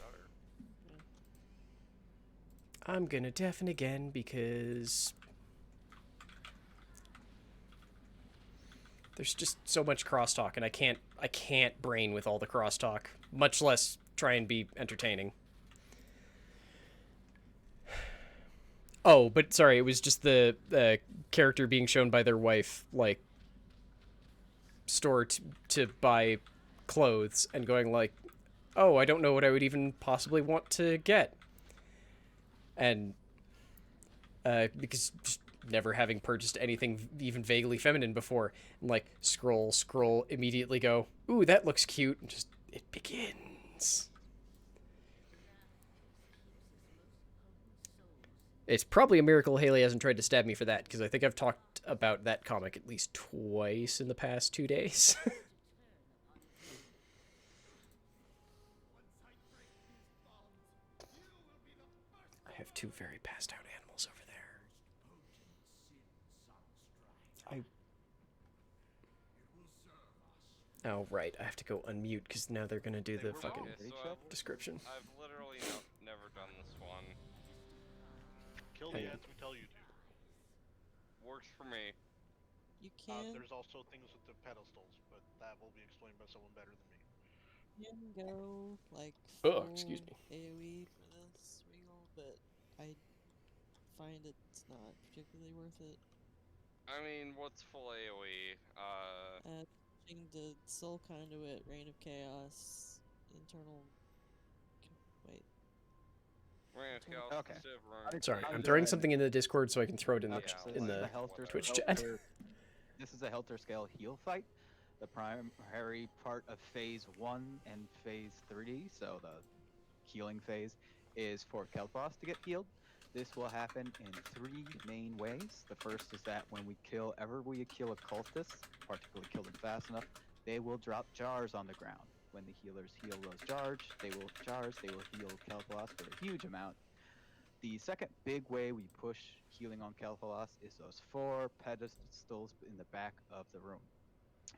I'm gonna deafen again because there's just so much crosstalk, and I can't brain with all the crosstalk, much less try and be entertaining. Oh, but sorry, it was just the character being shown by their wife, like, store to buy clothes, and going like, oh, I don't know what I would even possibly want to get. And because just never having purchased anything even vaguely feminine before, and like scroll, immediately go, ooh, that looks cute, and just it begins. It's probably a miracle Haley hasn't tried to stab me for that, because I think I've talked about that comic at least twice in the past 2 days. I have 2 very passed out animals over there. Oh, right, I have to go unmute, because now they're gonna do the fucking description. I've literally never done this one. Kill the ads we tell you to. Works for me. You can. There's also things with the pedestals, but that will be explained by someone better than me. You can go like excuse me. AoE for this regal, but I find it's not particularly worth it. I mean, what's full AoE? The Soul Conduit, Reign of Chaos, Internal. Wait. We're gonna take off Okay. instead of running. Sorry, I'll I'm go throwing ahead something in the Discord so I can throw it in the Okay, so in this is the a helter Twitch chat. This is a helter scale heal fight. The primary part of phase 1 and phase 3, so the healing phase, is for Kel'Thas to get healed. This will happen in 3 main ways. The first is that when we kill a cultist, particularly kill them fast enough, they will drop jars on the ground. When the healers heal those jars, they will heal Kel'Thas for a huge amount. The second big way we push healing on Kel'Thas is those 4 pedestals in the back of the room.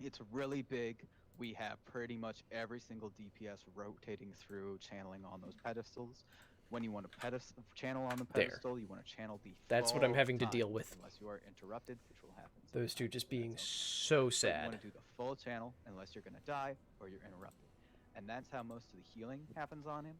It's really big. We have pretty much every single DPS rotating through, channeling on those pedestals. When you want to channel on the pedestal, you want to channel the That's what I'm full having to time, deal with. unless you are interrupted, which will happen. Those two sometimes. just being so So you sad. want to do the full channel unless you're going to die or you're interrupted. And that's how most of the healing happens on him.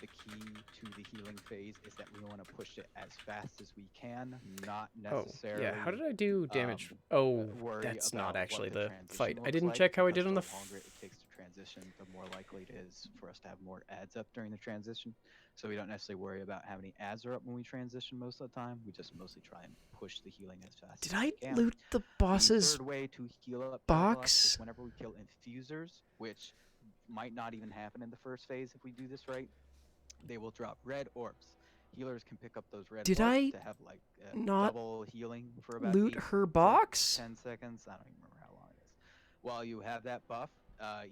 The key to the healing phase is that we want to push it as fast as we can, not necessarily. Oh, yeah. How did I do damage? Oh, worry that's about not actually what the transition fight. I looks didn't like, check how I did because on the. the longer it takes to transition, the more likely it is for us to have more ads up during the transition. So we don't necessarily worry about how many ads are up when we transition most of the time. We just mostly try and push the healing as fast Did as I we can. loot the boss's third way to heal up box? is whenever we kill infusers, which might not even happen in the first phase if we do this right. They will drop red orbs. Healers can pick up those red Did orbs I to have like not double healing for about loot 8 her box? 10 seconds. I don't even remember how long it is. While you have that buff,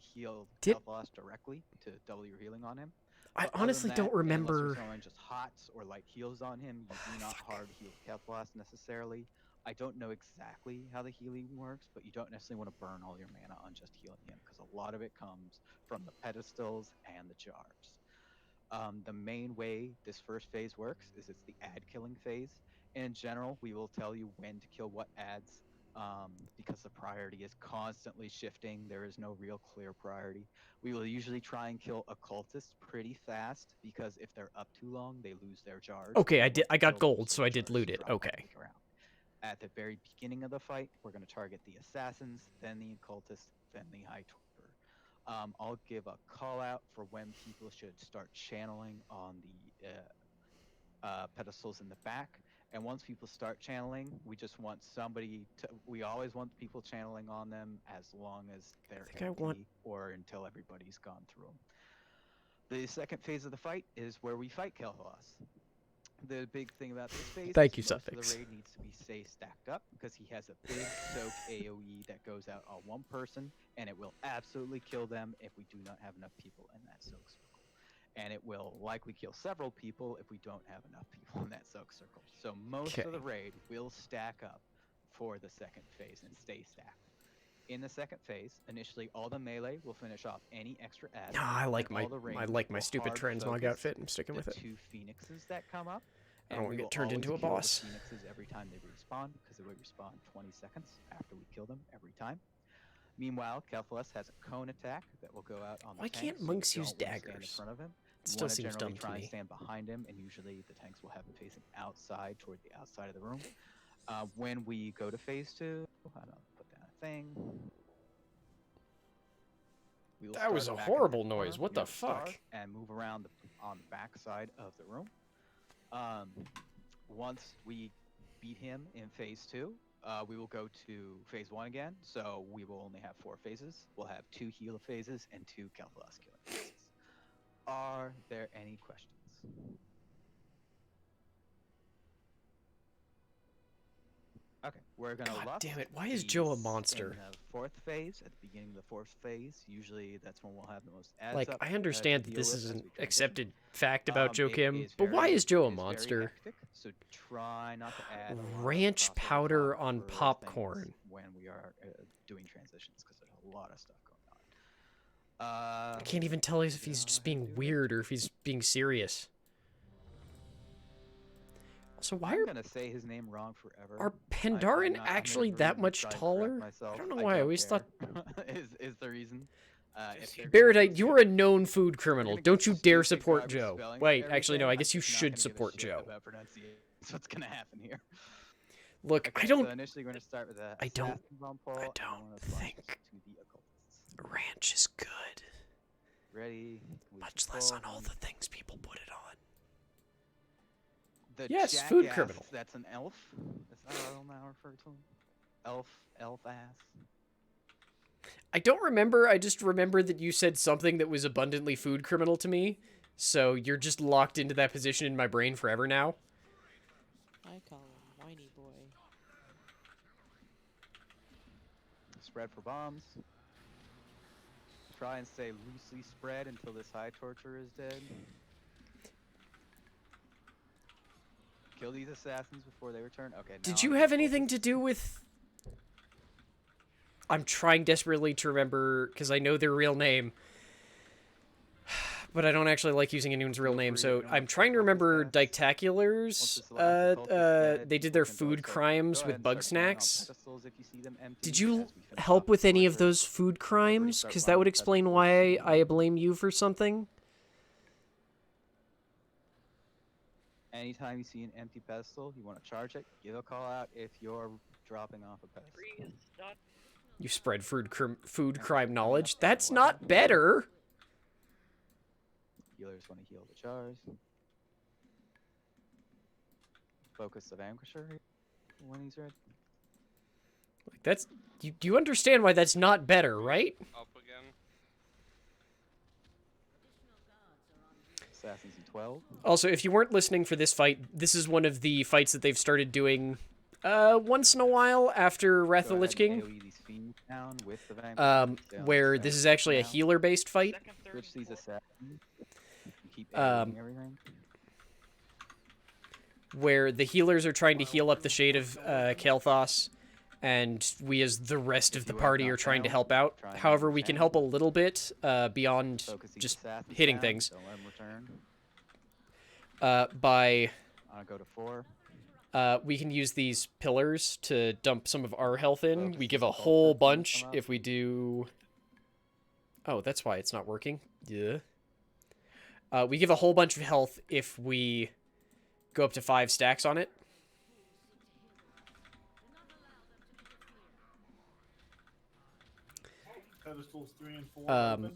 heal Did- Kel'Thas directly to double your healing on him. I But other honestly than don't that, remember. Unless you're throwing just hots or light heals on him, you do not hard heal Kel'Thas necessarily. I don't know exactly how the healing works, but you don't necessarily want to burn all your mana on just healing him, because a lot of it comes from the pedestals and the jars. The main way this first phase works is it's the ad killing phase. In general, we will tell you when to kill what ads, because the priority is constantly shifting. There is no real clear priority. We will usually try and kill occultists pretty fast, because if they're up too long, they lose their jars. Okay, and I got kill gold, those so I did jars loot it. drop Okay. on the ground. At the very beginning of the fight, we're going to target the assassins, then the occultists, then the high torture. I'll give a call out for when people should start channeling on the pedestals in the back. And once people start channeling, we just want somebody to. We always want people channeling on them as long as they're empty or until everybody's gone through them. The second phase of the fight is where we fight Kel'Thas. The big thing about this phase Thank you, is most Suffix. of the raid needs to be stay stacked up, because he has a big soak AoE that goes out on one person, and it will absolutely kill them if we do not have enough people in that soak circle. And it will likely kill several people if we don't have enough people in that soak circle. So most of the raid will stack up for the second phase and stay stacked. In the second phase, initially all the melee will finish off any extra ads. No, I like and all the my ranged stupid will hard transmog focus outfit. I'm sticking with the it. 2 phoenixes that come up. I don't want we to will get turned into a always kill the boss. phoenixes every time they respawn, because they will respawn 20 seconds after we kill them every time. Meanwhile, Kel'Thas has a cone attack that will go out on the Why tanks, can't so you monks use don't wanna stand in daggers? front of him. It You still wanna seems generally dumb to try and me. stand behind him, and usually the tanks will have him facing outside, toward the outside of the room. When we go to phase 2, I don't know, put down a thing. We will That was start a back in that horrible corner noise. What near the star fuck? And move around on the back side of the room. Once we beat him in phase 2, we will go to phase 1 again. So we will only have 4 phases. We'll have 2 heal phases and 2 Kel'Thas killing phases. Are there any questions? Okay, we're gonna God lust damn it, why is Joe a monster? in the 4th phase. At the beginning of the 4th phase, usually that's when we'll have the most ads Like, up, I understand to that deal this with is as an we transition. accepted fact about Joe It Kim, is but why very- is Joe a it is very monster? hectic, so try not to add a lot of Ranch crossover powder talk on for things popcorn. when we are doing transitions, because there's a lot of stuff going on. I can't even tell if he's just being weird or if he's being serious. So why I'm are gonna say his name wrong forever. Are I'm Pandaren not- I'm actually never that even much tried to correct taller? myself. I don't know why. I don't always thought. care. is the reason. If they're Baradite, you are a known food criminal. gonna Don't get you dare stupid support garbage Joe. spellings Wait, and actually, no. I everything, guess you I'm just not should gonna give a support shit Joe. about pronunciation. That's what's gonna happen here. Look, Okay, I don't. So initially, we're gonna start with the I don't assassins on Paul, and then we're gonna think switch to the occultists. Ranch is good. Ready? Much less on all the things people put it on. The Yes, food jackass criminal. That's an elf. Is that what I'll now refer to him? Elf ass. I don't remember. I just remember that you said something that was abundantly food criminal to me. So you're just locked into that position in my brain forever now. I call him whiny boy. Spread for bombs. Try and stay loosely spread until this high torture is dead. Kill these assassins before they return. Okay. Did you have anything to do with... I'm trying desperately to remember, because I know their real name. But I don't actually like using anyone's real name, so I'm trying to remember Dictaculars. They did their food crimes with bug snacks. Did you help with any of those food crimes? Because that would explain why I blame you for something. Anytime you see an empty pedestal, you want to charge it, give a call out if you're dropping off a pedestal. You spread food crime knowledge. That's not better. Healers want to heal the jars. Focus the Vanquisher when he's ready. Like that's you understand why that's not better, right? Up again. Assassins in 12. Also, if you weren't listening for this fight, this is one of the fights that they've started doing once in a while after Wrath of the Lich King. Where this is actually a healer-based fight. Switch these assassins. Keep everything. Where the healers are trying to heal up the Shade of Kael'thas, and we as the rest of the party are trying to help out. However, we can help a little bit beyond just hitting things. By go to 4. we can use these pillars to dump some of our health in. We give a whole bunch if we do... Oh, that's why it's not working. Yeah. We give a whole bunch of health if we go up to 5 stacks on it. Pedestals 3 and 4.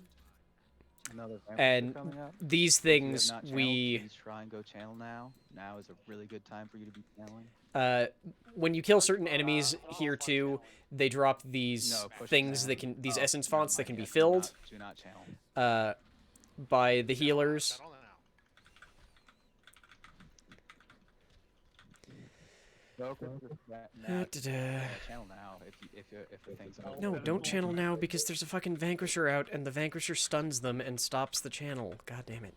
And these things we try and go channel now. Now is a really good time for you to be channeling. When you kill certain enemies here too, they drop these things that can essence fonts that can be filled Do not channel. by the healers. Channel now if the thing's over. No, don't channel now because there's a fucking Vanquisher out and the Vanquisher stuns them and stops the channel. God damn it.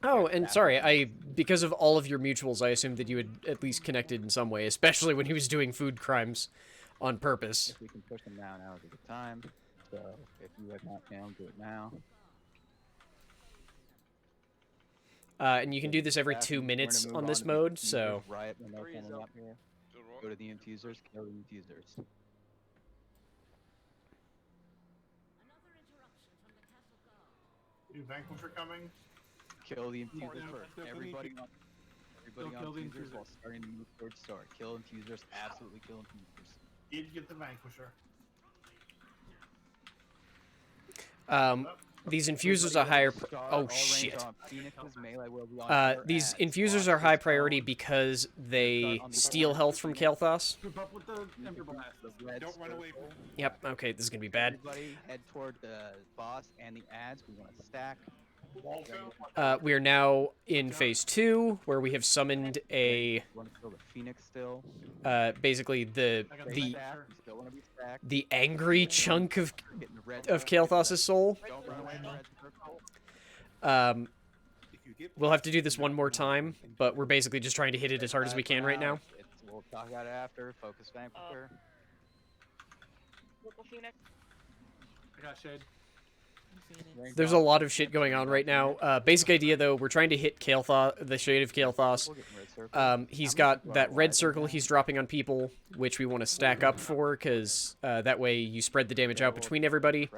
Oh, and sorry, because of all of your mutuals, I assumed that you had at least connected in some way, especially when he was doing food crimes on purpose. If we can push them down, now is a good time. So if you have not channeled, do it now. And you can do this every 2 minutes on this mode, so... Riot when they're coming up here. Go to the infusers, kill the infusers. New Vanquisher coming. Kill the infusers first. Everybody on infusers while starting to move towards start. Kill infusers, absolutely kill infusers. Need to get the Vanquisher. These infusers are higher... Oh, shit. These infusers are high priority because they steal health from Kael'thas. Don't run away from Yep, okay, this is gonna be bad. Everybody head toward the boss and the ads. We want to stack. We are now in phase 2, where we have summoned a... Want to kill the Phoenix still. Basically, the angry chunk of Kael'thas' soul. We'll have to do this one more time, but we're basically just trying to hit it as hard as we can right now. We'll talk about it after. Focus Vanquisher. I got Shade. There's a lot of shit going on right now. Basic idea, though, we're trying to hit Kael'thas, the Shade of Kael'thas. He's got that red circle he's dropping on people, which we want to stack up for, because that way you spread the damage out between everybody.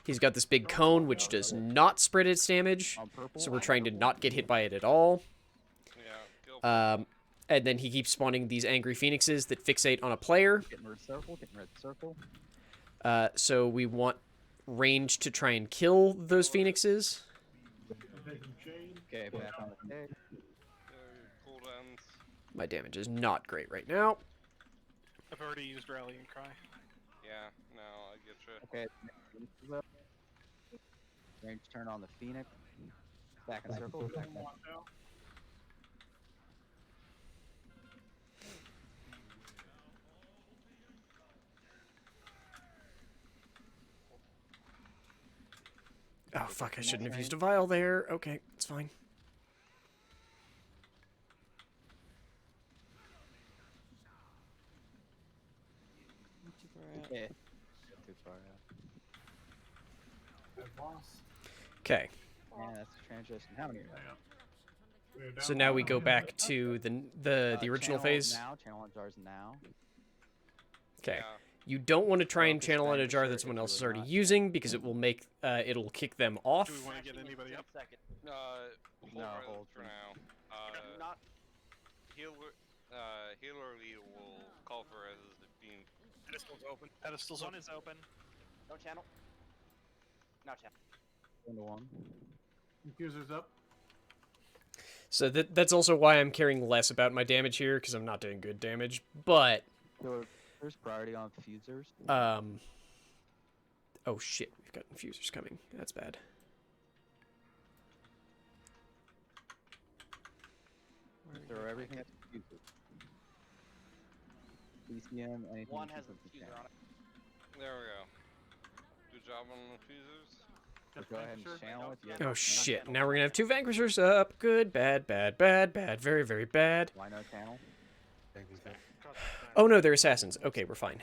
He's got this big cone, which does not spread its damage, so we're trying to not get hit by it at all. And then he keeps spawning these angry phoenixes that fixate on a player. So we want range to try and kill those phoenixes. Okay, back on the page. Cooldowns. My damage is not great right now. I've already used Rallying Cry. Yeah, no, I get you. Okay, range turn on the Phoenix. Back in circle. Back. Oh, fuck, I shouldn't have used a vial there. Okay, it's fine. Not too far out. Okay. Too far out. Okay. Yeah, that's the transition. How many? So now we go back to the original channel phase. Now, channel on jars now. Okay. Yeah. You don't want to try and Focus channel on a Vanquisher jar that if someone you else is are already not- using because it will make it'll kick them off. Do we want to get anybody up? Hold No, right hold for for- now. Not Healer Lee will call for as the beam. Pedestal's open. Pedestal's one open. is open. No channel. Now channel. 1 to 1. Infuser's up. So that's also why I'm caring less about my damage here because I'm not doing good damage. But So there's priority on fusers. oh shit, we've got infusers coming. That's bad. Throw everything at the fusers. BCM, anything. One you has can a put the diffuser channel. on it. There we go. Good job on the fusers. So go ahead and channel if you have Oh no shit, channel. now we're gonna have 2 Vanquishers up. Good, bad, bad, bad, bad, very, very bad. Why no channel? Oh no, they're assassins. Okay, we're fine.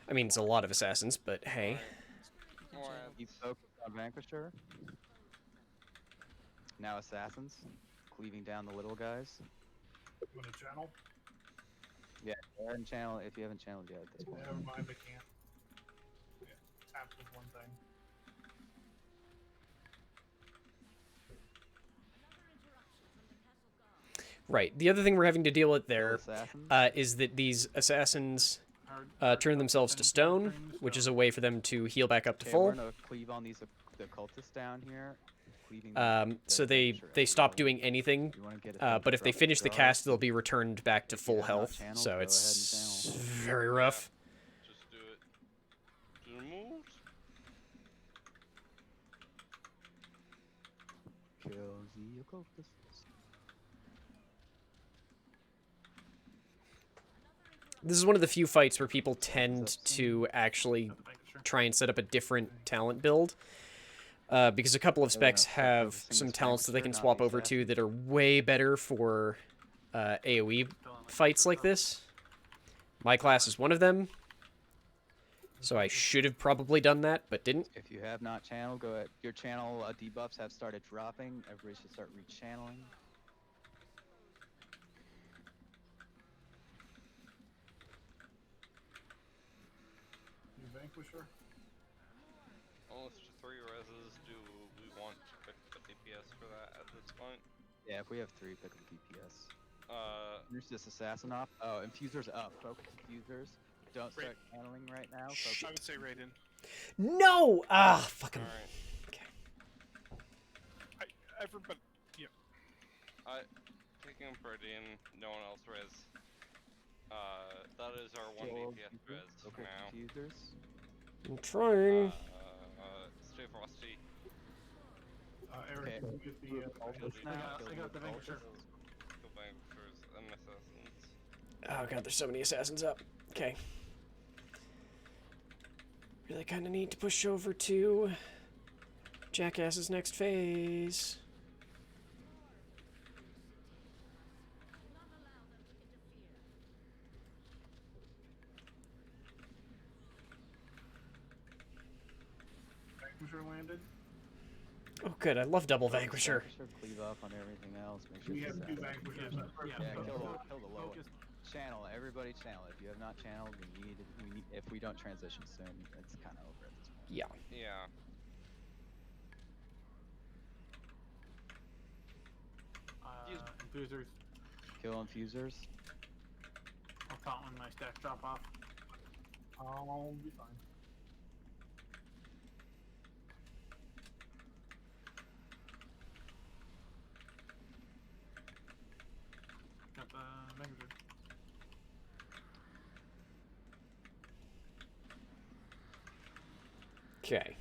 I mean, it's a lot of assassins, but hey. Keep focused on Vanquisher. Now assassins, cleaving down the little guys. You want a channel? Yeah, go ahead and channel if you haven't channeled yet at this point. Never mind, I can't. Yeah, tap is one thing. Right. The other thing we're having to deal with there Assassins? is that these assassins turn themselves to stone, which is a way for them to heal back up to Okay, full. we're gonna cleave on these the cultists down here. Cleaving So they stop doing anything, but if they finish the cast, they'll be returned back to full health. So it's very rough. Just do it. Do the moves. Kill the cultists. This is one of the few fights where people tend to actually try and set up a different talent build. Because a couple of specs have some talents that they can swap over to that are way better for AoE fights like this. My class is one of them. So I should have probably done that, but didn't. If you have not channeled, go ahead. Your channel debuffs have started dropping. Everybody should start rechanneling. You Vanquisher? Almost 3 reses. Do we want to pick the DPS for that at this point? Yeah, if we have 3, pick the DPS. Finish this assassin off. Oh, infusers up. Focus infusers. Don't start channeling right now. Focus. I would say Raiden. No! Ah, fucking. Alright. Everybody. Yeah. Taking Peridian, no one else res. That is our 1 DPS res for now. Infusers. I'm trying. Stay frosty. Eric, you get the I got the Vanquisher. Kill Vanquishers and assassins. Oh god, there's so many assassins up. Okay. Really kind of need to push over to Jackass's next phase. Vanquisher landed. Oh good, I love double Vanquisher. Cleave up on everything else. Make sure We it's have 2 assassin. Vanquishers. Yeah, kill the low one. Channel, everybody channel. If you have not channeled, we need if we don't transition soon, it's kind of over at this point. Yeah. Yeah. Infusers. Kill infusers. I'll taunt when my stacks drop off. I'll be fine. Okay.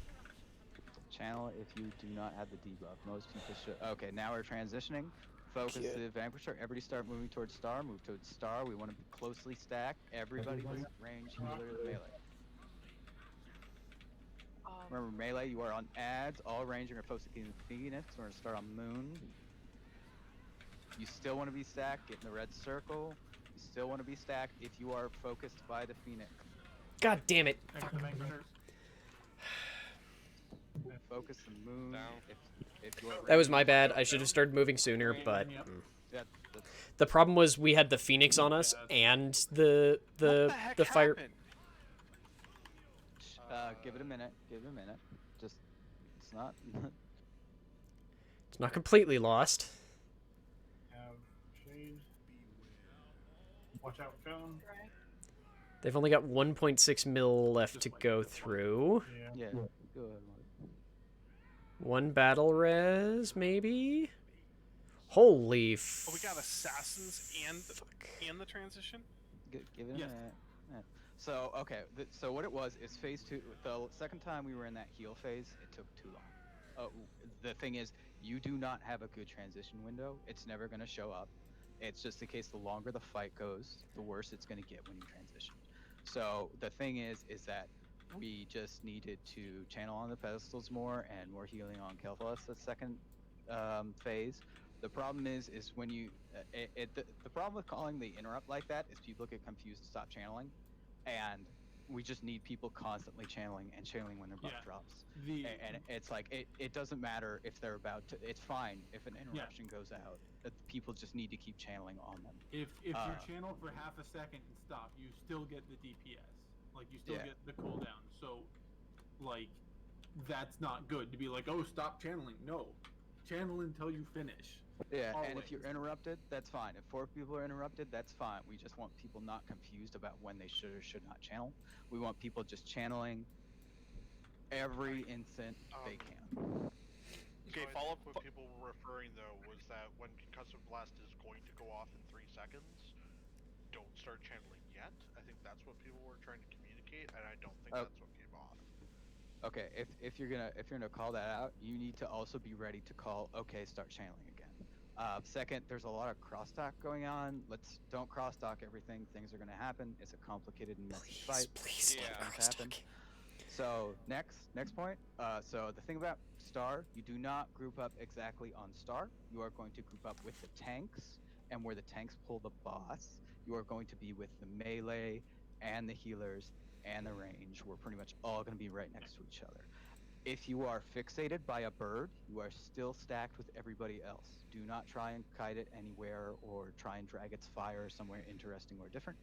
Channel if you do not have the debuff. Most people should. Okay, now we're transitioning. Focus Good. the Vanquisher. Everybody start moving towards Star. Move towards Star. We want to closely stack. Everybody with range, healer, melee. Remember, melee, you are on ads. All ranging are focusing the Phoenix. We're going to start on Moon. You still want to be stacked. Get in the red circle. You still want to be stacked if you are focused by the Phoenix. God damn it. Focus the Moon. If you are That was ranging, my bad. I should have started moving sooner, but Yeah, the problem was we had the Phoenix on us and the fire. give it a minute. Give it a minute. Just, it's not. It's not completely lost. Have shade. Watch out, phone. They've only got 1.6 mil left to go through. Yeah. Go ahead. One battle res, maybe? Holy Oh, we got assassins and the transition? Give it a minute. Yeah. So, okay, so what it was is phase 2, the second time we were in that heal phase, it took too long. The thing is, you do not have a good transition window. It's never going to show up. It's just the case the longer the fight goes, the worse it's going to get when you transition. So the thing is that we just needed to channel on the pedestals more and more healing on Kel'Thas the second phase. The problem is when you the problem with calling the interrupt like that is people get confused and stop channeling, and we just need people constantly channeling when their buff drops. And it's like it doesn't matter if they're about to. It's fine if an interruption goes out. People just need to keep channeling on them. If you channel for half a second and stop, you still get the DPS. Like you still get the cooldown. So, like, that's not good to be like, oh, stop channeling. No, channel until you finish. Yeah, Always. and if you're interrupted, that's fine. If 4 people are interrupted, that's fine. We just want people not confused about when they should or should not channel. We want people just channeling every instant they can. Okay, follow up. What people were referring though was that when concussive blast is going to go off in 3 seconds, don't start channeling yet. I think that's what people were trying to communicate, and I don't think that's what came off. Okay, if you're gonna call that out, you need to also be ready to call. Okay, start channeling again. Second, there's a lot of crosstalk going on. Don't crosstalk everything. Things are gonna happen. It's a complicated and messy fight. Please, Things happen. So next point. So the thing about Star, you do not group up exactly on Star. You are going to group up with the tanks, and where the tanks pull the boss, you are going to be with the melee and the healers and the range. We're pretty much all going to be right next to each other. If you are fixated by a bird, you are still stacked with everybody else. Do not try and kite it anywhere or try and drag its fire somewhere interesting or different.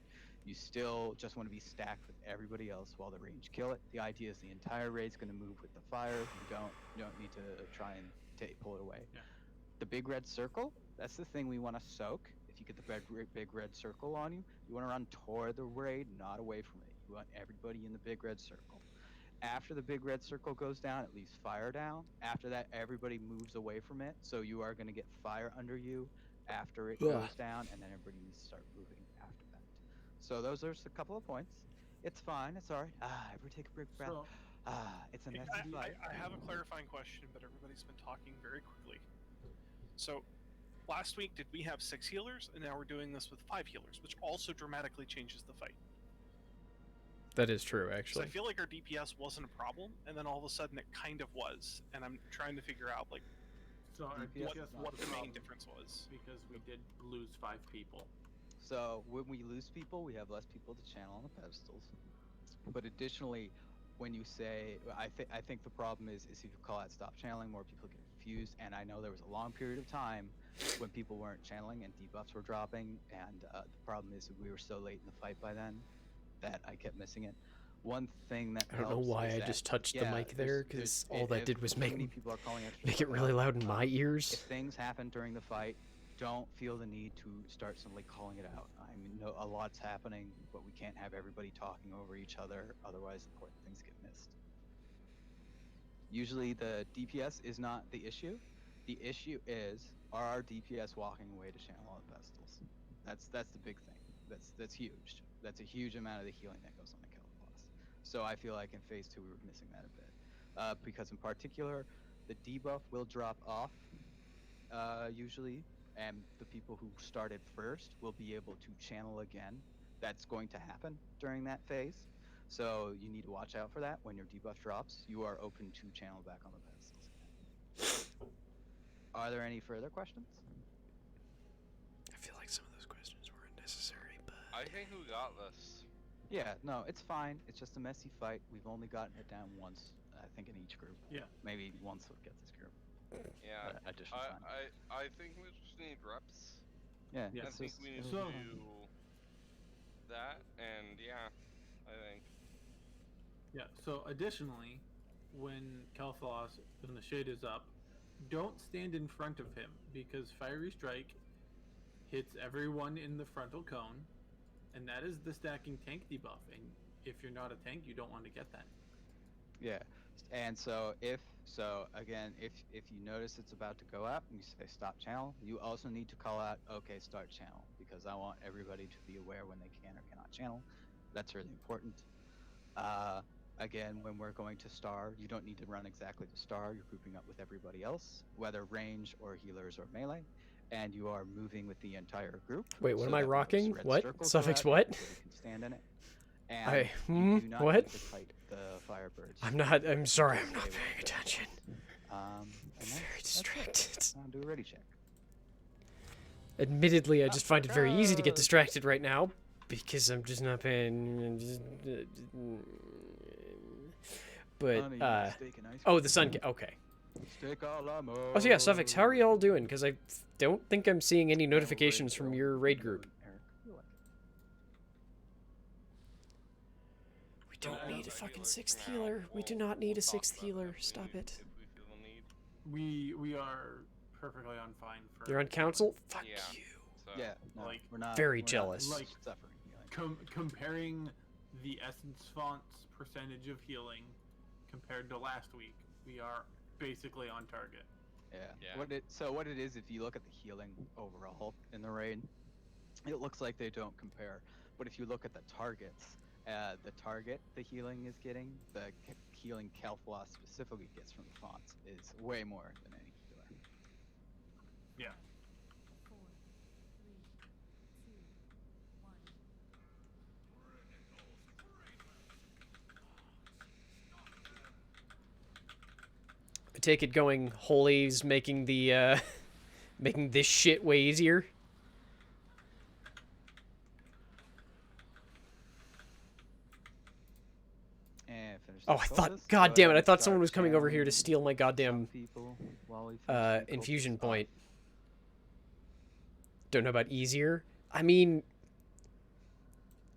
You still just want to be stacked with everybody else while the range kill it. The idea is the entire raid's going to move with the fire. You don't need to try and pull it away. Yeah. The big red circle, that's the thing we want to soak. If you get the big red circle on you, you want to run toward the raid, not away from it. You want everybody in the big red circle. After the big red circle goes down, it leaves fire down. After that, everybody moves away from it. So you are going to get fire under you after it goes down, and then everybody needs to start moving after that. So those are just a couple of points. It's fine. It's all right. Everybody take a big breath. It's a messy fight. I have a clarifying question, but everybody's been talking very quickly. So, last week, did we have 6 healers? And now we're doing this with 5 healers, which also dramatically changes the fight. That is true, So actually. I feel like our DPS wasn't a problem, and then all of a sudden it kind of was, and I'm trying to figure out like So our DPS what the main problem difference was. because we did lose 5 people. So when we lose people, we have less people to channel on the pedestals. But additionally, when you say, I think the problem is if you call out stop channeling, more people get confused. And I know there was a long period of time when people weren't channeling and debuffs were dropping. And the problem is we were so late in the fight by then that I kept missing it. One thing that I don't know why I just touched the mic there, because all that did was make it really loud in my ears. If things happen during the fight, don't feel the need to start suddenly calling it out. I mean, a lot's happening, but we can't have everybody talking over each other, otherwise important things get missed. Usually the DPS is not the issue. The issue is, are our DPS walking away to channel on the pedestals? That's the big thing. That's huge. That's a huge amount of the healing that goes on the Kel'Thas. So I feel like in phase 2 we were missing that a bit. because in particular, the debuff will drop off usually, and the people who started first will be able to channel again. That's going to happen during that phase. So you need to watch out for that. When your debuff drops, you are open to channel back on the pedestals again. Are there any further questions? I feel like some of those questions were unnecessary, but... I think we got this. Yeah, no, it's fine. It's just a messy fight. We've only gotten it down once, I think, in each group. Yeah. Maybe once we'll get this group. Yeah. Additional time. I think we just need reps. Yeah. I think we need to So- do that, and yeah, I think. Yeah, so additionally, when Calthalos, when the shade is up, don't stand in front of him, because Fiery Strike hits everyone in the frontal cone, and that is the stacking tank debuff, and if you're not a tank, you don't want to get that. Yeah, and so if you notice it's about to go up and you say stop channel, you also need to call out okay start channel, because I want everybody to be aware when they can or cannot channel. That's really important. Again, when we're going to star, you don't need to run exactly to star. You're grouping up with everybody else, whether range or healers or melee, and you are moving with the entire group. Wait, what so am I that when those rocking? red What? circles go Suffix out, what? everybody can stand in it. And you do not what? need to fight the Firebirds. I'm sorry, I'm not paying attention. And Very distracted. Do a ready check. Admittedly, I just find it very easy to get distracted right now, because I'm just not paying... But, oh, the sun... Okay. Oh, so yeah, Suffix, how are y'all doing? Because I don't think I'm seeing any notifications from your raid group. We don't need a fucking sixth healer. We do not need a sixth healer. Stop it. We are perfectly on fine for... You're on council? Fuck you. Yeah, no, Like, we're not... Very we're not jealous. like suffering. Comparing the Essence Font's percentage of healing compared to last week, we are basically on target. Yeah. So what it is, if you look at the healing overall in the raid, it looks like they don't compare. But if you look at the targets, the healing is getting, the healing Calthalos specifically gets from the fonts is way more than any healer. Yeah. I take it going Holy's making the, making this shit way easier. And finish Oh, I thought, god damn it, I thought someone was coming over here to steal my goddamn, infusion point. Don't know about easier? I mean,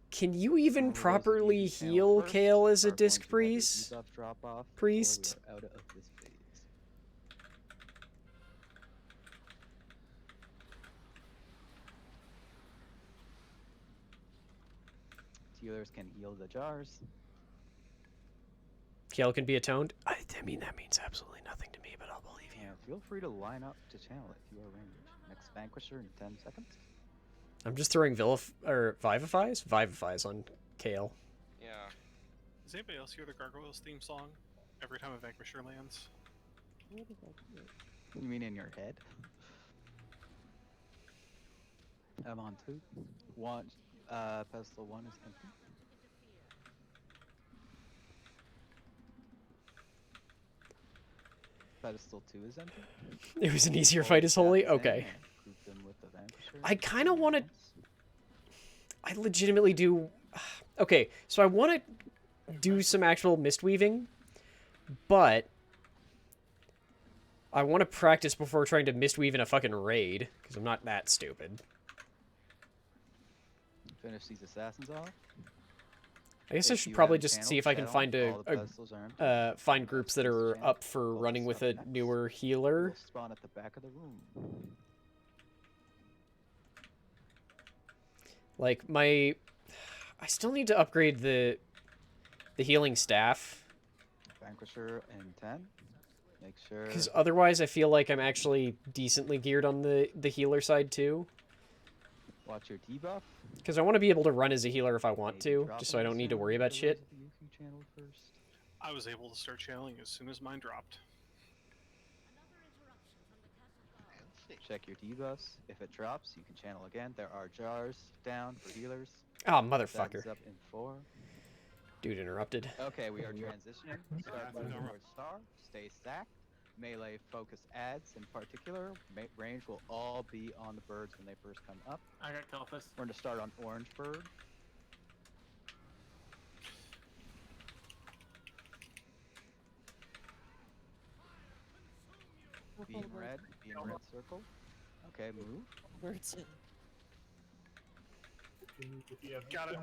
can you even properly heal Kale as a disc priest? Priest? Out of this phase. Healers can heal the jars. Kale can be atoned? I mean, that means absolutely nothing to me, but I'll believe you. Yeah, feel free to line up to channel if you are ranged. Next Vanquisher in 10 seconds. I'm just throwing Vivifies on Kale. Yeah. Does anybody else hear the Gargoyles theme song every time a Vanquisher lands? You mean in your head? I'm on 2. 1, pedestal 1 is empty. Pedestal 2 is empty. It was an easier fight as Holy? Okay. Group them with the Vanquisher. I kind of want to... I legitimately do... Okay, so I want to do some actual mistweaving, but I want to practice before trying to mistweave in a fucking raid, because I'm not that stupid. Finish these assassins off. I guess I If should you probably haven't just see channeled, if I can channel, find all the pedestals are empty. find groups that are up for running with a newer healer. We'll spawn at the back of the room. Like I still need to upgrade the healing staff. Vanquisher in 10. Make sure. Because otherwise, I feel like I'm actually decently geared on the healer side too. Watch your debuff. Because I want to be able to run as a healer if I want to, just so I don't need to worry about shit. I was able to start channeling as soon as mine dropped. Fancy. Check your debuffs. If it drops, you can channel again. There are jars down for healers. Oh, motherfucker. Assassins up in 4. Dude interrupted. Okay, we are transitioning. Start moving towards star. Stay stacked. Melee focus adds in particular. Range will all be on the birds when they first come up. I got Kelphus. We're going to start on orange bird. Be in red circle. Okay, move. Birds in. Got it.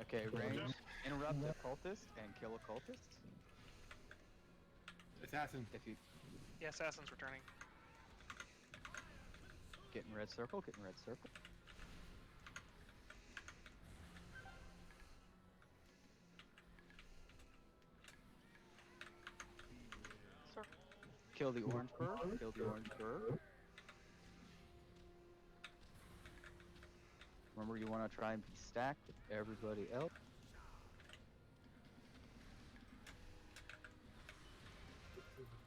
Okay, range. Interrupt occultist and kill occultist. Assassin. If you Yeah, assassin's returning. get in red circle, get in red circle. Kill the orange bird. Kill the orange bird. Remember, you want to try and be stacked with everybody else.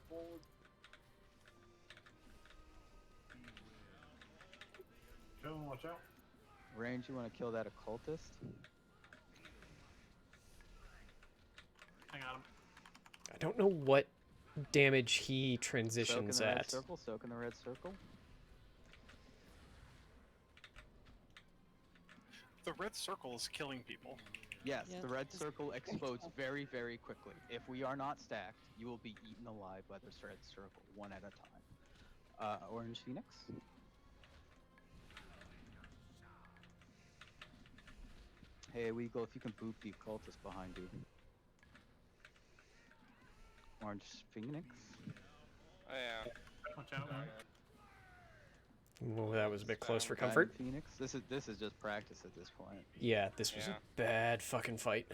Forward. Gentlemen, watch out. Range, you want to kill that occultist. I got him. I don't know what damage he transitions Soak in the red at. circle. Soak in the red circle. The red circle is killing people. Yes, Yeah, the red it's circle very explodes cool. very, very quickly. If we are not stacked, you will be eaten alive by this red circle, one at a time. Orange Phoenix. Hey, Weagle, if you can boot the occultist behind you. Orange Phoenix. Oh, yeah. Watch out, man. Well, that was a bit close for Diamond comfort. Phoenix. This is just practice at this point. Yeah, this was Yeah. a bad fucking fight.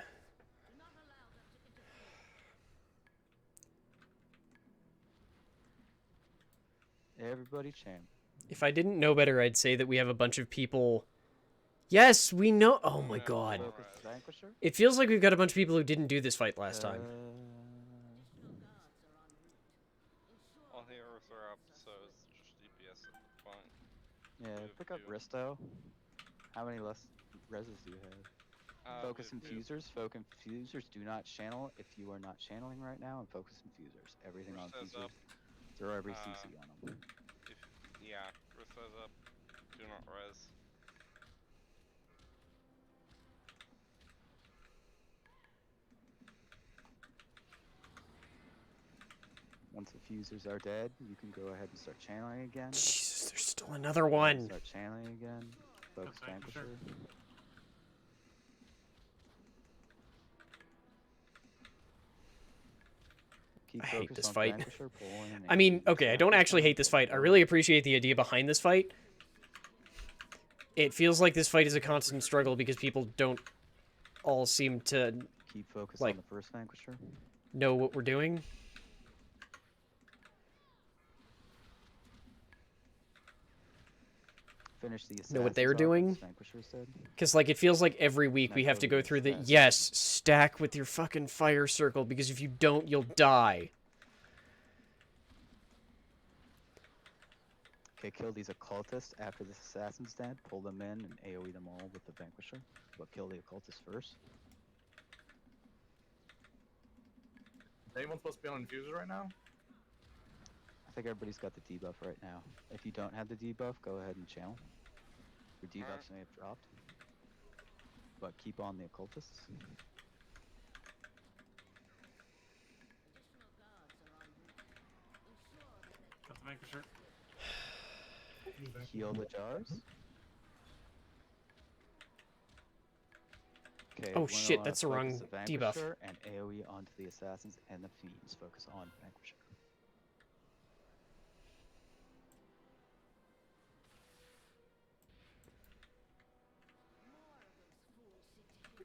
Everybody champ. If I didn't know better, I'd say that we have a bunch of people. Yes, we know. Oh my No, god. Focus Vanquisher. It feels like we've got a bunch of people who didn't do this fight last time. All the arrows are up, so it's just DPS at the point. Yeah, Move pick up to- Risto. How many less reses do you have? Focus move to- infusers. Focus infusers do not channel if you are not channeling right now, and focus infusers. Everything on Risto's infusers. up. Throw every CC on them. Yeah, Risto's up. Do not res. Once infusers are dead, you can go ahead and start channeling again. Jesus, there's still another Go ahead and one. Start channeling again. Focus Okay, Vanquisher. sure. Keep I hate focus this on fight. Vanquisher, pull in and I mean, AoE okay, I don't stack actually them. hate this fight. I really appreciate the idea behind this fight. It feels like this fight is a constant struggle because people don't all seem to Keep focus like- on the first Vanquisher. know what we're doing. Finish the Know what assassins they're off doing? once Vanquisher's dead. Because, like, it feels like every week we have to go through the, Stats. yes, stack with your fucking fire circle, because if you don't, you'll die. Okay, kill these occultists after this assassin's dead. Pull them in and AoE them all with the Vanquisher. But kill the occultist first. Anyone supposed to be on infuser right now? I think everybody's got the debuff right now. If you don't have the debuff, go ahead and channel. Your debuffs may have dropped. But keep on the occultists. Got the Vanquisher. Heal the jars. Okay, Oh one shit, on that's the wrong focus debuff. Vanquisher and AoE onto the assassins and the fiends. Focus on Vanquisher.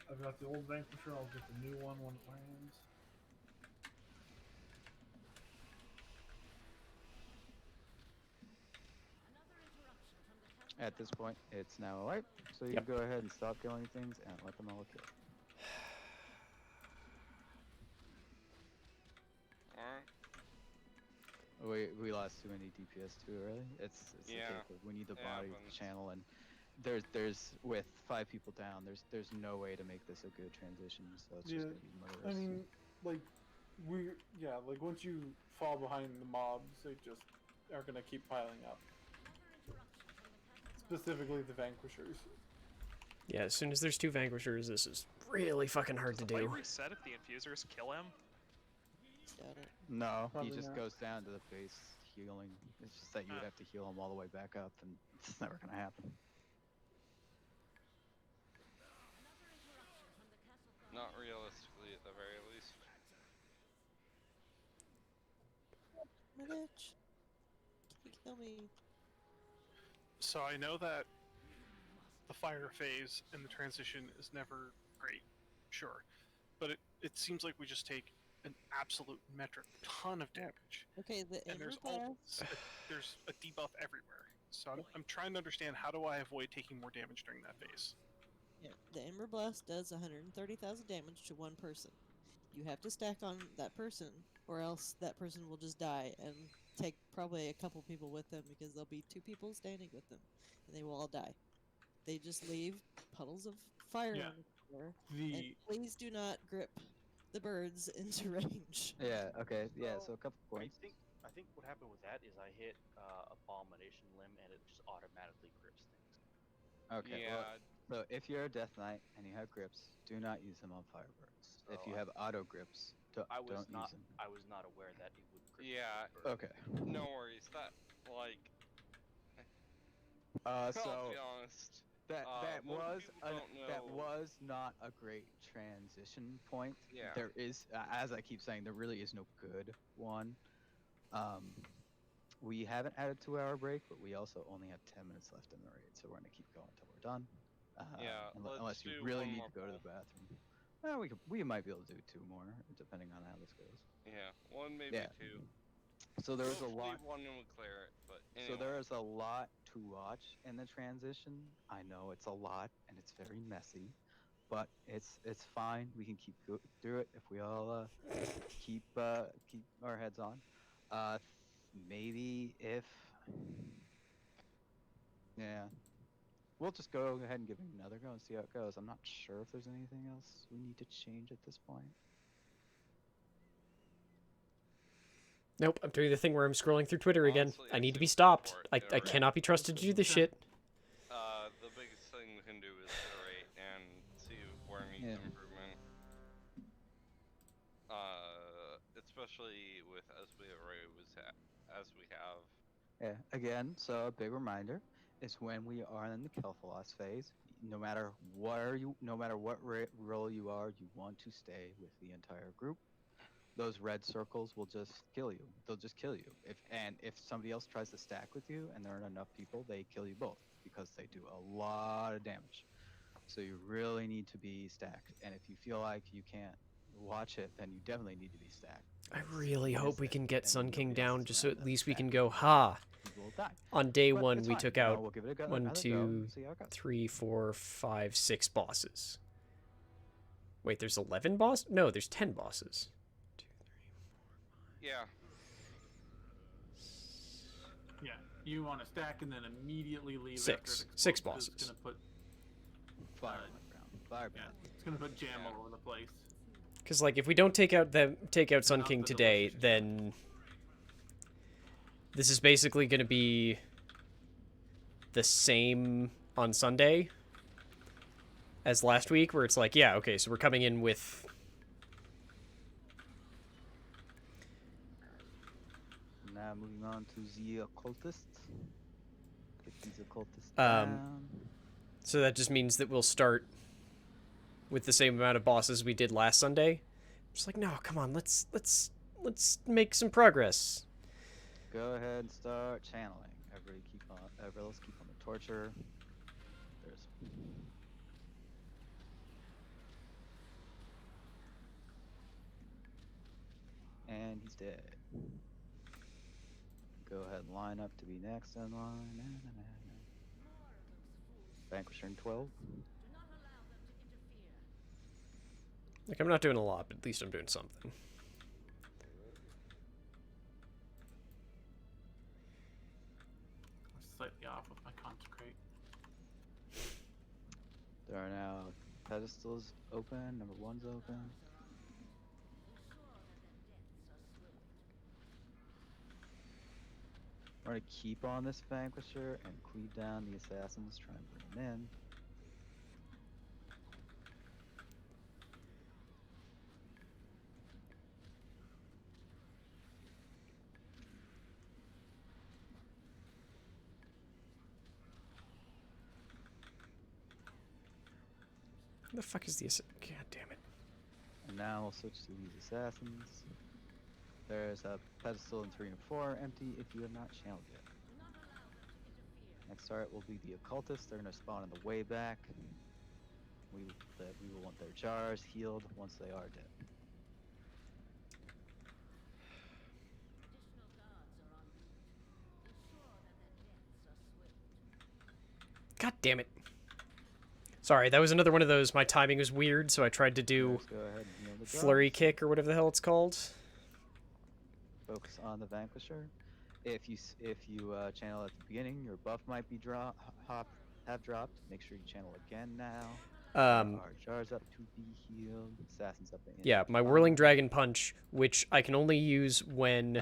I've got the old Vanquisher, I'll get the new one when it lands. At this point, it's now a wipe, so you Yep. can go ahead and stop killing things and let them all kill. We lost too many DPS too early. It's the Yeah, case of we need the it body happens. to channel, and there's with 5 people down, there's no way to make this a good transition. So it's just Yeah, gonna be I murderous. mean, like like once you fall behind the mobs, they just are gonna keep piling up. Specifically the vanquishers. Yeah, as soon as there's 2 vanquishers, this is really fucking hard Does to the fight do. reset if the infusers kill him? Doubt it. No, Probably he just not. goes down to the base healing. It's just that you would have to heal him all the way back up, and it's never gonna happen. Not realistically, at the very least. My bitch. Can you kill me? So I know that the fire phase and the transition is never great, sure, but it seems like we just take an absolute metric ton of damage, Okay, the and Ember there's Blast. there's a debuff everywhere. So I'm trying to understand, how do I avoid taking more damage during that phase? Yeah, the Ember Blast does 130,000 damage to one person. You have to stack on that person, or else that person will just die and take probably a couple people with them, because there'll be 2 people standing with them, and they will all die. They just leave puddles of fire Yeah. on the floor, and The please do not grip the birds into range. Yeah. Okay. Yeah. So a couple points. I think what happened with that is I hit Abomination Limb and it just automatically grips things. Okay. Yeah. Well, so if you're a Death Knight and you have grips, do not use them on Firebirds. If you have auto grips, don't use them. I was not aware that it would grip. Yeah. Okay. No worries. That like. So I'll be honest. that most people don't know. that was not a great transition point. Yeah. There is, as I keep saying, there really is no good one. We haven't had a 2-hour break, but we also only have 10 minutes left in the raid, so we're gonna keep going until we're done. Yeah, Unless you let's do really one need more to go to the poll. bathroom. Well, we might be able to do 2 more, depending on how this goes. Yeah, 1 maybe 2. So there's a Hopefully lot. 1 would clear it, but anyway. So there is a lot to watch in the transition. I know it's a lot and it's very messy, but it's fine. We can keep through it if we all keep our heads on. Maybe if we'll just go ahead and give it another go and see how it goes. I'm not sure if there's anything else we need to change at this point. Nope, I'm doing the thing where I'm scrolling through Twitter again. Honestly, I I need to say be stopped. go for it, I go cannot be trusted to do this shit. The biggest thing we can do is iterate and see where it needs improvement. Especially with as we have. Yeah. Again, so a big reminder is when we are in the Kel'Thalas phase, no matter what role you are, you want to stay with the entire group. Those red circles will just kill you. They'll just kill you. If somebody else tries to stack with you and there aren't enough people, they kill you both because they do a lot of damage. So you really need to be stacked. And if you feel like you can't watch it, then you definitely need to be stacked. I really hope we can get Sun King down just so at least we can go, ha! On day 1, we took out 1, 2, 3, 4, 5, 6 bosses. Wait, there's 11 bosses? No, there's 10 bosses. Yeah. Yeah, you want to stack and then immediately leave. 6 bosses. It's gonna put fire on the ground. It's gonna put jam all over the place. Because like if we don't take out Sun King today, then this is basically going to be the same on Sunday as last week, where it's like, yeah, okay, so we're coming in with Now moving on to the occultists. Get these occultists Um, down. so that just means that we'll start with the same amount of bosses we did last Sunday. Just like, no, come on, let's make some progress. Go ahead and start channeling. Everybody let's keep on the torture. And he's dead. Go ahead and line up to be next in line. Vanquisher in 12. Like, I'm not doing a lot, but at least I'm doing something. slightly off with my consecrate. There are now pedestals open. Number 1's open. We're gonna keep on this Vanquisher and cleave down the assassins, try and bring them in. Where the fuck is the God damn it. And now we'll switch to these assassins. There's a pedestal in 3 and 4 empty if you have not channeled yet. Next target will be the occultists. They're gonna spawn on the way back. We will want their jars healed once they are dead. God damn it. Sorry, that was another one of those, my timing was weird, so I tried to do Let's go ahead and heal the flurry jars. kick or whatever the hell it's called. Focus on the Vanquisher. If you channel at the beginning, your buff might be have dropped. Make sure you channel again now. Our jars up to be healed. Assassins up in. Yeah, my Whirling Dragon Punch, which I can only use when...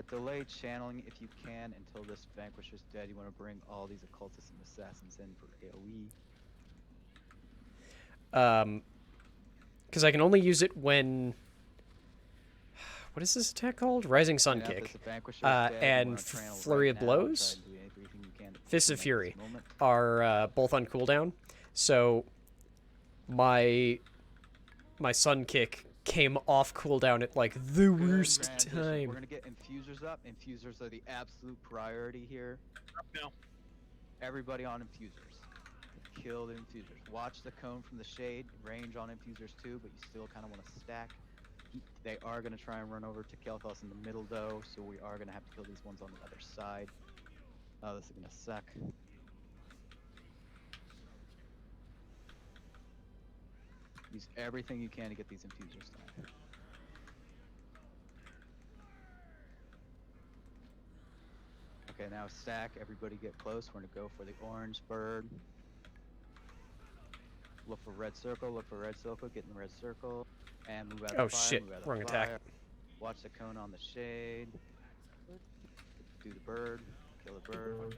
Delay channeling if you can until this Vanquisher's dead. You want to bring all these occultists and assassins in for AoE. Because I can only use it when... What is this attack called? Rising Sun Kick. And Flurry of Blows, Fists of Fury, are both on cooldown. So my Sun Kick came off cooldown at like the worst time. We're gonna get infusers up. Infusers are the absolute priority here. No. Everybody on infusers. Kill the infusers. Watch the cone from the shade. Range on infusers too, but you still kind of want to stack. They are going to try and run over to Kel'Thas in the middle though, so we are going to have to kill these ones on the other side. Oh, this is going to suck. Use everything you can to get these infusers done. Okay, now stack. Everybody get close. We're going to go for the orange bird. Look for red circle. Look for red circle. Get in the red circle. And move out of the fire, shit, move out of the wrong fire. attack. Watch the cone on the shade. Do the bird. Kill the bird.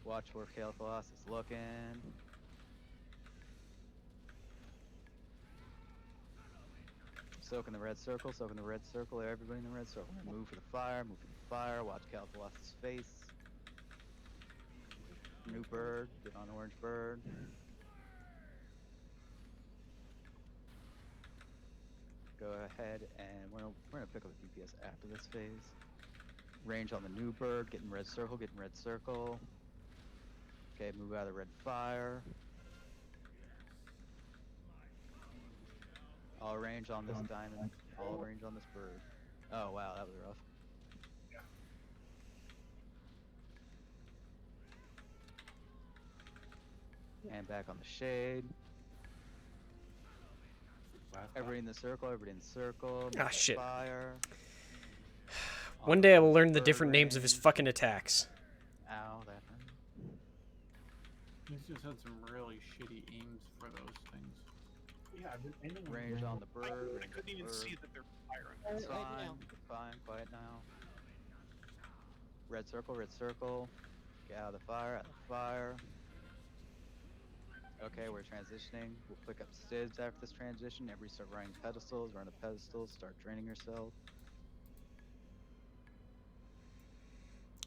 Watch where Kel'Thas is looking. Soak in the red circle, soak in the red circle, everybody in the red circle. Move for the fire, move for the fire. Watch Kel'Thas' face. New bird, get on orange bird. Go ahead and we're gonna pick up the DPS after this phase. Range on the new bird, get in red circle, get in red circle. Okay, move out of the red fire. All range on this diamond, all range on this bird. Oh wow, that was rough. And back on the shade. Everybody in the circle, everybody in the circle. Ah, shit. Fire. One day I will learn the different names of his fucking attacks. Ow, that hurt. He's just had some really shitty aims for those things. Yeah, I've been aiming with Range on the bird. I range couldn't on the even bird. see that they're firing. It's fine, it's fine, quiet now. Red circle, get out of the fire, out of the fire. Okay, we're transitioning. We'll pick up SIDS after this transition. Everybody start running pedestals, run the pedestals, start draining yourself.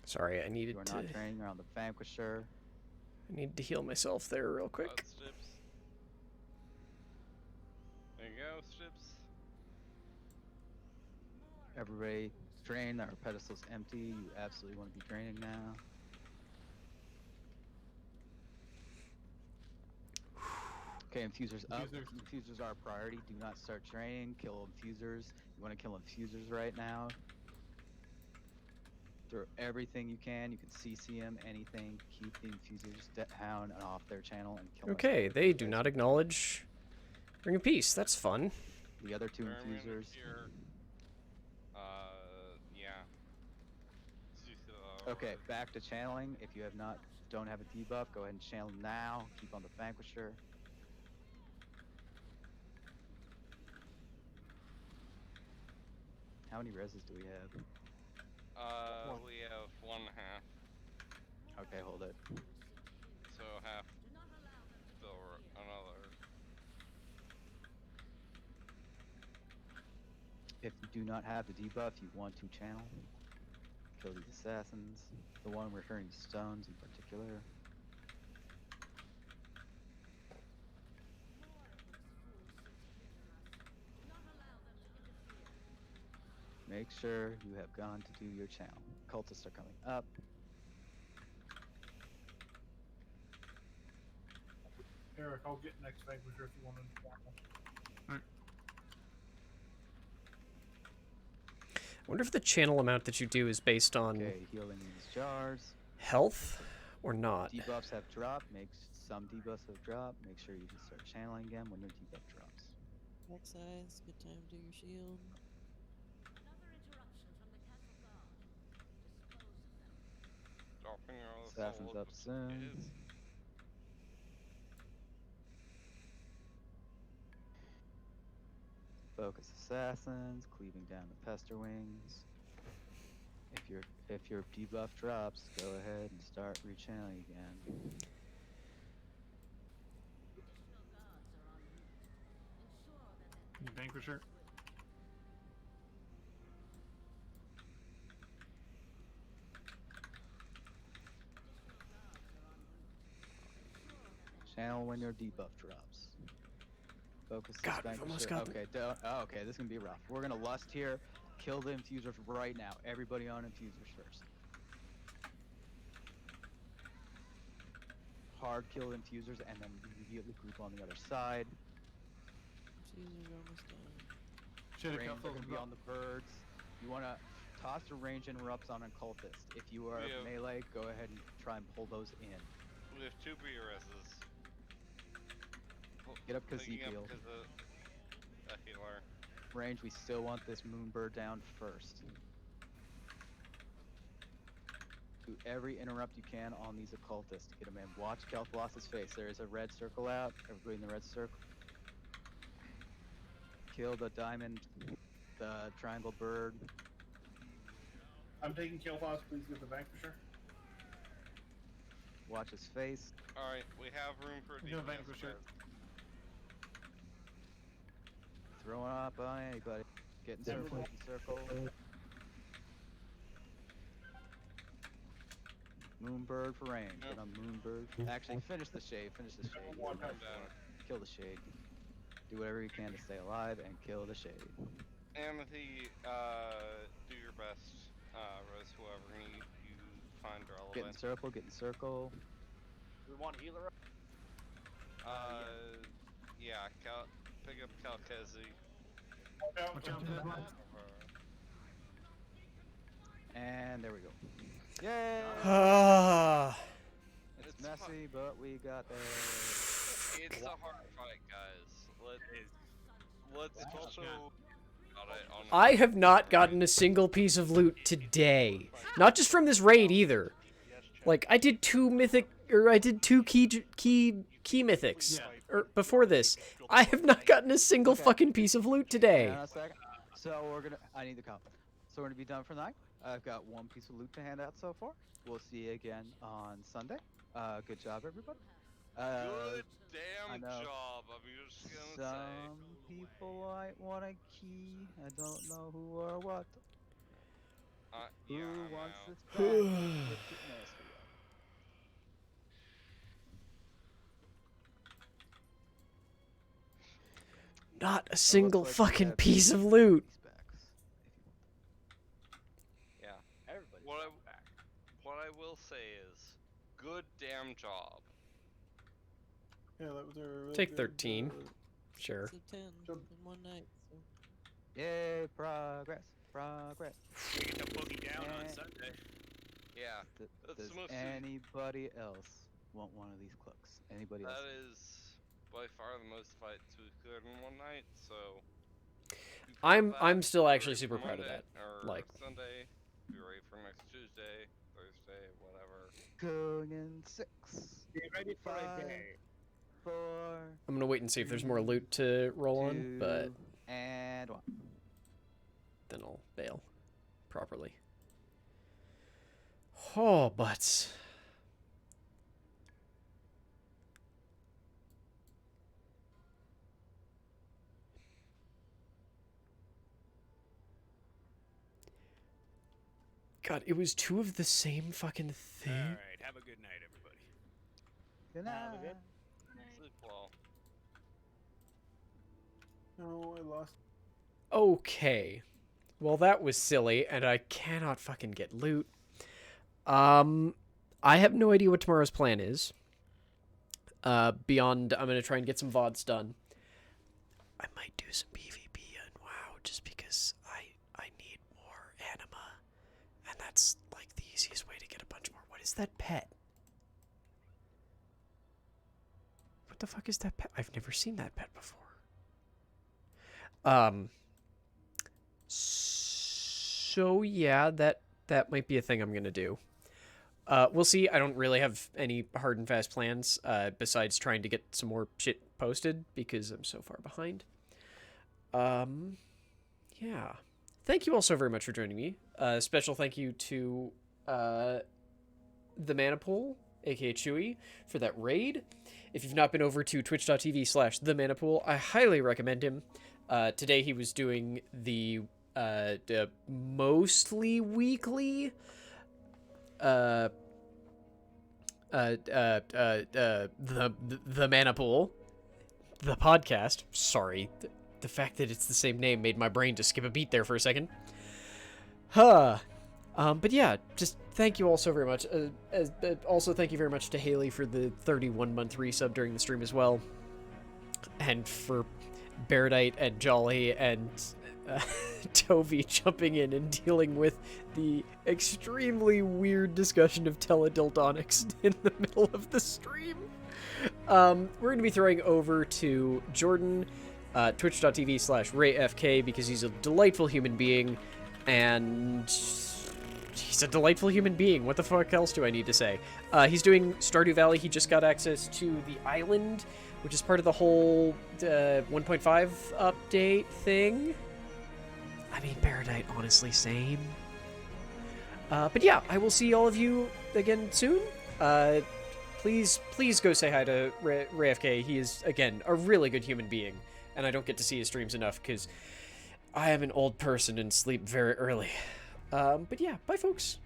Sorry, I needed You are to... not draining around the Vanquisher. I need to heal myself there real quick. Strips. There you go, strips. Everybody drain, our pedestal's empty. You absolutely want to be draining now. Okay, infusers up. Infusers are a priority. Do not start draining. Kill infusers. You want to kill infusers right now. Throw everything you can. You can CC them, anything. Keep the infusers down and off their channel and kill them. Okay, they do not acknowledge Ring of Peace. That's fun. The other two infusers. Yeah. Okay, back to channeling. If you don't have a debuff, go ahead and channel now. Keep on the Vanquisher. How many reses do we have? We have 1/2. Okay, hold it. So half another. If you do not have the debuff, you want to channel. Kill these assassins. The one we're turning to stones in particular. Make sure you have gone to do your channel. Cultists are coming up. Eric, I'll get next Vanquisher if you want to. I wonder if the channel amount that you do is based on healing these jars. health or not. Debuffs have dropped. Some debuffs have dropped. Make sure you can start channeling again when your debuff drops. Back size, good time to do your shield. Dropping your Assassins up soon. Focus assassins, cleaving down the pester wings. If your debuff drops, go ahead and start rechanneling again. Vanquisher. Channel when your debuff drops. Focus God, this we've almost Vanquisher. got Okay, okay, this is gonna be rough. We're gonna lust here. Kill the infusers right now. Everybody on infusers first. Hard kill infusers and then immediately group on the other side. Infuser's almost done. Range are gonna be on the birds. You wanna toss your range interrupts on a cultist. If you are melee, go ahead and try and pull those in. We have 2 BRSs. Get up Kazikil. A healer. Range, we still want this Moonbird down first. Do every interrupt you can on these occultists to get them in. Watch Kel'Thas's face. There is a red circle out. Everybody in the red circle. Kill the diamond, the triangle bird. I'm taking Kel'Thas, please get the Vanquisher. Watch his face. Alright, we have room for a DPS. Vanquisher. Throwing up on anybody. Get in circle, get in circle. Moonbird for range. Get on Moonbird. Actually, finish the shade. Finish the shade. Kill the shade. Do whatever you can to stay alive and kill the shade. Amity, do your best. Res whoever you find relevant. Get in circle. Get in circle. We want a healer up? Yeah, pick up Kalkezi. And there we go. Yay! It's messy, but we got there. It's a hard fight, guys. Let's also. I have not gotten a single piece of loot today. Not just from this raid either. Like I did 2 mythic, or I did 2 key mythics. Or before this, I have not gotten a single fucking piece of loot today. Hang on a second. So I need the count. So we're gonna be done for the night. I've got 1 piece of loot to hand out so far. We'll see you again on Sunday. Good job, everybody. Good damn job, I'm just gonna say. Some people might want a key. I don't know who or what. Who wants this back? Let's get nasty. Not a single fucking piece of loot. Yeah. What I will say is, good damn job. Yeah, that was our. Take 13. Sure. So 10 in one night. So. Yay, progress, progress. We get to boogie down on Sunday. Yeah. Does anybody else want one of these cloaks? Anybody else? That is by far the most fights we've cleared in one night, so. I'm still actually super proud of that. Or Like Sunday, be ready for next Tuesday, Thursday. Going in 6. Get ready for 5, a day. 4. I'm gonna wait and see if there's more loot to roll on, but 2, and 1. then I'll bail properly. Oh, but God, it was 2 of the same fucking thing. All right, have a good night, everybody. Good night. Sleep well. No, I lost. Okay. Well, that was silly, and I cannot fucking get loot. I have no idea what tomorrow's plan is. Beyond, I'm gonna try and get some VODs done. I might do some PvP on WoW, just because I need more anima. And that's, like, the easiest way to get a bunch more. What is that pet? What the fuck is that pet? I've never seen that pet before. So yeah, that might be a thing I'm gonna do. We'll see. I don't really have any hard and fast plans, besides trying to get some more shit posted, because I'm so far behind. Yeah. Thank you all so very much for joining me. Special thank you to, the Manipool, aka Chewy, for that raid. If you've not been over to twitch.tv/themanipool, I highly recommend him. Today he was doing the mostly weekly the Manipool, the podcast. Sorry, the fact that it's the same name made my brain just skip a beat there for a second. But yeah, just thank you all so very much. Also thank you very much to Haley for the 31-month resub during the stream as well, and for Beardite and Jolly and Toby jumping in and dealing with the extremely weird discussion of Teledildonics in the middle of the stream. We're going to be throwing over to Jordan, twitch.tv/RayFK, because he's a delightful human being, and he's a delightful human being. What the fuck else do I need to say? He's doing Stardew Valley. He just got access to the island, which is part of the whole 1.5 update thing. I mean, Paradite, honestly, same. But yeah, I will see all of you again soon. Please go say hi to RayFK. He is, again, a really good human being, and I don't get to see his streams enough because I am an old person and sleep very early. But yeah, bye, folks.